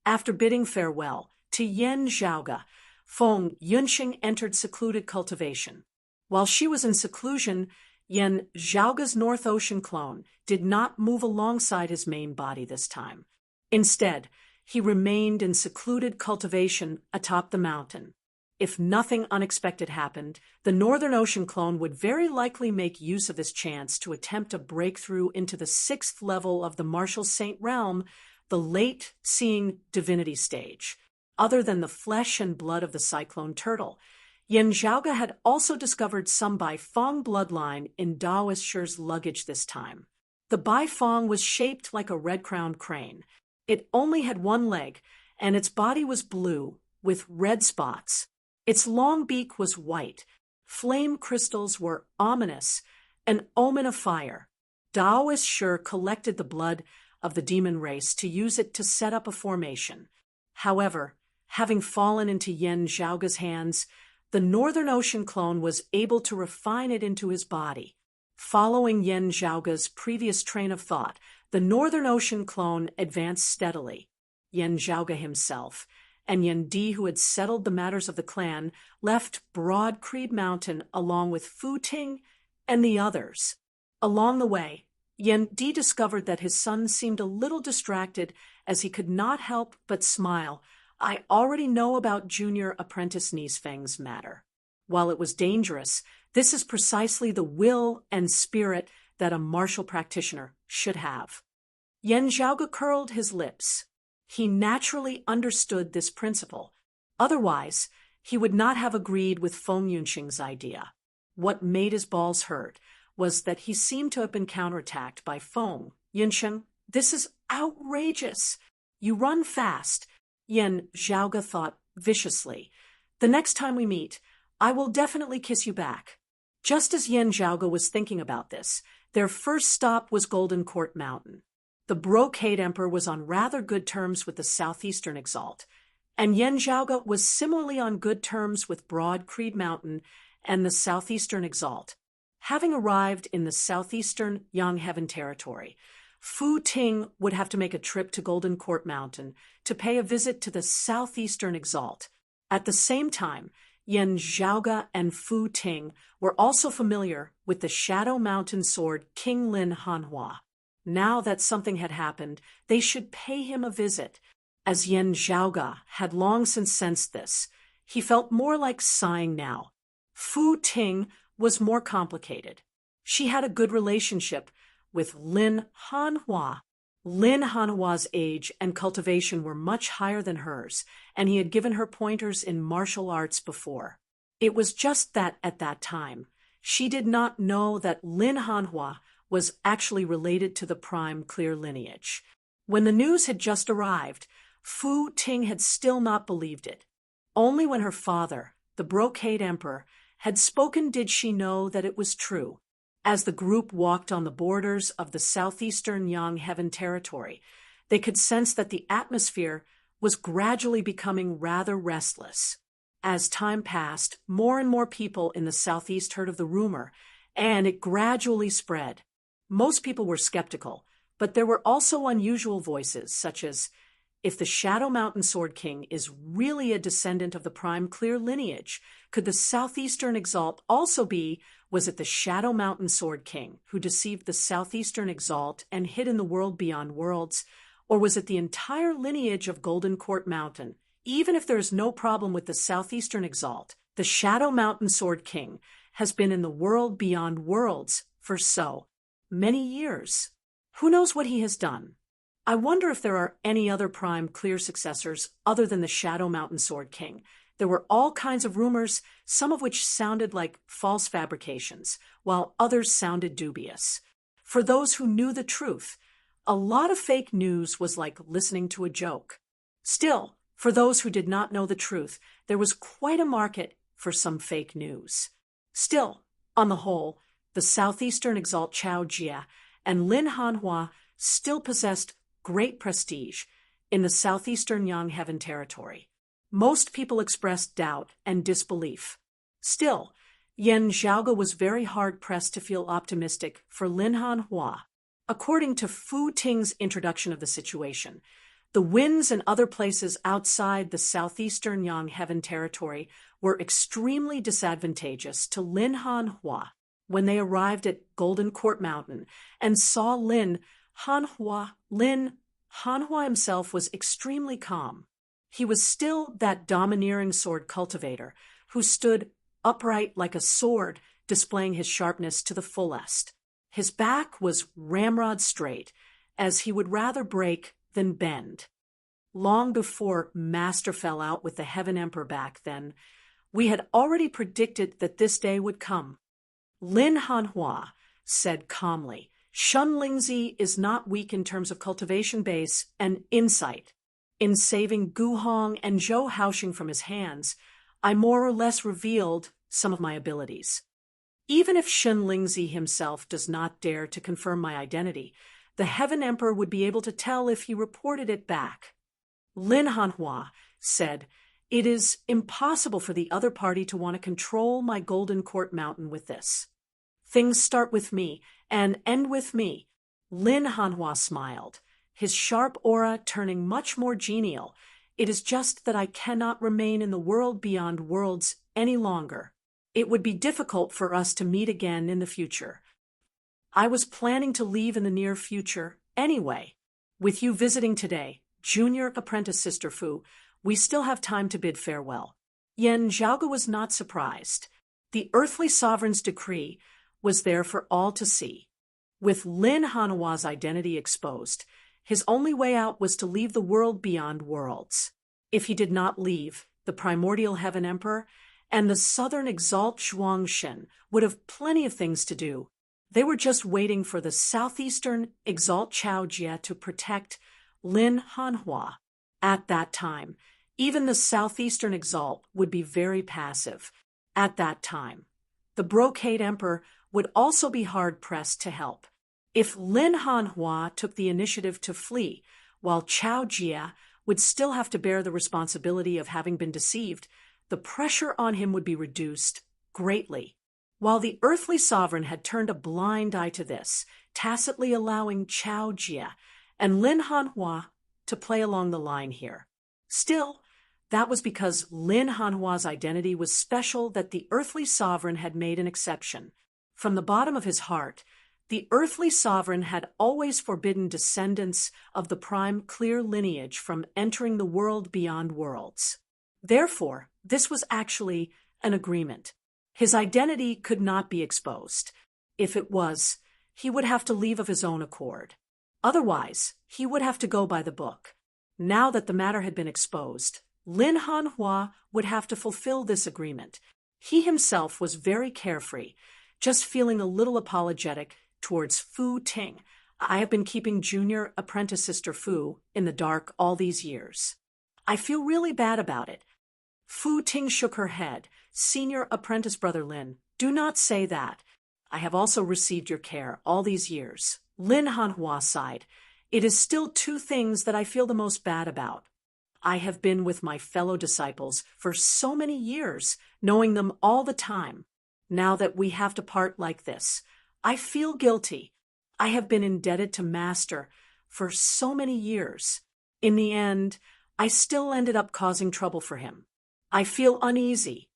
After bidding farewell to Yen Zhaoga, Feng Yunsheng entered secluded cultivation. While she was in seclusion, Yen Zhaoga's North Ocean clone did not move alongside his main body this time. Instead, he remained in secluded cultivation atop the mountain. If nothing unexpected happened, the Northern Ocean clone would very likely make use of this chance to attempt a breakthrough into the 6th level of the Martial Saint realm, the late-seeing divinity stage. Other than the flesh and blood of the cyclone turtle, Yen Zhaoga had also discovered some Baifeng bloodline in Daoist Shi's luggage this time. The Baifeng was shaped like a red-crowned crane. It only had one leg, and its body was blue, with red spots. Its long beak was white. Flame crystals were ominous, an omen of fire. Daoist Shi collected the blood of the demon race to use it to set up a formation. However, having fallen into Yen Zhaoga's hands, the Northern Ocean clone was able to refine it into his body. Following Yen Zhaoga's previous train of thought, the Northern Ocean clone advanced steadily. Yen Zhaoga himself and Yen Di, who had settled the matters of the clan, left Broad Creed Mountain along with Fu Ting and the others. Along the way, Yen Di discovered that his son seemed a little distracted as he could not help but smile. "I already know about junior apprentice niece Feng's matter. While it was dangerous, this is precisely the will and spirit that a martial practitioner should have." Yen Zhaoga curled his lips. He naturally understood this principle. Otherwise, he would not have agreed with Feng Yunsheng's idea. What made his balls hurt was that he seemed to have been counterattacked by Feng Yunsheng. "This is outrageous. You run fast," Yen Zhaoga thought viciously. "The next time we meet, I will definitely kiss you back." Just as Yen Zhaoga was thinking about this, their first stop was Golden Court Mountain. The Brocade Emperor was on rather good terms with the Southeastern Exalt, and Yen Zhaoga was similarly on good terms with Broad Creed Mountain and the Southeastern Exalt. Having arrived in the Southeastern Yang Heaven territory, Fu Ting would have to make a trip to Golden Court Mountain to pay a visit to the Southeastern Exalt. At the same time, Yen Zhaoga and Fu Ting were also familiar with the Shadow Mountain sword King Lin Hanhua. Now that something had happened, they should pay him a visit. As Yen Zhaoga had long since sensed this, he felt more like sighing now. Fu Ting was more complicated. She had a good relationship with Lin Hanhua. Lin Hanhua's age and cultivation were much higher than hers, and he had given her pointers in martial arts before. It was just that at that time, she did not know that Lin Hanhua was actually related to the prime clear lineage. When the news had just arrived, Fu Ting had still not believed it. Only when her father, the Brocade Emperor, had spoken did she know that it was true. As the group walked on the borders of the Southeastern Yang Heaven territory, they could sense that the atmosphere was gradually becoming rather restless. As time passed, more and more people in the southeast heard of the rumor, and it gradually spread. Most people were skeptical, but there were also unusual voices, such as, If the Shadow Mountain Sword King is really a descendant of the prime clear lineage, could the Southeastern Exalt also be, was it the Shadow Mountain Sword King who deceived the Southeastern Exalt and hid in the world beyond worlds, or was it the entire lineage of Golden Court Mountain? Even if there is no problem with the Southeastern Exalt, the Shadow Mountain Sword King has been in the world beyond worlds for so many years. Who knows what he has done? I wonder if there are any other prime clear successors other than the Shadow Mountain Sword King. There were all kinds of rumors, some of which sounded like false fabrications, while others sounded dubious. For those who knew the truth, a lot of fake news was like listening to a joke. Still, for those who did not know the truth, there was quite a market for some fake news. Still, on the whole, the Southeastern Exalt Chao Jia and Lin Hanhua still possessed great prestige in the Southeastern Yang Heaven territory. Most people expressed doubt and disbelief. Still, Yan Zhaoge was very hard-pressed to feel optimistic for Lin Hanhua. According to Fu Ting's introduction of the situation, the winds in other places outside the Southeastern Yang Heaven territory were extremely disadvantageous to Lin Hanhua. When they arrived at Golden Court Mountain and saw Lin Hanhua himself was extremely calm. He was still that domineering sword cultivator who stood upright like a sword, displaying his sharpness to the fullest. His back was ramrod straight, as he would rather break than bend. Long before Master fell out with the Heaven Emperor back then, we had already predicted that this day would come. Lin Hanhua said calmly, Shun Lingzi is not weak in terms of cultivation base and insight. In saving Gu Hong and Zhou Haoxing from his hands, I more or less revealed some of my abilities. Even if Shun Lingzi himself does not dare to confirm my identity, the Heaven Emperor would be able to tell if he reported it back. Lin Hanhua said, It is impossible for the other party to want to control my Golden Court Mountain with this. Things start with me and end with me. Lin Hanhua smiled, his sharp aura turning much more genial. It is just that I cannot remain in the world beyond worlds any longer. It would be difficult for us to meet again in the future. I was planning to leave in the near future anyway. With you visiting today, Junior Apprentice Sister Fu, we still have time to bid farewell. Yan Zhaoge was not surprised. The earthly sovereign's decree was there for all to see. With Lin Hanhua's identity exposed, his only way out was to leave the world beyond worlds. If he did not leave, the primordial Heaven Emperor and the Southern Exalt Zhuangshen would have plenty of things to do. They were just waiting for the Southeastern Exalt Chao Jia to protect Lin Hanhua. At that time, even the Southeastern Exalt would be very passive. At that time, the Brocade Emperor would also be hard-pressed to help. If Lin Hanhua took the initiative to flee, while Chao Jia would still have to bear the responsibility of having been deceived, the pressure on him would be reduced greatly. While the earthly sovereign had turned a blind eye to this, tacitly allowing Chao Jia and Lin Hanhua to play along the line here. Still, that was because Lin Hanhua's identity was special that the earthly sovereign had made an exception. From the bottom of his heart, the earthly sovereign had always forbidden descendants of the prime clear lineage from entering the world beyond worlds. Therefore, this was actually an agreement. His identity could not be exposed. If it was, he would have to leave of his own accord. Otherwise, he would have to go by the book. Now that the matter had been exposed, Lin Hanhua would have to fulfill this agreement. He himself was very carefree, just feeling a little apologetic towards Fu Ting. I have been keeping Junior Apprentice Sister Fu in the dark all these years. I feel really bad about it. Fu Ting shook her head. Senior Apprentice Brother Lin, do not say that. I have also received your care all these years. Lin Hanhua sighed. It is still two things that I feel the most bad about. I have been with my fellow disciples for so many years, knowing them all the time. Now that we have to part like this, I feel guilty. I have been indebted to Master for so many years. In the end, I still ended up causing trouble for him. I feel uneasy.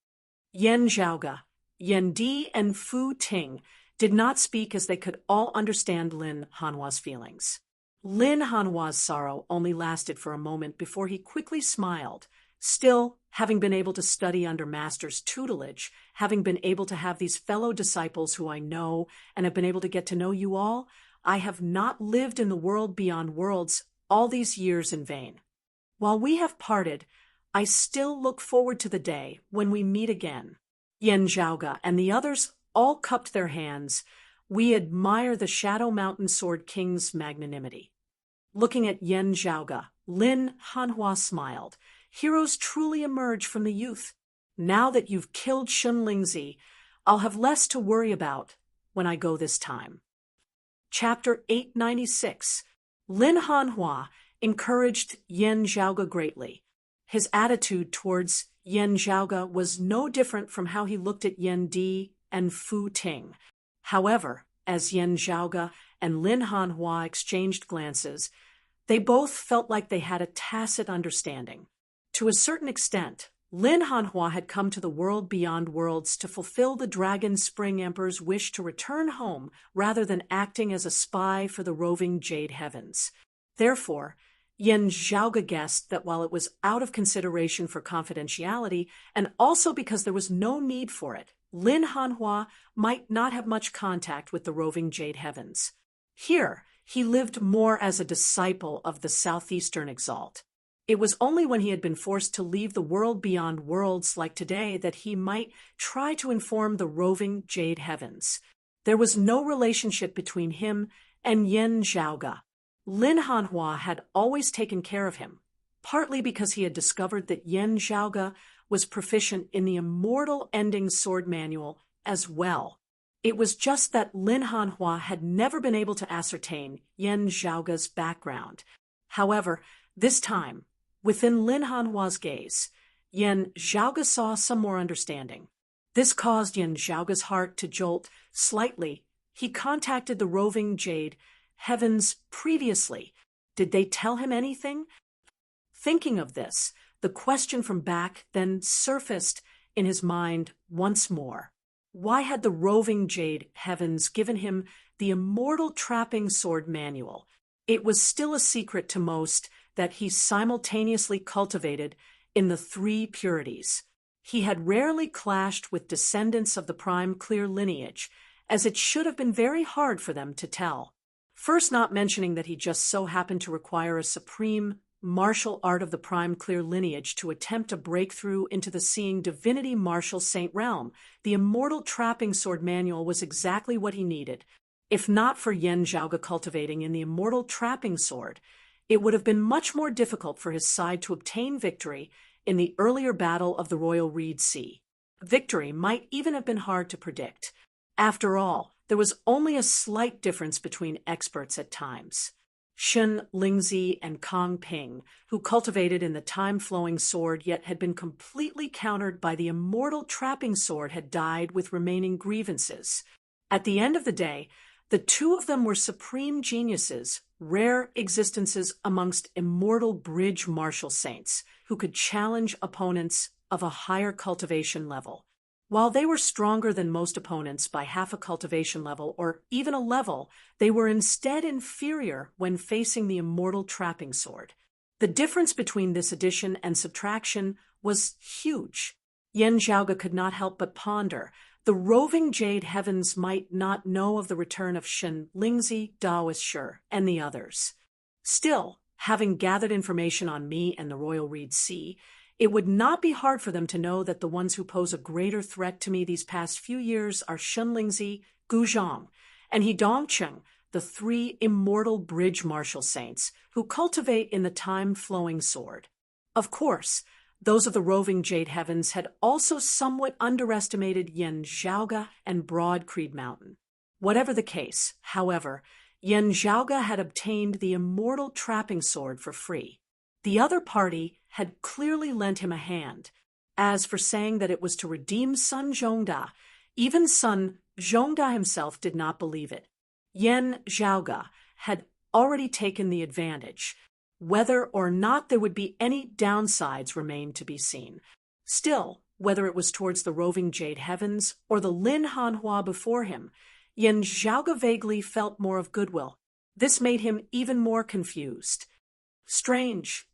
Yan Zhaoge, Yan Di, and Fu Ting did not speak as they could all understand Lin Hanhua's feelings. Lin Hanhua's sorrow only lasted for a moment before he quickly smiled. Still, having been able to study under master's tutelage, having been able to have these fellow disciples who I know and have been able to get to know you all, I have not lived in the world beyond worlds all these years in vain. While we have parted, I still look forward to the day when we meet again. Yan Zhaoge and the others all cupped their hands. We admire the Shadow Mountain Sword King's magnanimity. Looking at Yan Zhaoge, Lin Hanhua smiled. Heroes truly emerge from the youth. Now that you've killed Shun Lingzi, I'll have less to worry about when I go this time. Chapter 896. Lin Hanhua encouraged Yan Zhaoge greatly. His attitude towards Yan Zhaoge was no different from how he looked at Yan Di and Fu Ting. However, as Yan Zhaoge and Lin Hanhua exchanged glances, they both felt like they had a tacit understanding. To a certain extent, Lin Hanhua had come to the world beyond worlds to fulfill the Dragon Spring Emperor's wish to return home rather than acting as a spy for the roving Jade Heavens. Therefore, Yan Zhaoge guessed that while it was out of consideration for confidentiality, and also because there was no need for it, Lin Hanhua might not have much contact with the roving Jade Heavens. Here, he lived more as a disciple of the Southeastern Exalt. It was only when he had been forced to leave the world beyond worlds like today that he might try to inform the roving Jade Heavens. There was no relationship between him and Yan Zhaoge. Lin Hanhua had always taken care of him, partly because he had discovered that Yan Zhaoge was proficient in the immortal ending sword manual as well. It was just that Lin Hanhua had never been able to ascertain Yan Zhaoge's background. However, this time, within Lin Hanhua's gaze, Yan Zhaoge saw some more understanding. This caused Yan Zhaoge's heart to jolt slightly. He contacted the roving Jade Heavens previously. Did they tell him anything? Thinking of this, the question from back then surfaced in his mind once more. Why had the roving Jade Heavens given him the immortal trapping sword manual? It was still a secret to most that he simultaneously cultivated in the three purities. He had rarely clashed with descendants of the prime clear lineage, as it should have been very hard for them to tell. First, not mentioning that he just so happened to require a supreme martial art of the prime clear lineage to attempt a breakthrough into the seeing divinity martial saint realm. The immortal trapping sword manual was exactly what he needed. If not for Yan Zhaoge cultivating in the immortal trapping sword, it would have been much more difficult for his side to obtain victory in the earlier battle of the Royal Reed Sea. Victory might even have been hard to predict. After all, there was only a slight difference between experts at times. Shun Lingzi and Kong Ping, who cultivated in the time-flowing sword yet had been completely countered by the immortal trapping sword, had died with remaining grievances. At the end of the day, the two of them were supreme geniuses, rare existences amongst immortal bridge martial saints, who could challenge opponents of a higher cultivation level. While they were stronger than most opponents by half a cultivation level or even a level, they were instead inferior when facing the immortal trapping sword. The difference between this addition and subtraction was huge. Yan Zhaoge could not help but ponder. The roving Jade Heavens might not know of the return of Shun Lingzi, Daoist Shi, and the others. Still, having gathered information on me and the Royal Reed Sea, it would not be hard for them to know that the ones who pose a greater threat to me these past few years are Shun Lingzi, Gu Zhang, and He Dongcheng, the three immortal bridge martial saints who cultivate in the time-flowing sword. Of course, those of the roving Jade Heavens had also somewhat underestimated Yan Zhaoge and Broad Creed Mountain. Whatever the case, however, Yan Zhaoge had obtained the immortal trapping sword for free. The other party had clearly lent him a hand. As for saying that it was to redeem Sun Zhongda, even Sun Zhongda himself did not believe it. Yan Zhaoge had already taken the advantage. Whether or not there would be any downsides remained to be seen. Still, whether it was towards the roving jade heavens or the Lin Hanhua before him, Yen Zhaoge vaguely felt more of goodwill. This made him even more confused. Strange.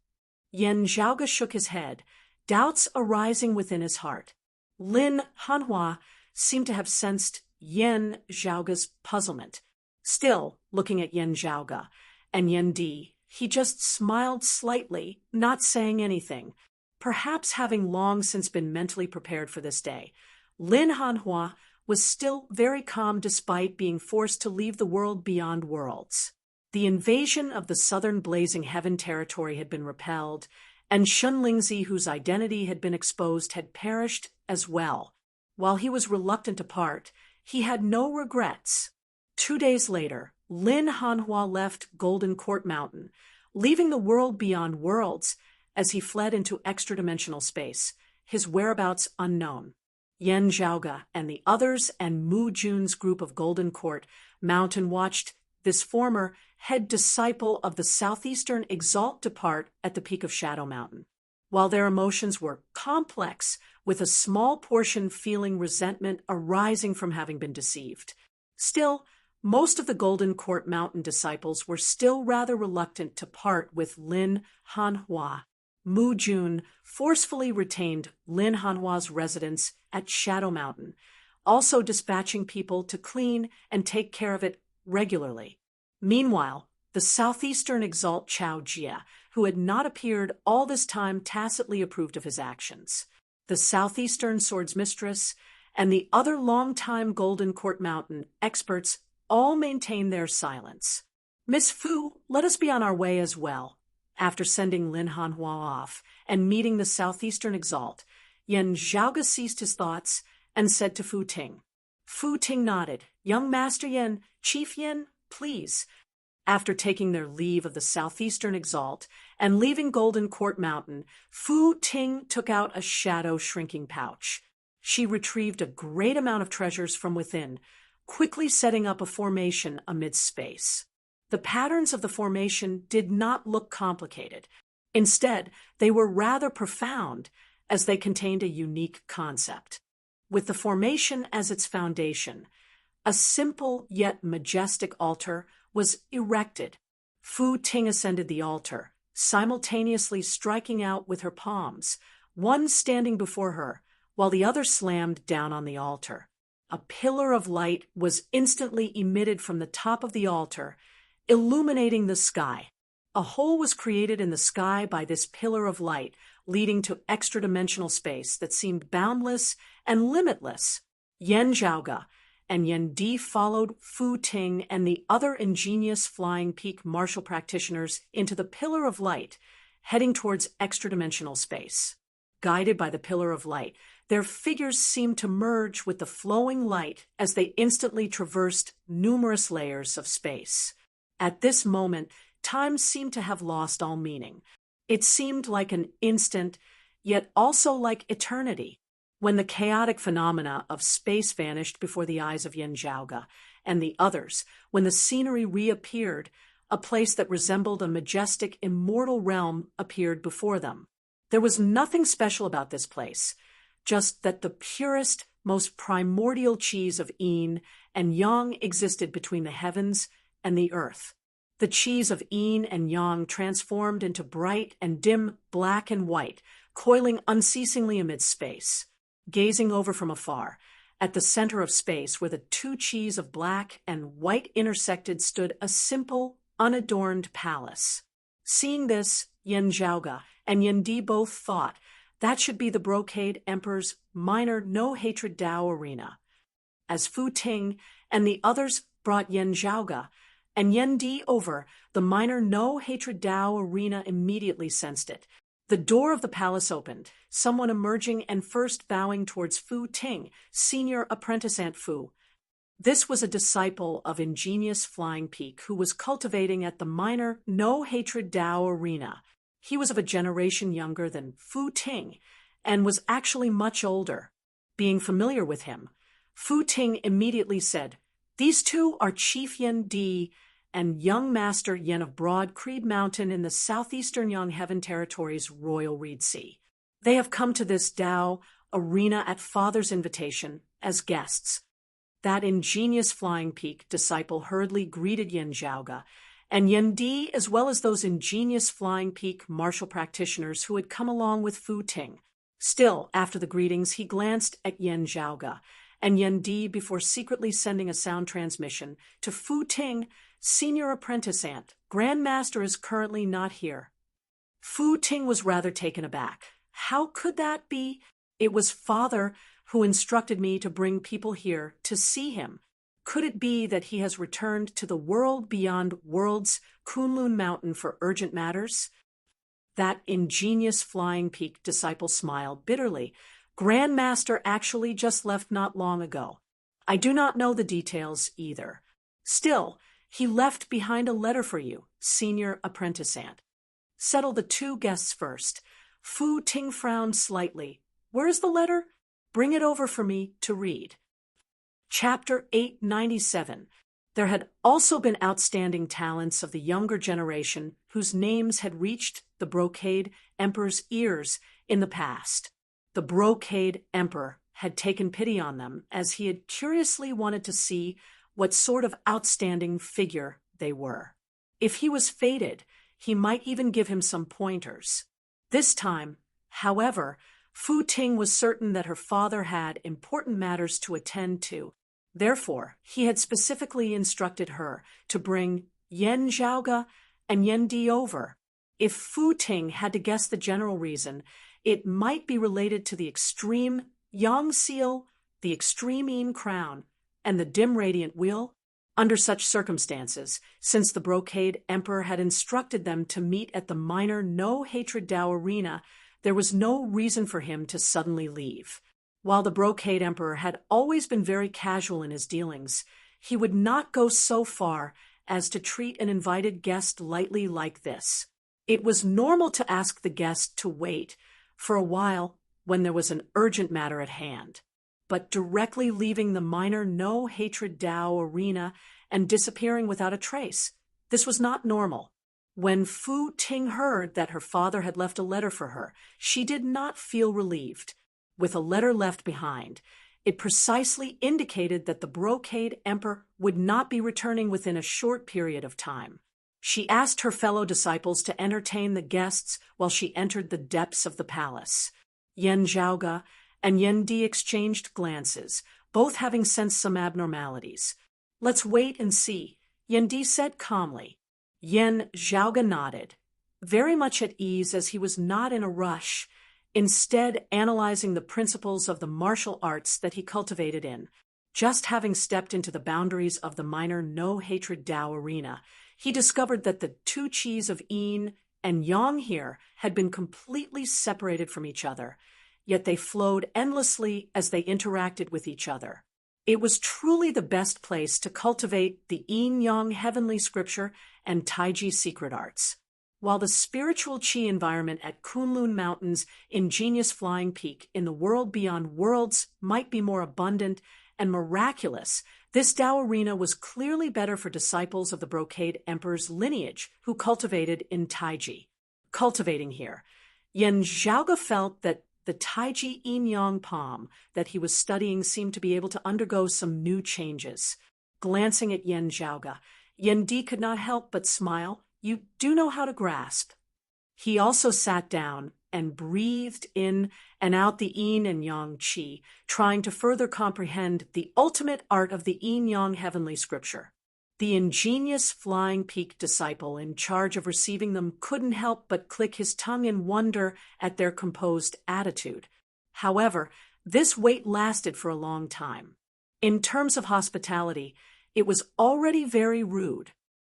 Yen Zhaoge shook his head, doubts arising within his heart. Lin Hanhua seemed to have sensed Yen Zhaoge's puzzlement. Still, looking at Yen Zhaoge and Yen Di, he just smiled slightly, not saying anything, perhaps having long since been mentally prepared for this day. Lin Hanhua was still very calm despite being forced to leave the world beyond worlds. The invasion of the southern blazing heaven territory had been repelled, and Shun Lingzi, whose identity had been exposed, had perished as well. While he was reluctant to part, he had no regrets. 2 days later, Lin Hanhua left Golden Court Mountain, leaving the world beyond worlds as he fled into extra-dimensional space, his whereabouts unknown. Yen Zhaoge and the others and Mu Jun's group of Golden Court Mountain watched this former head disciple of the Southeastern Exalt depart at the peak of Shadow Mountain. While their emotions were complex, with a small portion feeling resentment arising from having been deceived. Still, most of the Golden Court Mountain disciples were still rather reluctant to part with Lin Hanhua. Mu Jun forcefully retained Lin Hanhua's residence at Shadow Mountain, also dispatching people to clean and take care of it regularly. Meanwhile, the Southeastern Exalt Chao Jia, who had not appeared all this time, tacitly approved of his actions. The Southeastern Swords Mistress and the other long-time Golden Court Mountain experts all maintained their silence. Miss Fu, let us be on our way as well. After sending Lin Hanhua off and meeting the Southeastern Exalt, Yen Zhaoge ceased his thoughts and said to Fu Ting. Fu Ting nodded. Young Master Yen, Chief Yen, please. After taking their leave of the Southeastern Exalt and leaving Golden Court Mountain, Fu Ting took out a shadow shrinking pouch. She retrieved a great amount of treasures from within, quickly setting up a formation amidst space. The patterns of the formation did not look complicated. Instead, they were rather profound, as they contained a unique concept. With the formation as its foundation, a simple yet majestic altar was erected. Fu Ting ascended the altar, simultaneously striking out with her palms, one standing before her, while the other slammed down on the altar. A pillar of light was instantly emitted from the top of the altar, illuminating the sky. A hole was created in the sky by this pillar of light, leading to extra-dimensional space that seemed boundless and limitless. Yen Zhaoge and Yen Di followed Fu Ting and the other ingenious flying peak martial practitioners into the pillar of light, heading towards extra-dimensional space. Guided by the pillar of light, their figures seemed to merge with the flowing light as they instantly traversed numerous layers of space. At this moment, time seemed to have lost all meaning. It seemed like an instant, yet also like eternity. When the chaotic phenomena of space vanished before the eyes of Yen Zhaoge and the others, when the scenery reappeared, a place that resembled a majestic, immortal realm appeared before them. There was nothing special about this place, just that the purest, most primordial qis of yin and yang existed between the heavens and the earth. The qis of yin and yang transformed into bright and dim black and white, coiling unceasingly amid space. Gazing over from afar, at the center of space where the two qis of black and white intersected stood a simple, unadorned palace. Seeing this, Yen Zhaoge and Yen Di both thought that should be the Brocade Emperor's minor no-hatred Dao arena. As Fu Ting and the others brought Yen Zhaoge and Yen Di over, the minor no-hatred Dao arena immediately sensed it. The door of the palace opened, someone emerging and first bowing towards Fu Ting, senior apprentice Aunt Fu. This was a disciple of ingenious Flying Peak who was cultivating at the minor no-hatred Dao arena. He was of a generation younger than Fu Ting and was actually much older. Being familiar with him, Fu Ting immediately said, "These two are Chief Yen Di and young master Yen of Broad Crebe Mountain in the southeastern Yongheaven Territory's Royal Reed Sea. They have come to this Dao arena at Father's invitation as guests. That ingenious flying peak disciple hurriedly greeted Yen Zhaoga, and Yen Di, as well as those ingenious flying peak martial practitioners who had come along with Fu Ting. Still, after the greetings, he glanced at Yen Zhaoga and Yen Di before secretly sending a sound transmission to Fu Ting, senior apprentice aunt. Grandmaster is currently not here. Fu Ting was rather taken aback. How could that be? It was Father who instructed me to bring people here to see him. Could it be that he has returned to the world beyond worlds, Kunlun Mountain, for urgent matters? That ingenious flying peak disciple smiled bitterly. Grandmaster actually just left not long ago. I do not know the details either. Still, he left behind a letter for you, senior apprentice aunt. Settle the two guests first. Fu Ting frowned slightly. Where is the letter? Bring it over for me to read. Chapter 897. There had also been outstanding talents of the younger generation whose names had reached the Brocade Emperor's ears in the past. The Brocade Emperor had taken pity on them, as he had curiously wanted to see what sort of outstanding figure they were. If he was fated, he might even give him some pointers. This time, however, Fu Ting was certain that her father had important matters to attend to. Therefore, he had specifically instructed her to bring Yen Zhaoga and Yen Di over. If Fu Ting had to guess the general reason, it might be related to the extreme Yang Seal, the extreme Yin Crown, and the dim radiant wheel. Under such circumstances, since the Brocade Emperor had instructed them to meet at the minor no-hatred Dao arena, there was no reason for him to suddenly leave. While the Brocade Emperor had always been very casual in his dealings, he would not go so far as to treat an invited guest lightly like this. It was normal to ask the guest to wait for a while when there was an urgent matter at hand. But directly leaving the minor no-hatred Dao arena and disappearing without a trace, this was not normal. When Fu Ting heard that her father had left a letter for her, she did not feel relieved. With a letter left behind, it precisely indicated that the Brocade Emperor would not be returning within a short period of time. She asked her fellow disciples to entertain the guests while she entered the depths of the palace. Yen Zhaoga and Yen Di exchanged glances, both having sensed some abnormalities. Let's wait and see, Yen Di said calmly. Yen Zhaoga nodded, very much at ease as he was not in a rush, instead analyzing the principles of the martial arts that he cultivated in. Just having stepped into the boundaries of the minor no-hatred Dao arena, he discovered that the two qis of Yin and Yang here had been completely separated from each other, yet they flowed endlessly as they interacted with each other. It was truly the best place to cultivate the Yin-Yang heavenly scripture and Taiji secret arts. While the spiritual qi environment at Kunlun Mountain's ingenious flying peak in the world beyond worlds might be more abundant and miraculous, this Dao arena was clearly better for disciples of the Brocade Emperor's lineage who cultivated in Taiji. Cultivating here, Yen Zhaoga felt that the Taiji Yin-Yang palm that he was studying seemed to be able to undergo some new changes. Glancing at Yen Zhaoga, Yen Di could not help but smile. You do know how to grasp. He also sat down and breathed in and out the Yin and Yang qi, trying to further comprehend the ultimate art of the Yin-Yang heavenly scripture. The ingenious flying peak disciple in charge of receiving them couldn't help but click his tongue in wonder at their composed attitude. However, this wait lasted for a long time. In terms of hospitality, it was already very rude.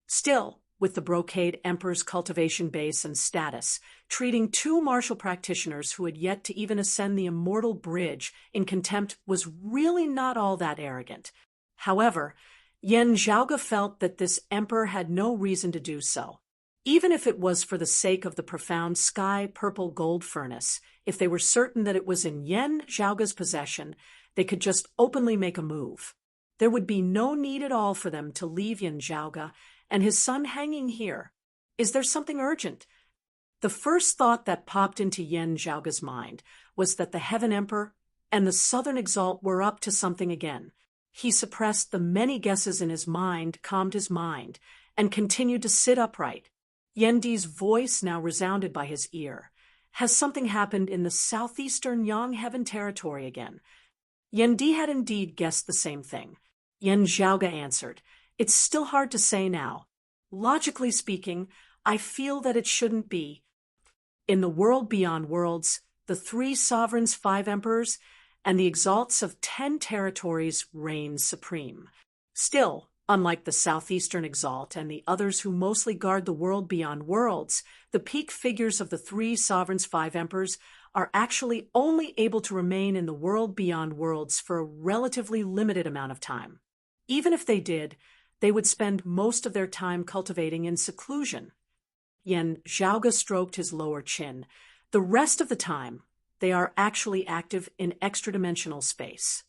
Still, with the Brocade Emperor's cultivation base and status, treating two martial practitioners who had yet to even ascend the immortal bridge in contempt was really not all that arrogant. However, Yen Zhaoga felt that this emperor had no reason to do so. Even if it was for the sake of the profound sky-purple gold furnace, if they were certain that it was in Yen Zhaoga's possession, they could just openly make a move. There would be no need at all for them to leave Yen Zhaoga and his son hanging here. Is there something urgent? The first thought that popped into Yen Zhaoga's mind was that the Heaven Emperor and the Southern Exalt were up to something again. He suppressed the many guesses in his mind, calmed his mind, and continued to sit upright. Yen Di's voice now resounded by his ear. Has something happened in the southeastern Yang Heaven territory again? Yen Di had indeed guessed the same thing. Yen Zhaoga answered, It's still hard to say now. Logically speaking, I feel that it shouldn't be. In the world beyond worlds, the 3 sovereigns, 5 emperors, and the exalts of 10 territories reign supreme. Still, unlike the southeastern exalt and the others who mostly guard the world beyond worlds, the peak figures of the 3 sovereigns, 5 emperors are actually only able to remain in the world beyond worlds for a relatively limited amount of time. Even if they did, they would spend most of their time cultivating in seclusion. Yen Zhaoga stroked his lower chin. The rest of the time, they are actually active in extra-dimensional space.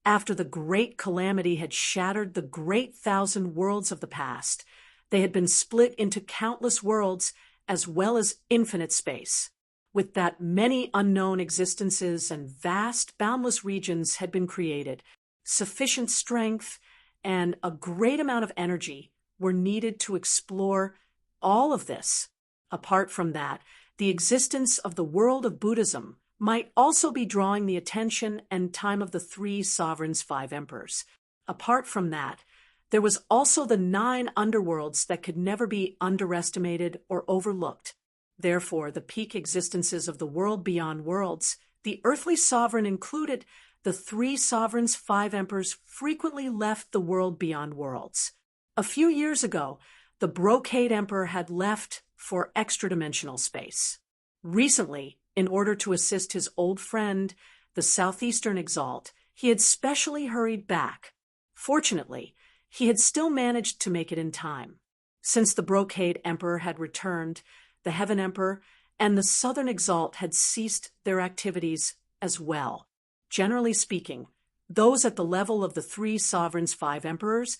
After the great calamity had shattered the great 1,000 worlds of the past, they had been split into countless worlds as well as infinite space. With that, many unknown existences and vast, boundless regions had been created. Sufficient strength and a great amount of energy were needed to explore all of this. Apart from that, the existence of the world of Buddhism might also be drawing the attention and time of the 3 sovereigns, 5 emperors. Apart from that, there was also the 9 underworlds that could never be underestimated or overlooked. Therefore, the peak existences of the world beyond worlds, the earthly sovereign included, the 3 sovereigns, 5 emperors frequently left the world beyond worlds. A few years ago, the Brocade Emperor had left for extra-dimensional space. Recently, in order to assist his old friend, the Southeastern Exalt, he had specially hurried back. Fortunately, he had still managed to make it in time. Since the Brocade Emperor had returned, the Heaven Emperor and the Southern Exalt had ceased their activities as well. Generally speaking, those at the level of the 3 sovereigns, 5 emperors,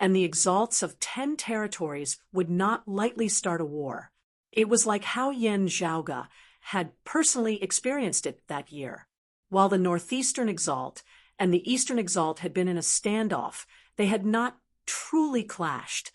and the exalts of 10 territories would not lightly start a war. It was like how Yen Zhaoga had personally experienced it that year. While the Northeastern Exalt and the Eastern Exalt had been in a standoff, they had not truly clashed.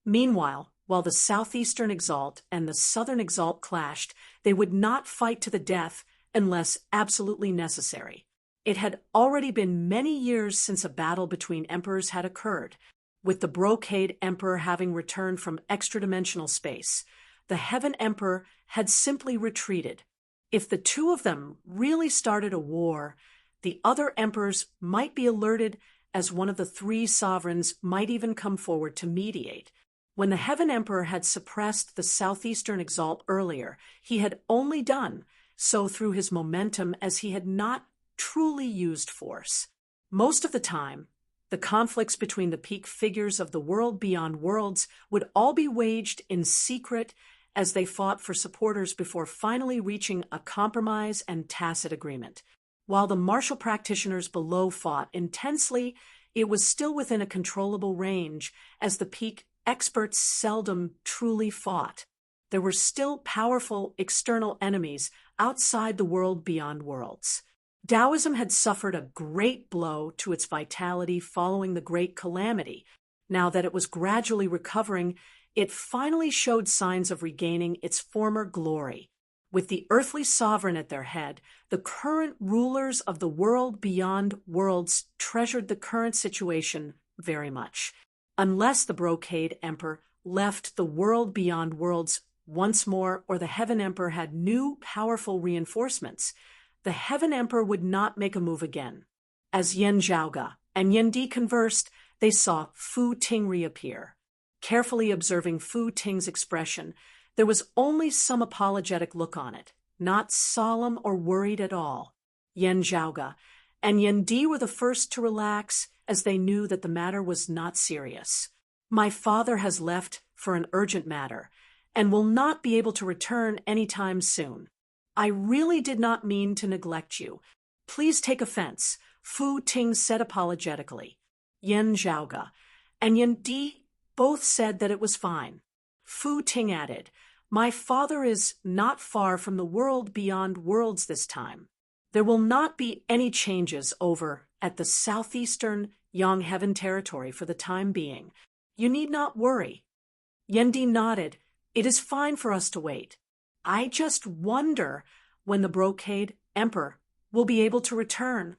Meanwhile, while the Southeastern Exalt and the Southern Exalt clashed, they would not fight to the death unless absolutely necessary. It had already been many years since a battle between emperors had occurred. With the Brocade Emperor having returned from extra-dimensional space, the Heaven Emperor had simply retreated. If the 2 of them really started a war, the other emperors might be alerted, as one of the 3 sovereigns might even come forward to mediate. When the Heaven Emperor had suppressed the Southeastern Exalt earlier, he had only done so through his momentum, as he had not truly used force. Most of the time, the conflicts between the peak figures of the world beyond worlds would all be waged in secret as they fought for supporters before finally reaching a compromise and tacit agreement. While the martial practitioners below fought intensely, it was still within a controllable range, as the peak experts seldom truly fought. There were still powerful external enemies outside the world beyond worlds. Taoism had suffered a great blow to its vitality following the Great Calamity. Now that it was gradually recovering, it finally showed signs of regaining its former glory. With the earthly sovereign at their head, the current rulers of the world beyond worlds treasured the current situation very much. Unless the Brocade Emperor left the world beyond worlds once more, or the Heaven Emperor had new powerful reinforcements, the Heaven Emperor would not make a move again. As Yen Zhaoga and Yen Di conversed, they saw Fu Ting reappear. Carefully observing Fu Ting's expression, there was only some apologetic look on it, not solemn or worried at all. Yen Zhaoga and Yen Di were the first to relax, as they knew that the matter was not serious. My father has left for an urgent matter, and will not be able to return any time soon. I really did not mean to neglect you. Please take offense, Fu Ting said apologetically. Yen Zhaoga and Yen Di both said that it was fine. Fu Ting added, "My father is not far from the world beyond worlds this time. There will not be any changes over at the southeastern Yang Heaven territory for the time being. You need not worry." Yendi nodded. "It is fine for us to wait. I just wonder when the Brocade Emperor will be able to return."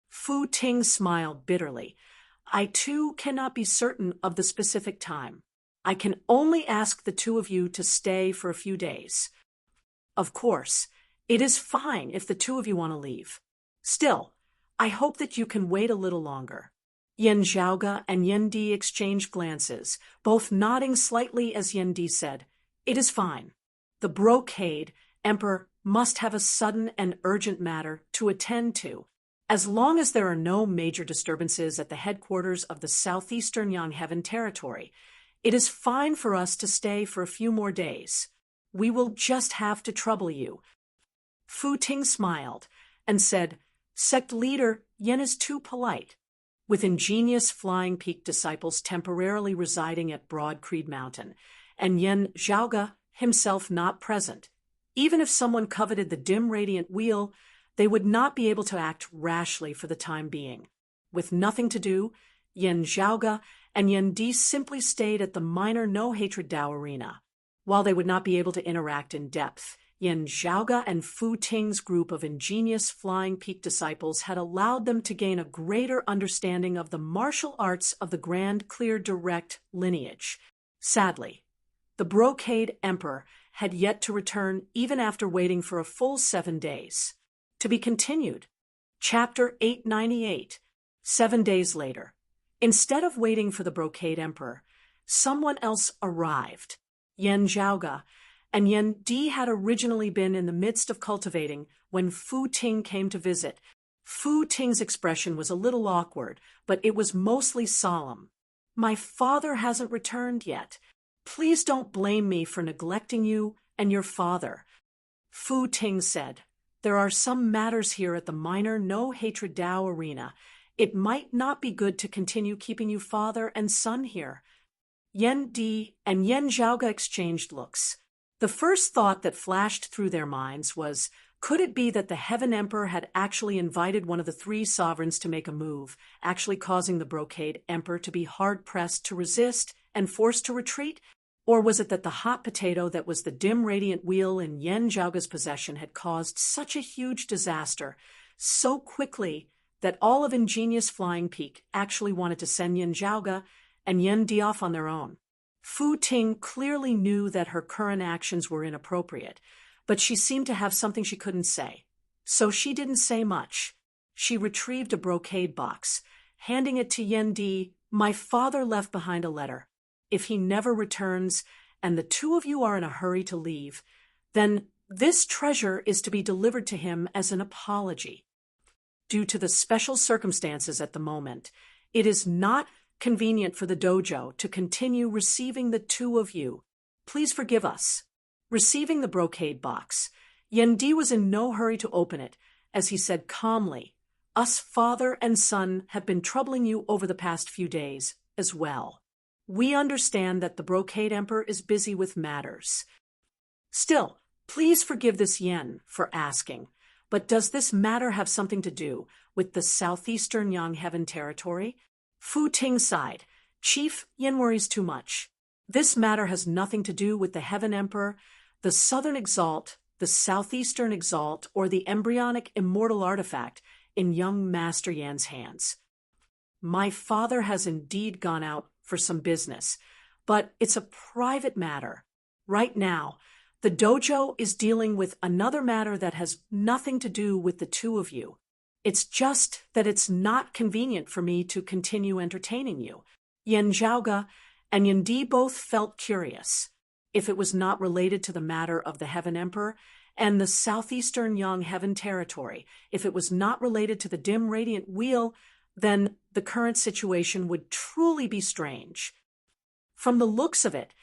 Fu Ting smiled bitterly. "I too cannot be certain of the specific time. I can only ask the two of you to stay for a few days. Of course, it is fine if the two of you want to leave. Still, I hope that you can wait a little longer." Yan Zhaoge and Yan Di exchanged glances, both nodding slightly as Yan Di said, "It is fine. The Brocade Emperor must have a sudden and urgent matter to attend to. As long as there are no major disturbances at the headquarters of the southeastern Yang Heaven territory, it is fine for us to stay for a few more days. We will just have to trouble you." Fu Ting smiled and said, "Sect leader Yen is too polite." With ingenious Flying Peak disciples temporarily residing at Broad Creed Mountain, and Yan Zhaoge himself not present, even if someone coveted the dim radiant wheel, they would not be able to act rashly for the time being. With nothing to do, Yan Zhaoge and Yan Di simply stayed at the minor no-hatred Dao arena. While they would not be able to interact in depth, Yan Zhaoge and Fu Ting's group of ingenious Flying Peak disciples had allowed them to gain a greater understanding of the martial arts of the Grand Clear Direct lineage. Sadly, the Brocade Emperor had yet to return even after waiting for a full 7 days. To be continued. Chapter 898. 7 days later. Instead of waiting for the Brocade Emperor, someone else arrived. Yan Zhaoge and Yan Di had originally been in the midst of cultivating when Fu Ting came to visit. Fu Ting's expression was a little awkward, but it was mostly solemn. "My father hasn't returned yet. Please don't blame me for neglecting you and your father." Fu Ting said, "There are some matters here at the minor no-hatred Dao arena. It might not be good to continue keeping you father and son here." Yan Di and Yan Zhaoge exchanged looks. The first thought that flashed through their minds was, could it be that the Heaven Emperor had actually invited one of the three sovereigns to make a move, actually causing the Brocade Emperor to be hard-pressed to resist and forced to retreat? Or was it that the hot potato that was the dim radiant wheel in Yan Zhaoge's possession had caused such a huge disaster so quickly that all of ingenious Flying Peak actually wanted to send Yan Zhaoge and Yan Di off on their own? Fu Ting clearly knew that her current actions were inappropriate, but she seemed to have something she couldn't say. So she didn't say much. She retrieved a brocade box, handing it to Yan Di. "My father left behind a letter. If he never returns, and the two of you are in a hurry to leave, then this treasure is to be delivered to him as an apology. Due to the special circumstances at the moment, it is not convenient for the dojo to continue receiving the two of you. Please forgive us." Receiving the brocade box, Yan Di was in no hurry to open it, as he said calmly, "Us father and son have been troubling you over the past few days as well. We understand that the Brocade Emperor is busy with matters. Still, please forgive this Yen for asking, but does this matter have something to do with the southeastern Yang Heaven territory?" Fu Ting sighed. "Chief, Yen worries too much. This matter has nothing to do with the Heaven Emperor, the Southern Exalt, the Southeastern Exalt, or the embryonic immortal artifact in young Master Yan's hands. My father has indeed gone out for some business, but it's a private matter. Right now, the dojo is dealing with another matter that has nothing to do with the two of you. It's just that it's not convenient for me to continue entertaining you." Yan Zhaoge and Yan Di both felt curious. If it was not related to the matter of the Heaven Emperor and the southeastern Yang Heaven territory, if it was not related to the dim radiant wheel, then the current situation would truly be strange. From the looks of it,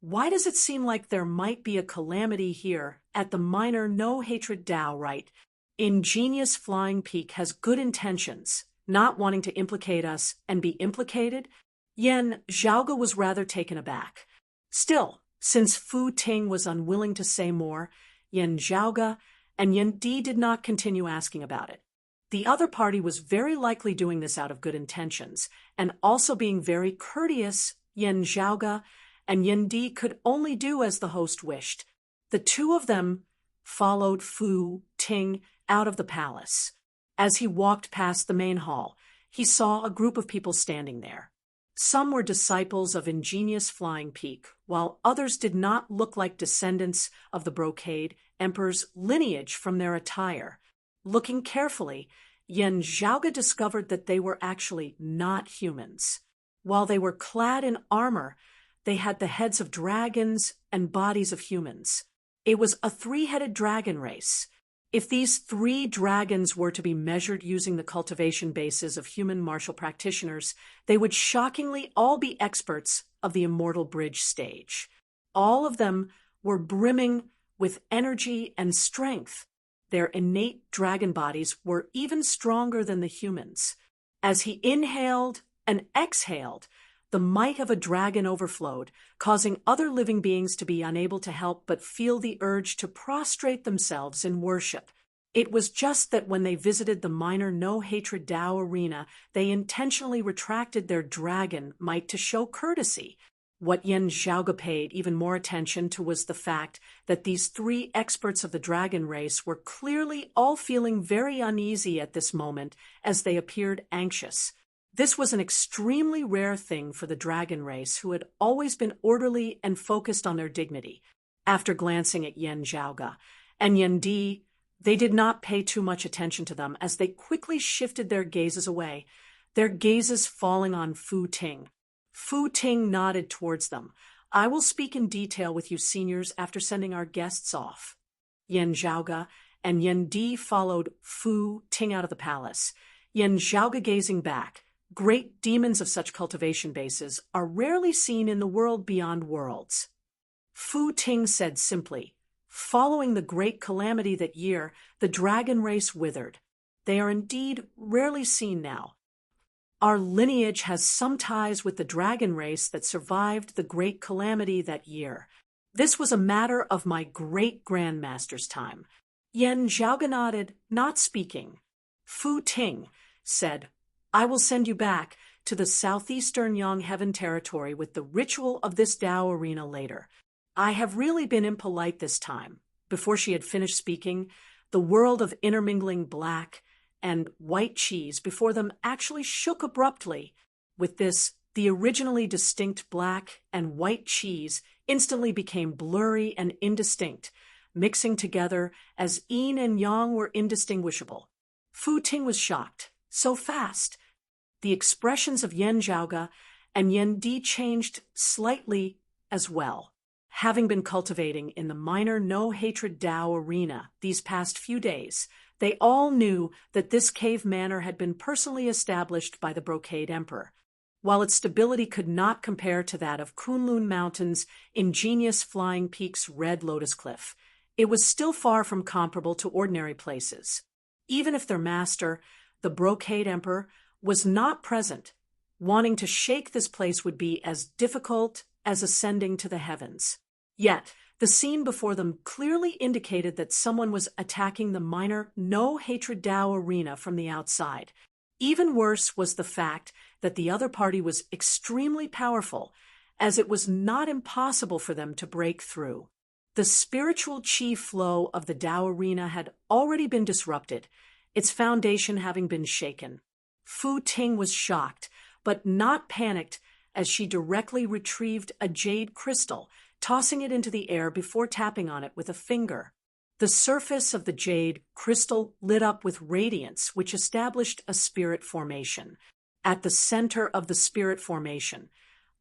why does it seem like there might be a calamity here at the minor no-hatred Dao, right? Ingenious Flying Peak has good intentions, not wanting to implicate us and be implicated, Yen Zhaoge was rather taken aback. Still, since Fu Ting was unwilling to say more, Yen Zhaoge and Yen Di did not continue asking about it. The other party was very likely doing this out of good intentions, and also being very courteous. Yen Zhaoge and Yen Di could only do as the host wished. The two of them followed Fu Ting out of the palace. As he walked past the main hall, he saw a group of people standing there. Some were disciples of ingenious Flying Peak, while others did not look like descendants of the Brocade Emperor's lineage from their attire. Looking carefully, Yen Zhaoge discovered that they were actually not humans. While they were clad in armor, they had the heads of dragons and bodies of humans. It was a three-headed dragon race. If these three dragons were to be measured using the cultivation bases of human martial practitioners, they would shockingly all be experts of the Immortal Bridge stage. All of them were brimming with energy and strength. Their innate dragon bodies were even stronger than the humans. As he inhaled and exhaled, the might of a dragon overflowed, causing other living beings to be unable to help but feel the urge to prostrate themselves in worship. It was just that when they visited the minor no-hatred Tao arena, they intentionally retracted their dragon might to show courtesy. What Yen Zhaoge paid even more attention to was the fact that these three experts of the dragon race were clearly all feeling very uneasy at this moment, as they appeared anxious. This was an extremely rare thing for the dragon race, who had always been orderly and focused on their dignity. After glancing at Yen Zhaoge and Yen Di, they did not pay too much attention to them, as they quickly shifted their gazes away, their gazes falling on Fu Ting. Fu Ting nodded towards them. "I will speak in detail with you seniors after sending our guests off." Yen Zhaoge and Yen Di followed Fu Ting out of the palace, Yen Zhaoge gazing back. Great demons of such cultivation bases are rarely seen in the world beyond worlds. Fu Ting said simply, "Following the great calamity that year, the dragon race withered. They are indeed rarely seen now. Our lineage has some ties with the dragon race that survived the great calamity that year. This was a matter of my great-grandmaster's time." Yen Zhaoge nodded, not speaking. Fu Ting said, "I will send you back to the southeastern Yongheaven territory with the ritual of this Tao arena later. I have really been impolite this time." Before she had finished speaking, the world of intermingling black and white cheese before them actually shook abruptly. With this, the originally distinct black and white cheese instantly became blurry and indistinct, mixing together as yin and yang were indistinguishable. Fu Ting was shocked. So fast. The expressions of Yen Zhaoge and Yen Di changed slightly as well. Having been cultivating in the minor no-hatred Tao arena these past few days, they all knew that this cave manor had been personally established by the Brocade Emperor. While its stability could not compare to that of Kunlun Mountain's ingenious Flying Peak's Red Lotus Cliff, it was still far from comparable to ordinary places. Even if their master, the Brocade Emperor, was not present, wanting to shake this place would be as difficult as ascending to the heavens. Yet, the scene before them clearly indicated that someone was attacking the minor no-hatred Tao arena from the outside. Even worse was the fact that the other party was extremely powerful, as it was not impossible for them to break through. The spiritual qi flow of the Tao arena had already been disrupted, its foundation having been shaken. Fu Ting was shocked, but not panicked, as she directly retrieved a jade crystal, tossing it into the air before tapping on it with a finger. The surface of the jade crystal lit up with radiance, which established a spirit formation. At the center of the spirit formation,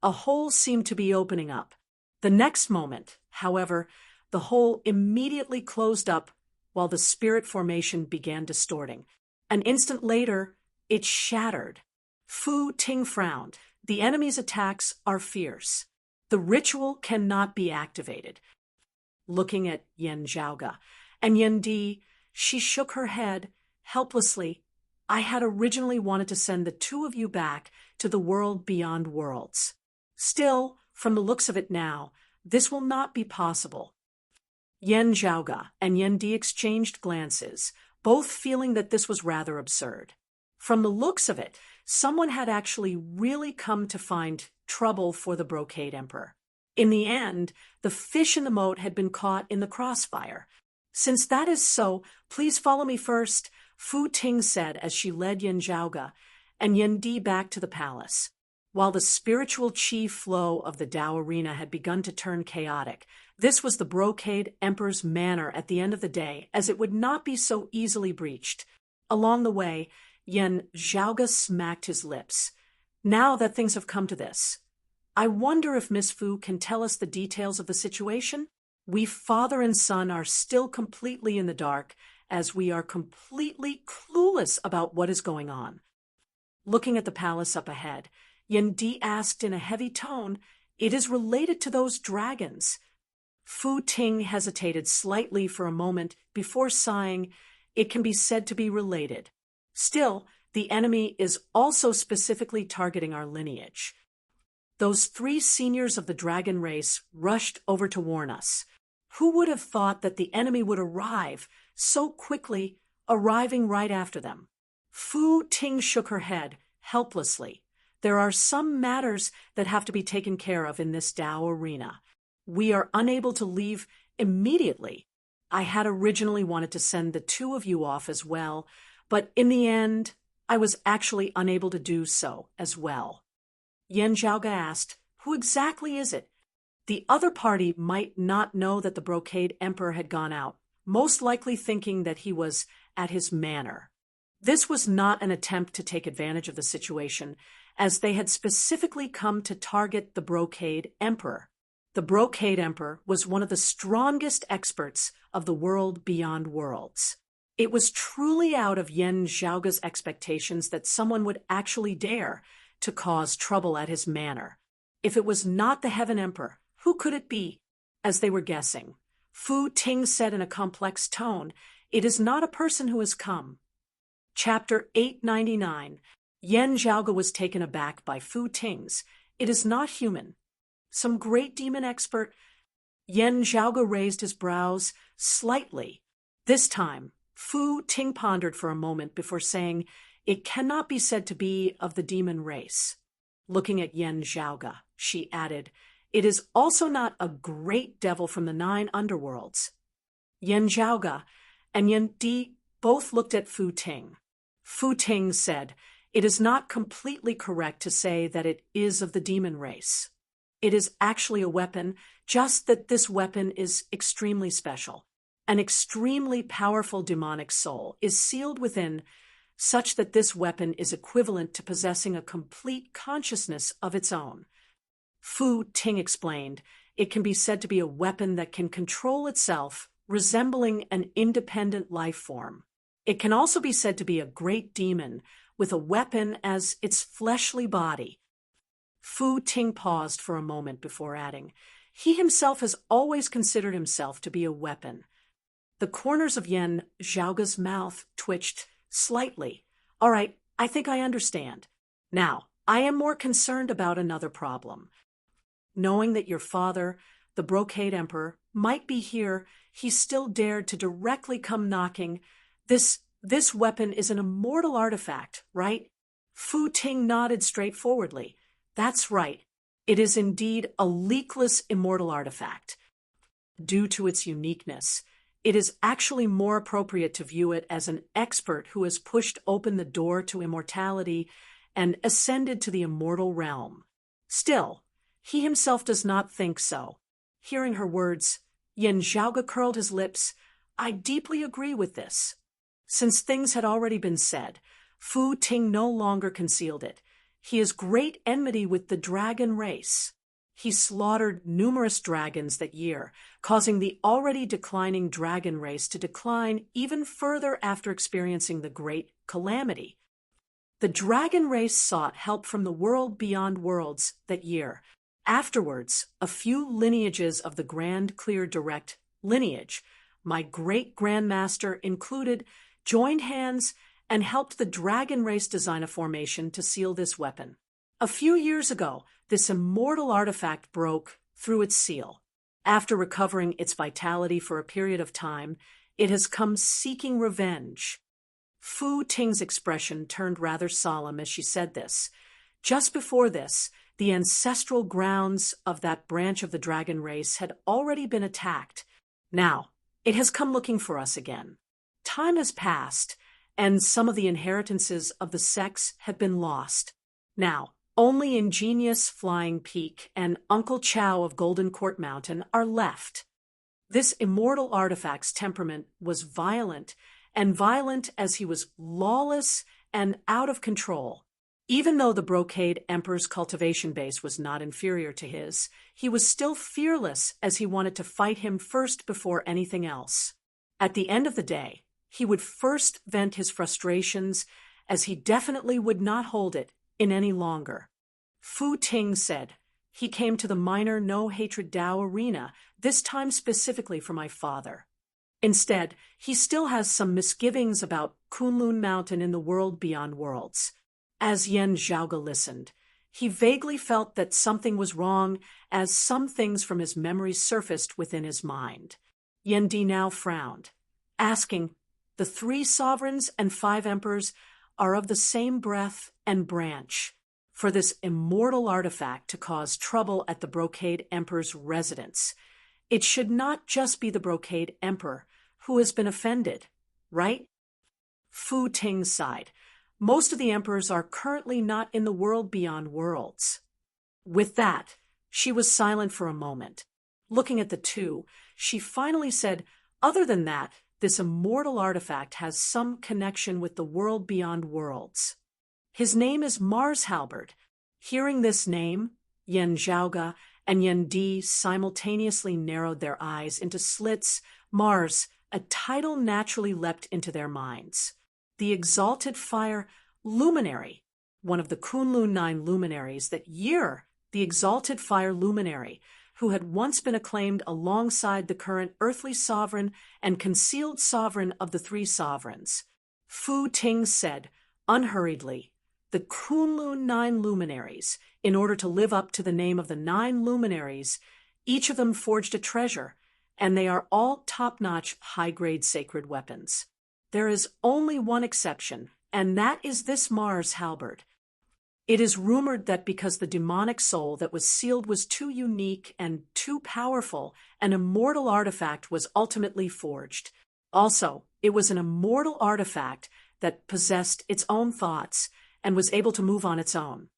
a hole seemed to be opening up. The next moment, however, the hole immediately closed up while the spirit formation began distorting. An instant later, it shattered. Fu Ting frowned. The enemy's attacks are fierce. The ritual cannot be activated. Looking at Yen Zhaoge and Yen Di, she shook her head helplessly I had originally wanted to send the two of you back to the world beyond worlds. Still, from the looks of it now, this will not be possible. Yen Zhaoga and Yen Di exchanged glances, both feeling that this was rather absurd. From the looks of it, someone had actually really come to find trouble for the Brocade Emperor. In the end, the fish in the moat had been caught in the crossfire. Since that is so, please follow me first, Fu Ting said as she led Yen Zhaoga and Yen Di back to the palace. While the spiritual chi flow of the Tao arena had begun to turn chaotic, this was the Brocade Emperor's manner at the end of the day, as it would not be so easily breached. Along the way, Yen Zhaoga smacked his lips. Now that things have come to this, I wonder if Miss Fu can tell us the details of the situation? We father and son are still completely in the dark, as we are completely clueless about what is going on. Looking at the palace up ahead, Yen Di asked in a heavy tone, "It is related to those dragons." Fu Ting hesitated slightly for a moment before sighing, "It can be said to be related. Still, the enemy is also specifically targeting our lineage. Those 3 seniors of the dragon race rushed over to warn us. Who would have thought that the enemy would arrive so quickly, arriving right after them?" Fu Ting shook her head, helplessly. "There are some matters that have to be taken care of in this Tao arena. We are unable to leave immediately. I had originally wanted to send the 2 of you off as well, but in the end, I was actually unable to do so as well." Yen Zhaoga asked, "Who exactly is it?" The other party might not know that the Brocade Emperor had gone out, most likely thinking that he was at his manor. This was not an attempt to take advantage of the situation, as they had specifically come to target the Brocade Emperor. The Brocade Emperor was one of the strongest experts of the world beyond worlds. It was truly out of Yen Zhaoga's expectations that someone would actually dare to cause trouble at his manor. If it was not the Heaven Emperor, who could it be? As they were guessing, Fu Ting said in a complex tone, "It is not a person who has come." Chapter 899. Yen Zhaoga was taken aback by Fu Ting's, "It is not human. Some great demon expert." Yen Zhaoga raised his brows slightly. This time, Fu Ting pondered for a moment before saying, "It cannot be said to be of the demon race." Looking at Yen Zhaoga, she added, "It is also not a great devil from the 9 underworlds." Yen Zhaoga and Yen Di both looked at Fu Ting. Fu Ting said, "It is not completely correct to say that it is of the demon race. It is actually a weapon, just that this weapon is extremely special. An extremely powerful demonic soul is sealed within, such that this weapon is equivalent to possessing a complete consciousness of its own." Fu Ting explained, "It can be said to be a weapon that can control itself, resembling an independent life form. It can also be said to be a great demon, with a weapon as its fleshly body." Fu Ting paused for a moment before adding, "He himself has always considered himself to be a weapon." The corners of Yen Zhaoga's mouth twitched slightly. "All right, I think I understand. Now, I am more concerned about another problem. Knowing that your father, the Brocade Emperor, might be here, he still dared to directly come knocking. This weapon is an immortal artifact, right?" Fu Ting nodded straightforwardly. "That's right. It is indeed a leakless immortal artifact. Due to its uniqueness, it is actually more appropriate to view it as an expert who has pushed open the door to immortality and ascended to the immortal realm. Still, he himself does not think so." Hearing her words, Yen Zhaoga curled his lips. "I deeply agree with this." Since things had already been said, Fu Ting no longer concealed it. He is great enmity with the dragon race. He slaughtered numerous dragons that year, causing the already declining dragon race to decline even further after experiencing the Great Calamity. The dragon race sought help from the world beyond worlds that year. Afterwards, a few lineages of the Grand Clear Direct lineage, my great-grandmaster included, joined hands and helped the dragon race design a formation to seal this weapon. A few years ago, this immortal artifact broke through its seal. After recovering its vitality for a period of time, it has come seeking revenge. Fu Ting's expression turned rather solemn as she said this. Just before this, the ancestral grounds of that branch of the dragon race had already been attacked. Now, it has come looking for us again. Time has passed, and some of the inheritances of the sex have been lost. Now, only Ingenious Flying Peak and Uncle Chow of Golden Court Mountain are left. This immortal artifact's temperament was violent, and violent as he was lawless and out of control. Even though the Brocade Emperor's cultivation base was not inferior to his, he was still fearless as he wanted to fight him first before anything else. At the end of the day, he would first vent his frustrations, as he definitely would not hold it in any longer. Fu Ting said, "He came to the minor no-hatred Dao arena, this time specifically for my father. Instead, he still has some misgivings about Kunlun Mountain in the world beyond worlds." As Yan Zhaoge listened, he vaguely felt that something was wrong as some things from his memory surfaced within his mind. Yan Di now frowned, asking, "The 3 sovereigns and 5 emperors are of the same breath and branch. For this immortal artifact to cause trouble at the Brocade Emperor's residence, it should not just be the Brocade Emperor who has been offended, right?" Fu Ting sighed. "Most of the emperors are currently not in the world beyond worlds." With that, she was silent for a moment. Looking at the two, she finally said, "Other than that, this immortal artifact has some connection with the world beyond worlds. His name is Mars Halberd." Hearing this name, Yan Zhaoge and Yan Di simultaneously narrowed their eyes into slits. Mars, a title naturally leapt into their minds. The Exalted Fire Luminary, one of the Kunlun 9 luminaries that year, the Exalted Fire Luminary, who had once been acclaimed alongside the current earthly sovereign and concealed sovereign of the 3 sovereigns. Fu Ting said, unhurriedly, "The Kunlun 9 luminaries, in order to live up to the name of the 9 luminaries, each of them forged a treasure, and they are all top-notch, high-grade sacred weapons. There is only one exception, and that is this Mars Halberd. It is rumored that because the demonic soul that was sealed was too unique and too powerful, an immortal artifact was ultimately forged. Also, it was an immortal artifact that possessed its own thoughts and was able to move on its own.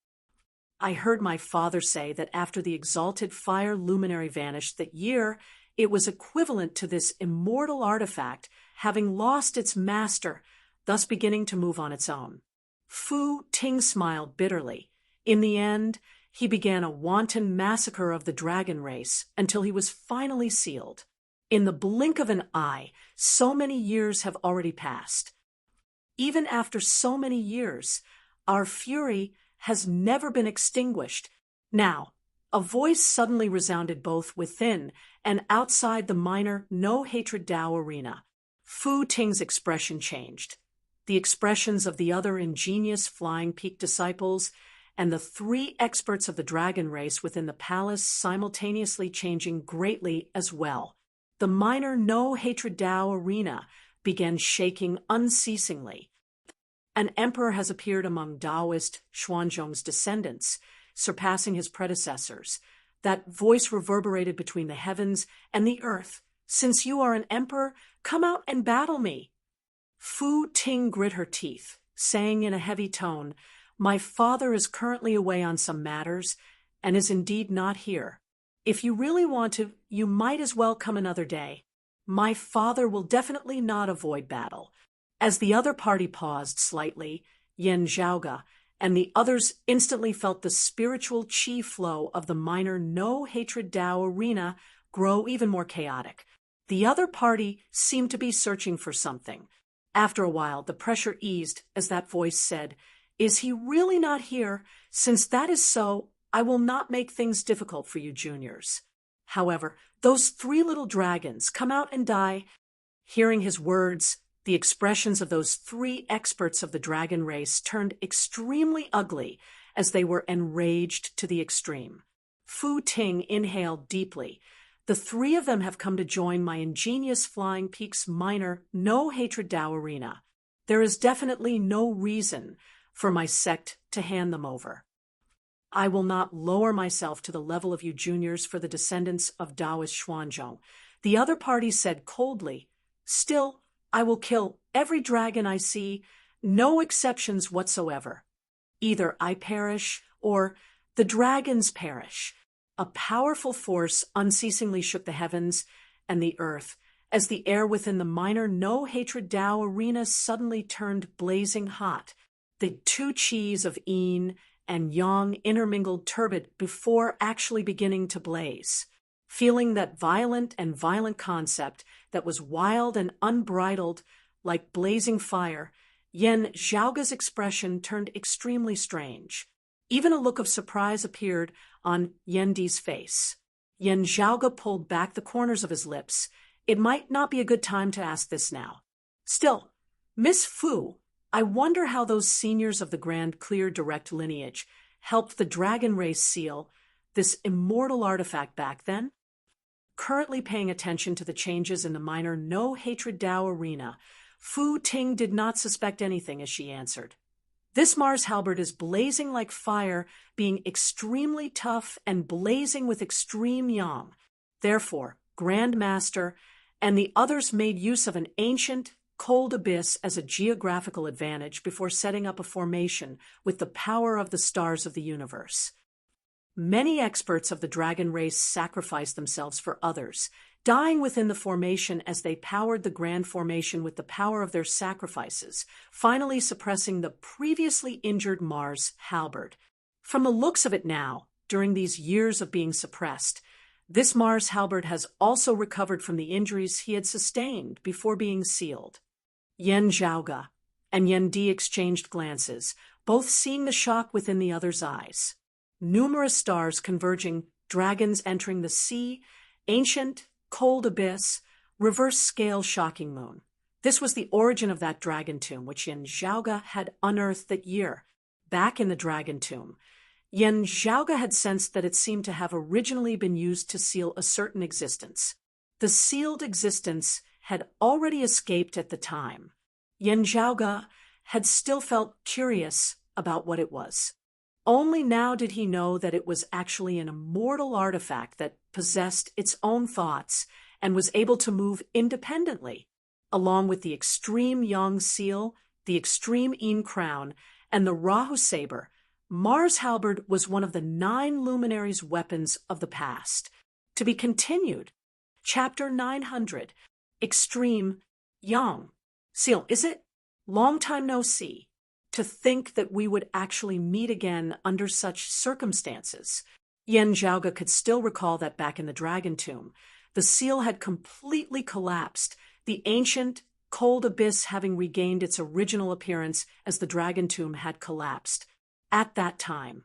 I heard my father say that after the Exalted Fire Luminary vanished that year, it was equivalent to this immortal artifact having lost its master, thus beginning to move on its own." Fu Ting smiled bitterly. In the end, he began a wanton massacre of the dragon race until he was finally sealed. In the blink of an eye, so many years have already passed. Even after so many years, our fury has never been extinguished. Now, a voice suddenly resounded both within and outside the minor no-hatred Dao arena. Fu Ting's expression changed. The expressions of the other Ingenious Flying Peak disciples and the 3 experts of the dragon race within the palace simultaneously changing greatly as well. The minor no-hatred Dao arena began shaking unceasingly. An emperor has appeared among Taoist Xuanzhong's descendants, surpassing his predecessors. That voice reverberated between the heavens and the earth. "Since you are an emperor, come out and battle me." Fu Ting grit her teeth, saying in a heavy tone, "My father is currently away on some matters, and is indeed not here. If you really want to, you might as well come another day. My father will definitely not avoid battle." As the other party paused slightly, Yan Zhaoge and the others instantly felt the spiritual chi flow of the minor no-hatred Dao arena grow even more chaotic. The other party seemed to be searching for something. After a while, the pressure eased as that voice said, "Is he really not here? Since that is so, I will not make things difficult for you juniors. However, those 3 little dragons, come out and die." Hearing his words, The expressions of those three experts of the dragon race turned extremely ugly as they were enraged to the extreme. Fu Ting inhaled deeply. The three of them have come to join my ingenious Flying Peaks minor no-hatred Tao arena. There is definitely no reason for my sect to hand them over. I will not lower myself to the level of you juniors for the descendants of Taoist Xuanzhong, the other party said coldly. Still, I will kill every dragon I see, no exceptions whatsoever. Either I perish, or the dragons perish. A powerful force unceasingly shook the heavens and the earth, as the air within the minor no-hatred Tao arena suddenly turned blazing hot. The two qis of yin and yang intermingled turbid before actually beginning to blaze. Feeling that violent concept that was wild and unbridled like blazing fire, Yen Zhaoga's expression turned extremely strange. Even a look of surprise appeared on Yen Di's face. Yen Zhaoga pulled back the corners of his lips. It might not be a good time to ask this now. Still, Miss Fu, I wonder how those seniors of the Grand Clear Direct lineage helped the dragon race seal this immortal artifact back then? Currently paying attention to the changes in the minor no-hatred Tao arena, Fu Ting did not suspect anything as she answered. This Mars halberd is blazing like fire, being extremely tough and blazing with extreme yang. Therefore, Grand Master and the others made use of an ancient, cold abyss as a geographical advantage before setting up a formation with the power of the stars of the universe. Many experts of the dragon race sacrificed themselves for others, dying within the formation as they powered the grand formation with the power of their sacrifices, finally suppressing the previously injured Mars halberd. From the looks of it now, during these years of being suppressed, this Mars halberd has also recovered from the injuries he had sustained before being sealed. Yen Zhaoga and Yen Di exchanged glances, both seeing the shock within the other's eyes. Numerous stars converging, dragons entering the sea, ancient, cold abyss, reverse-scale shocking moon. This was the origin of that dragon tomb which Yen Zhaoga had unearthed that year. Back in the dragon tomb, Yen Zhaoga had sensed that it seemed to have originally been used to seal a certain existence. The sealed existence had already escaped at the time. Yen Zhaoga had still felt curious about what it was. Only now did he know that it was actually an immortal artifact that possessed its own thoughts and was able to move independently, along with the extreme Yang seal, the extreme Yin crown, and the Rahu saber. Mars halberd was one of the 9 luminaries' weapons of the past. To be continued. Chapter 900. Extreme Yang. Seal, is it? Long time no see. To think that we would actually meet again under such circumstances. Yen Zhaoga could still recall that back in the dragon tomb, the seal had completely collapsed, the ancient, cold abyss having regained its original appearance as the dragon tomb had collapsed. At that time,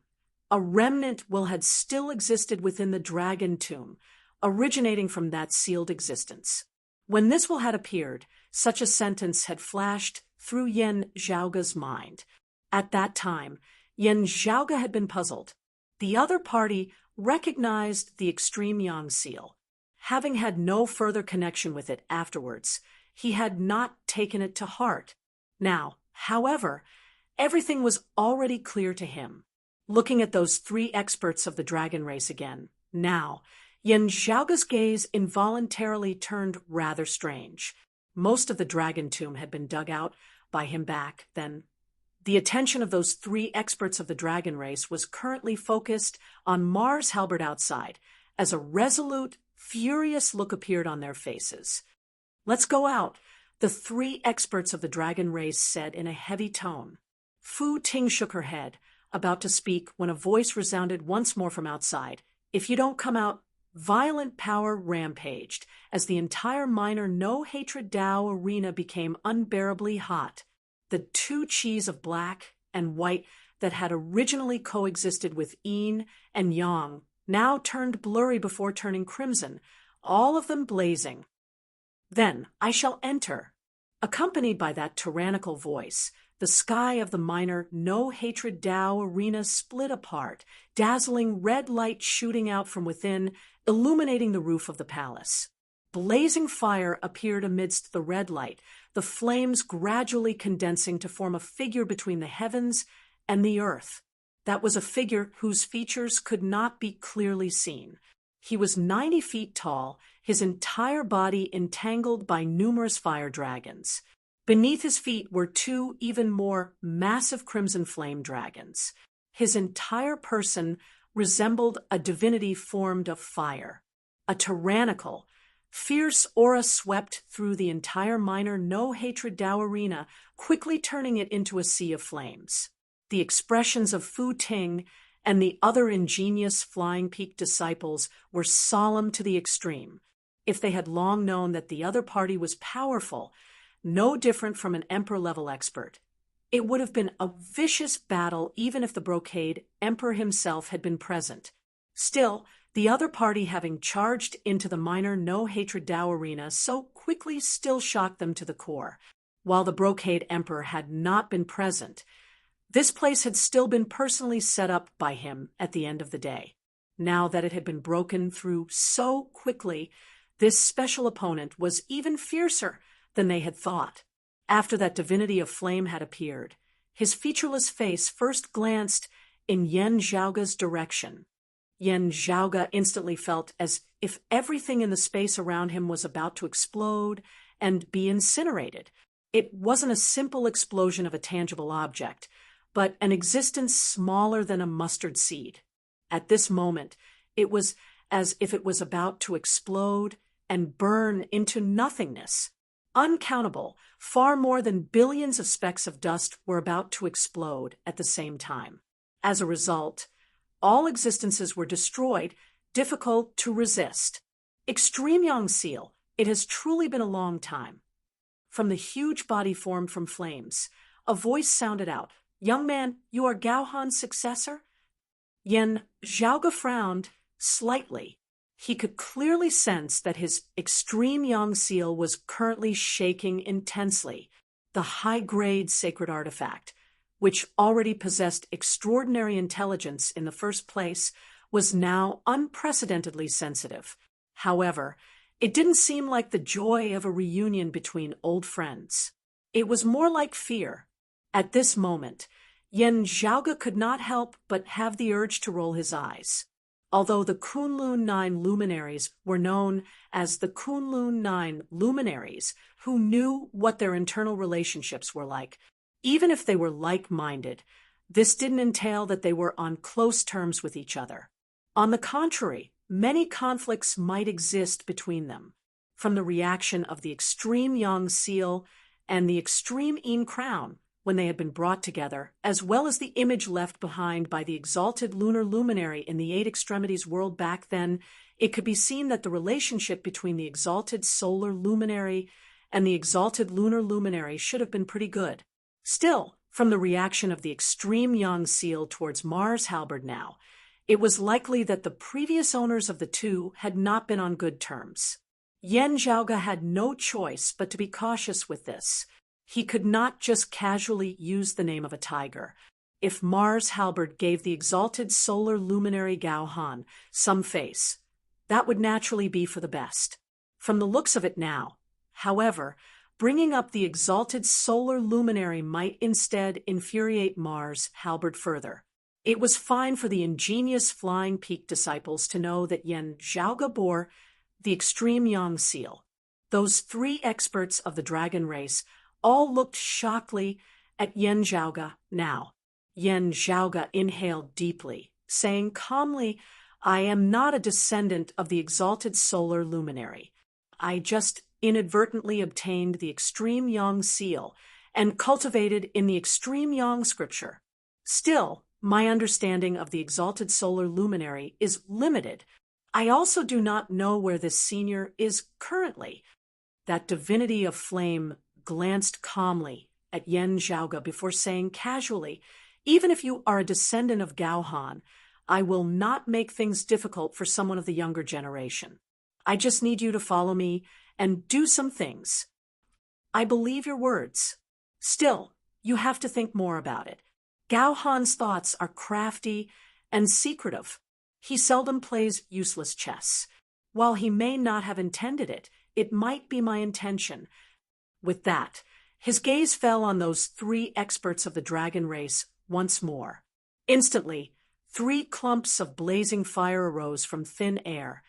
a remnant will had still existed within the dragon tomb, originating from that sealed existence. When this will had appeared, such a sentence had flashed through Yen Zhaoga's mind. At that time, Yen Zhaoga had been puzzled. The other party recognized the extreme Yang seal. Having had no further connection with it afterwards, he had not taken it to heart. Now, however, everything was already clear to him. Looking at those 3 experts of the dragon race again, now, Yen Zhaoga's gaze involuntarily turned rather strange. Most of the dragon tomb had been dug out by him back then. The attention of those 3 experts of the dragon race was currently focused on Mars halberd outside, as a resolute, furious look appeared on their faces. Let's go out, the 3 experts of the dragon race said in a heavy tone. Fu Ting shook her head, about to speak when a voice resounded once more from outside. If you don't come out, violent power rampaged, as the entire minor no-hatred Tao arena became unbearably hot. The 2 qis of black and white that had originally coexisted with yin and yang now turned blurry before turning crimson, all of them blazing. Then I shall enter. Accompanied by that tyrannical voice, the sky of the minor no-hatred Tao arena split apart, dazzling red light shooting out from within, illuminating the roof of the palace. Blazing fire appeared amidst the red light, the flames gradually condensing to form a figure between the heavens and the earth. That was a figure whose features could not be clearly seen. He was 90 feet tall, his entire body entangled by numerous fire dragons. Beneath his feet were two even more massive crimson flame dragons. His entire person resembled a divinity formed of fire. A tyrannical, fierce aura swept through the entire minor no-hatred Tao arena, quickly turning it into a sea of flames. The expressions of Fu Ting and the other ingenious Flying Peak disciples were solemn to the extreme. If they had long known that the other party was powerful, no different from an emperor-level expert, it would have been a vicious battle even if the Brocade Emperor himself had been present. Still, the other party having charged into the minor no-hatred Tao arena so quickly still shocked them to the core. While the Brocade Emperor had not been present, this place had still been personally set up by him at the end of the day. Now that it had been broken through so quickly, this special opponent was even fiercer than they had thought. After that divinity of flame had appeared, his featureless face first glanced in Yan Zhaoga's direction. Yan Zhaoga instantly felt as if everything in the space around him was about to explode and be incinerated. It wasn't a simple explosion of a tangible object, but an existence smaller than a mustard seed. At this moment, it was as if it was about to explode and burn into nothingness. Uncountable, far more than billions of specks of dust were about to explode at the same time. As a result, all existences were destroyed, difficult to resist. Extreme Yang Seal, it has truly been a long time. From the huge body formed from flames, a voice sounded out, "Young man, you are Gao Han's successor?" Yan Zhaoga frowned slightly. He could clearly sense that his extreme Yang Seal was currently shaking intensely. The high-grade sacred artifact, which already possessed extraordinary intelligence in the first place, was now unprecedentedly sensitive. However, it didn't seem like the joy of a reunion between old friends. It was more like fear. At this moment, Yan Zhaoga could not help but have the urge to roll his eyes. Although the Kunlun 9 luminaries were known as the Kunlun 9 luminaries who knew what their internal relationships were like, even if they were like-minded, this didn't entail that they were on close terms with each other. On the contrary, many conflicts might exist between them, from the reaction of the extreme Yang Seal and the extreme Yin Crown when they had been brought together, as well as the image left behind by the exalted lunar luminary in the Eight Extremities world back then. It could be seen that the relationship between the exalted solar luminary and the exalted lunar luminary should have been pretty good. Still, from the reaction of the extreme Yang Seal towards Mars Halberd now, it was likely that the previous owners of the two had not been on good terms. Yan Zhaoga had no choice but to be cautious with this. He could not just casually use the name of a tiger. If Mars Halberd gave the exalted solar luminary Gao Han some face, that would naturally be for the best. From the looks of it now, however, bringing up the exalted solar luminary might instead infuriate Mars Halberd further. It was fine for the ingenious Flying Peak disciples to know that Yan Zhaoga bore the extreme Yang Seal. Those three experts of the dragon race all looked shockingly at Yan Zhaoga now. Yan Zhaoga inhaled deeply, saying calmly, "I am not a descendant of the exalted solar luminary. I just inadvertently obtained the extreme Yang Seal and cultivated in the extreme Yang scripture. Still, my understanding of the exalted solar luminary is limited. I also do not know where this senior is currently." That divinity of flame glanced calmly at Yan Zhaoga before saying casually, "Even if you are a descendant of Gao Han, I will not make things difficult for someone of the younger generation. I just need you to follow me and do some things." I believe your words. Still, you have to think more about it. Gao Han's thoughts are crafty and secretive. He seldom plays useless chess. While he may not have intended it, it might be my intention. With that, his gaze fell on those three experts of the dragon race once more. Instantly, three clumps of blazing fire arose from thin air,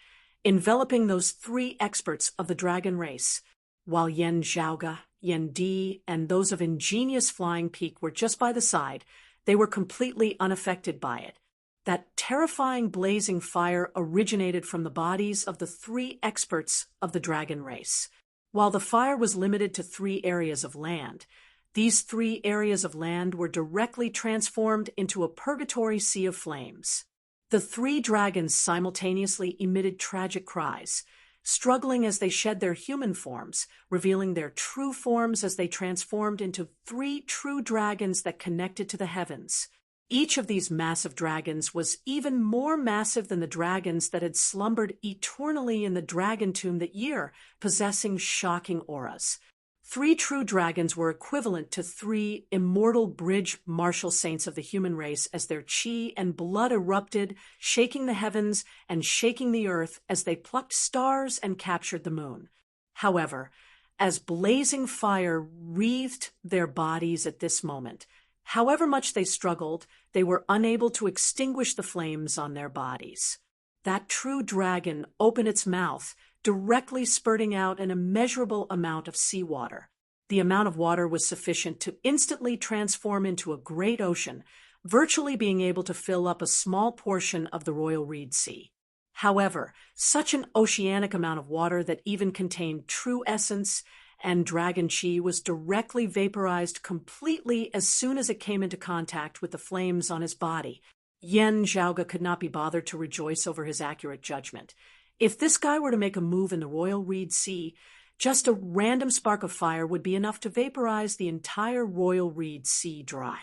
enveloping those three experts of the dragon race, while Yen Zhaoge, Yen Di, and those of ingenious Flying Peak were just by the side. They were completely unaffected by it. That terrifying blazing fire originated from the bodies of the three experts of the dragon race. While the fire was limited to 3 areas of land, these 3 areas of land were directly transformed into a purgatory sea of flames. The 3 dragons simultaneously emitted tragic cries, struggling as they shed their human forms, revealing their true forms as they transformed into 3 true dragons that connected to the heavens. Each of these massive dragons was even more massive than the dragons that had slumbered eternally in the dragon tomb that year, possessing shocking auras. 3 true dragons were equivalent to 3 immortal bridge martial saints of the human race as their chi and blood erupted, shaking the heavens and shaking the earth as they plucked stars and captured the moon. However, as blazing fire wreathed their bodies at this moment, however much they struggled, they were unable to extinguish the flames on their bodies. That true dragon opened its mouth, directly spurting out an immeasurable amount of seawater. The amount of water was sufficient to instantly transform into a great ocean, virtually being able to fill up a small portion of the Royal Reed Sea. However, such an oceanic amount of water that even contained true essence and dragon chi was directly vaporized completely as soon as it came into contact with the flames on his body. Yen Zhaoge could not be bothered to rejoice over his accurate judgment. If this guy were to make a move in the Royal Reed Sea, just a random spark of fire would be enough to vaporize the entire Royal Reed Sea dry.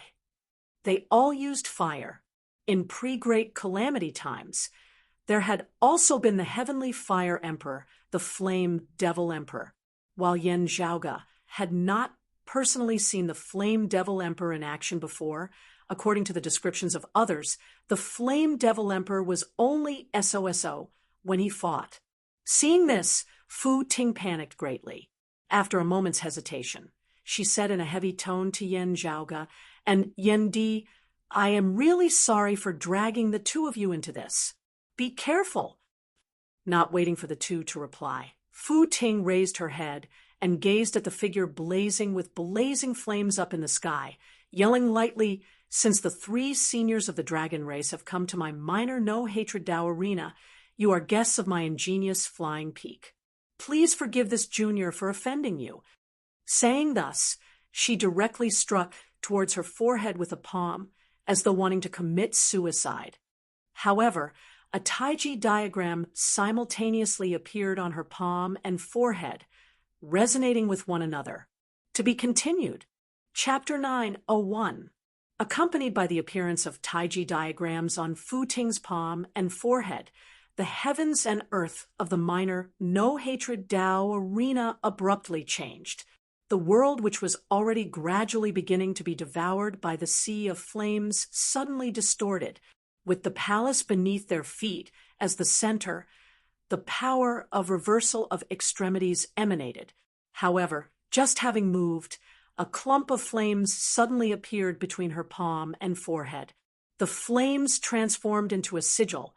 They all used fire. In pre-Great Calamity times, there had also been the Heavenly Fire Emperor, the Flame Devil Emperor. While Yen Zhaoge had not personally seen the Flame Devil Emperor in action before, according to the descriptions of others, the Flame Devil Emperor was only SOSO when he fought. Seeing this, Fu Ting panicked greatly. After a moment's hesitation, she said in a heavy tone to Yen Zhaoge, "And Yen Di, I am really sorry for dragging the 2 of you into this. Be careful." Not waiting for the 2 to reply, Fu Ting raised her head and gazed at the figure blazing with blazing flames up in the sky, yelling lightly, "Since the 3 seniors of the dragon race have come to my minor no-hatred Dao arena, you are guests of my ingenious Flying Peak. Please forgive this junior for offending you." Saying thus, she directly struck towards her forehead with a palm, as though wanting to commit suicide. However, a Taiji diagram simultaneously appeared on her palm and forehead, resonating with one another. To be continued. Chapter 901. Accompanied by the appearance of Taiji diagrams on Fu Ting's palm and forehead, the heavens and earth of the minor no-hatred Dao arena abruptly changed. The world, which was already gradually beginning to be devoured by the sea of flames, suddenly distorted, with the palace beneath their feet as the center. The power of reversal of extremities emanated. However, just having moved, a clump of flames suddenly appeared between her palm and forehead. The flames transformed into a sigil,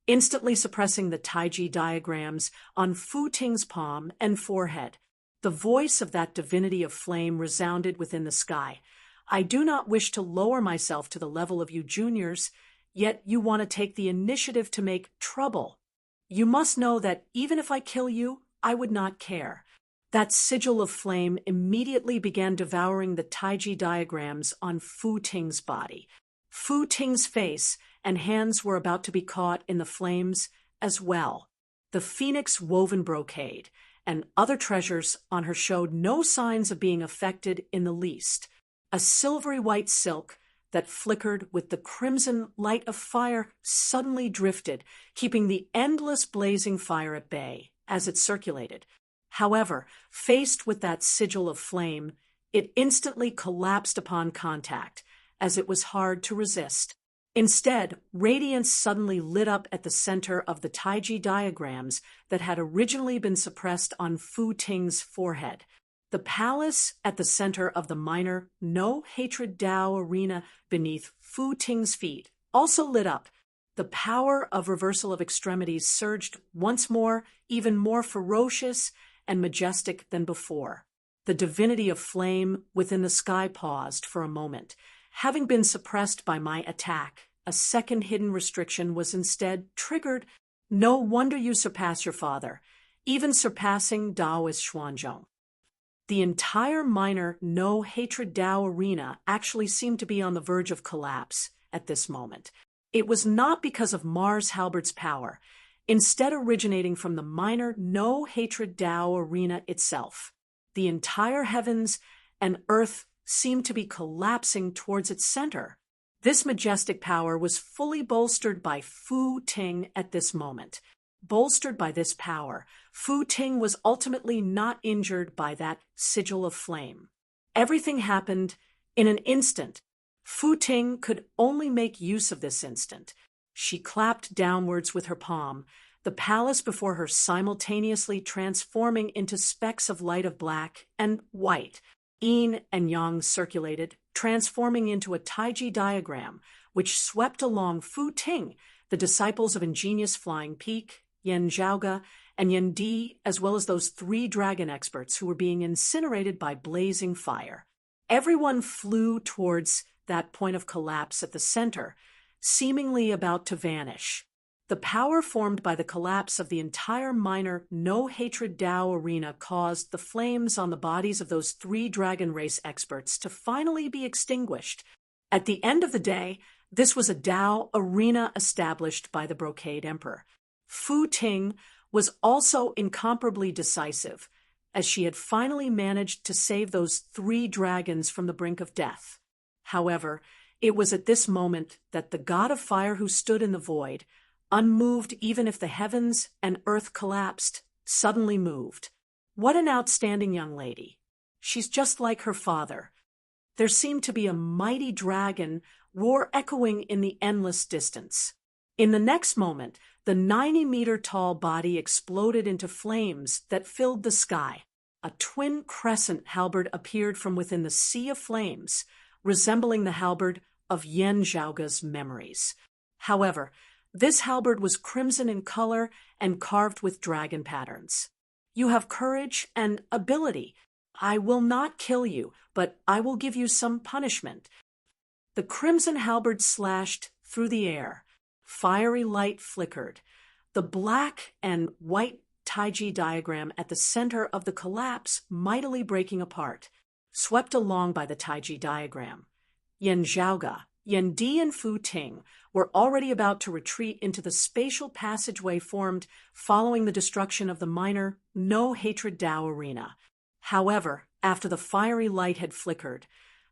instantly suppressing the Taiji diagrams on Fu Ting's palm and forehead. The voice of that divinity of flame resounded within the sky. "I do not wish to lower myself to the level of you juniors, yet you want to take the initiative to make trouble. You must know that even if I kill you, I would not care." That sigil of flame immediately began devouring the Taiji diagrams on Fu Ting's body. Fu Ting's face and hands were about to be caught in the flames as well. The phoenix woven brocade and other treasures on her showed no signs of being affected in the least. A silvery white silk that flickered with the crimson light of fire suddenly drifted, keeping the endless blazing fire at bay as it circulated. However, faced with that sigil of flame, it instantly collapsed upon contact, as it was hard to resist. Instead, radiance suddenly lit up at the center of the Taiji diagrams that had originally been suppressed on Fu Ting's forehead. The palace at the center of the minor No Hatred Dao arena beneath Fu Ting's feet also lit up. The power of reversal of extremities surged once more, even more ferocious and majestic than before. The divinity of flame within the sky paused for a moment. Having been suppressed by my attack, a second hidden restriction was instead triggered. No wonder you surpass your father, even surpassing Daoist Xuanzhong. The entire minor No Hatred Dao arena actually seemed to be on the verge of collapse at this moment. It was not because of Mars Halberd's power, instead originating from the minor No Hatred Dao arena itself. The entire heavens and earth seemed to be collapsing towards its center. This majestic power was fully bolstered by Fu Ting at this moment. Bolstered by this power, Fu Ting was ultimately not injured by that sigil of flame. Everything happened in an instant. Fu Ting could only make use of this instant. She clapped downwards with her palm, the palace before her simultaneously transforming into specks of light of black and white. Yin and yang circulated, transforming into a Taiji diagram, which swept along Fu Ting, the disciples of ingenious Flying Peak, Yan Zhaoga, and Yan Di, as well as those 3 dragon experts who were being incinerated by blazing fire. Everyone flew towards that point of collapse at the center, seemingly about to vanish. The power formed by the collapse of the entire minor No Hatred Dao arena caused the flames on the bodies of those 3 dragon race experts to finally be extinguished. At the end of the day, this was a Dao arena established by the Brocade Emperor. Fu Ting was also incomparably decisive, as she had finally managed to save those 3 dragons from the brink of death. However, it was at this moment that the god of fire who stood in the void, unmoved even if the heavens and earth collapsed, suddenly moved. What an outstanding young lady. She's just like her father. There seemed to be a mighty dragon roar echoing in the endless distance. In the next moment, the 90-meter-tall body exploded into flames that filled the sky. A twin crescent halberd appeared from within the sea of flames, resembling the halberd of Yan Zhaoga's memories. However, this halberd was crimson in color and carved with dragon patterns. You have courage and ability. I will not kill you, but I will give you some punishment. The crimson halberd slashed through the air. Fiery light flickered. The black and white Taiji diagram at the center of the collapse mightily breaking apart, swept along by the Taiji diagram. Yan Zhaoga, Yan Di, and Fu Ting were already about to retreat into the spatial passageway formed following the destruction of the minor No Hatred Dao arena. However, after the fiery light had flickered,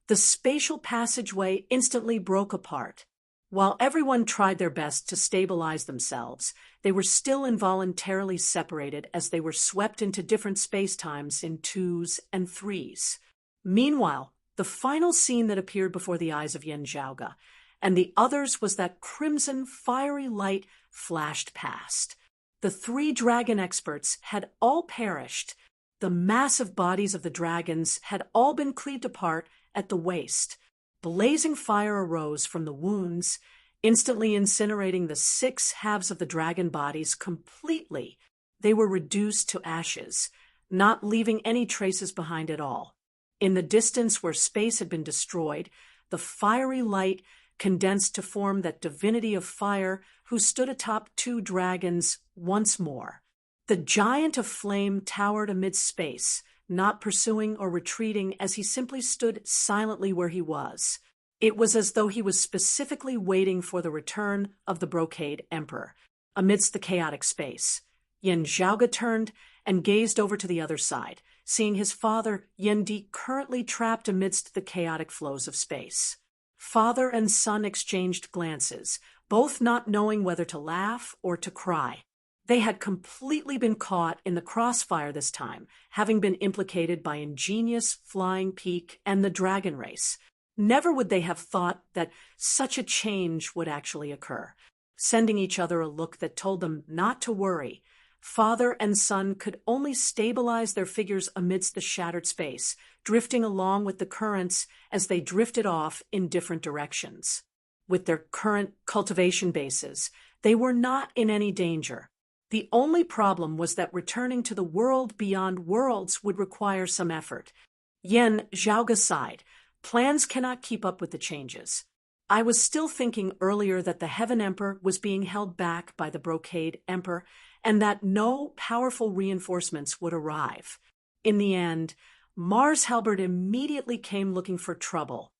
the spatial passageway instantly broke apart. While everyone tried their best to stabilize themselves, they were still involuntarily separated as they were swept into different spacetimes in 2s and 3s. Meanwhile, the final scene that appeared before the eyes of Yan Zhaoga and the others was that crimson fiery light flashed past. The 3 dragon experts had all perished. The massive bodies of the dragons had all been cleaved apart at the waist. Blazing fire arose from the wounds, instantly incinerating the 6 halves of the dragon bodies completely. They were reduced to ashes, not leaving any traces behind at all. In the distance where space had been destroyed, the fiery light condensed to form that divinity of fire who stood atop 2 dragons once more. The giant of flame towered amid space, not pursuing or retreating as he simply stood silently where he was. It was as though he was specifically waiting for the return of the Brocade Emperor. Amidst the chaotic space, Yan Zhaoga turned and gazed over to the other side, seeing his father, Yan Di, currently trapped amidst the chaotic flows of space. Father and son exchanged glances, both not knowing whether to laugh or to cry. They had completely been caught in the crossfire this time, having been implicated by ingenious Flying Peak and the Dragon Race. Never would they have thought that such a change would actually occur. Sending each other a look that told them not to worry, father and son could only stabilize their figures amidst the shattered space, drifting along with the currents as they drifted off in different directions. With their current cultivation bases, they were not in any danger. The only problem was that returning to the world beyond worlds would require some effort. Yen Zhaoga sighed. Plans cannot keep up with the changes. I was still thinking earlier that the Heaven Emperor was being held back by the Brocade Emperor, and that no powerful reinforcements would arrive. In the end, Mars Halberd immediately came looking for trouble.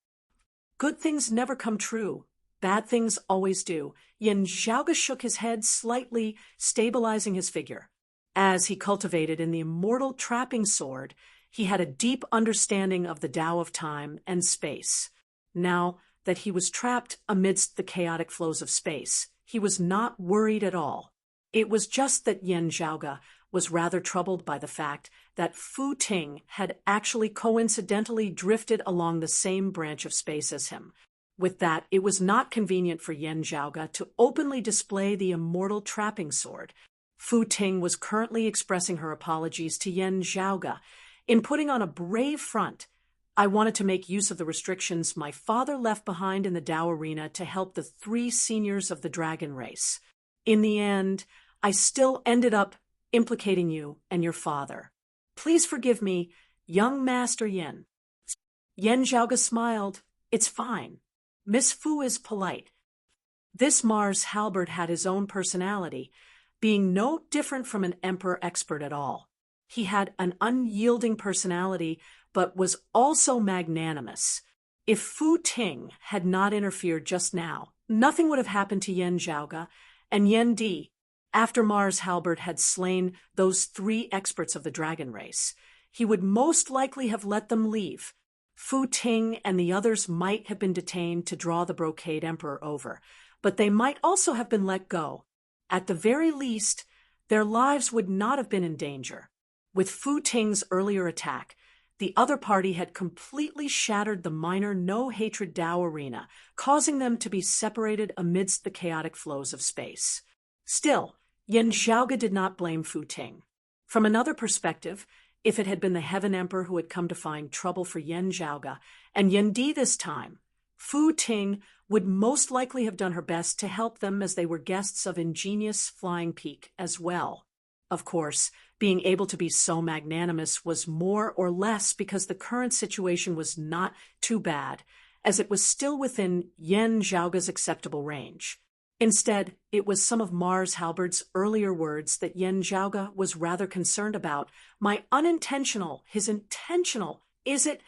Good things never come true. Bad things always do. Yin Zhaoga shook his head slightly, stabilizing his figure. As he cultivated in the immortal trapping sword, he had a deep understanding of the Tao of time and space. Now that he was trapped amidst the chaotic flows of space, he was not worried at all. It was just that Yin Zhaoga was rather troubled by the fact that Fu Ting had actually coincidentally drifted along the same branch of space as him. With that, it was not convenient for Yen Zhaoga to openly display the immortal trapping sword. Fu Ting was currently expressing her apologies to Yen Zhaoga. In putting on a brave front, I wanted to make use of the restrictions my father left behind in the Tao arena to help the 3 seniors of the Dragon Race. In the end, I still ended up implicating you and your father. Please forgive me, young Master Yin. Yen Zhaoga smiled. It's fine. Miss Fu is polite. This Mars Halberd had his own personality, being no different from an emperor expert at all. He had an unyielding personality, but was also magnanimous. If Fu Ting had not interfered just now, nothing would have happened to Yen Zhaoga and Yen Di. After Mars Halberd had slain those 3 experts of the Dragon Race, he would most likely have let them leave. Fu Ting and the others might have been detained to draw the Brocade Emperor over, but they might also have been let go. At the very least, their lives would not have been in danger. With Fu Ting's earlier attack, the other party had completely shattered the minor no-hatred Tao arena, causing them to be separated amidst the chaotic flows of space. Still, Yen Zhaoga did not blame Fu Ting. From another perspective, if it had been the Heaven Emperor who had come to find trouble for Yen Zhaoga and Yen Di this time, Fu Ting would most likely have done her best to help them as they were guests of ingenious Flying Peak as well. Of course, being able to be so magnanimous was more or less because the current situation was not too bad, as it was still within Yen Zhaoga's acceptable range. Instead, it was some of Mars Halberd's earlier words that Yen Zhaoga was rather concerned about. My unintentional, his intentional, is it?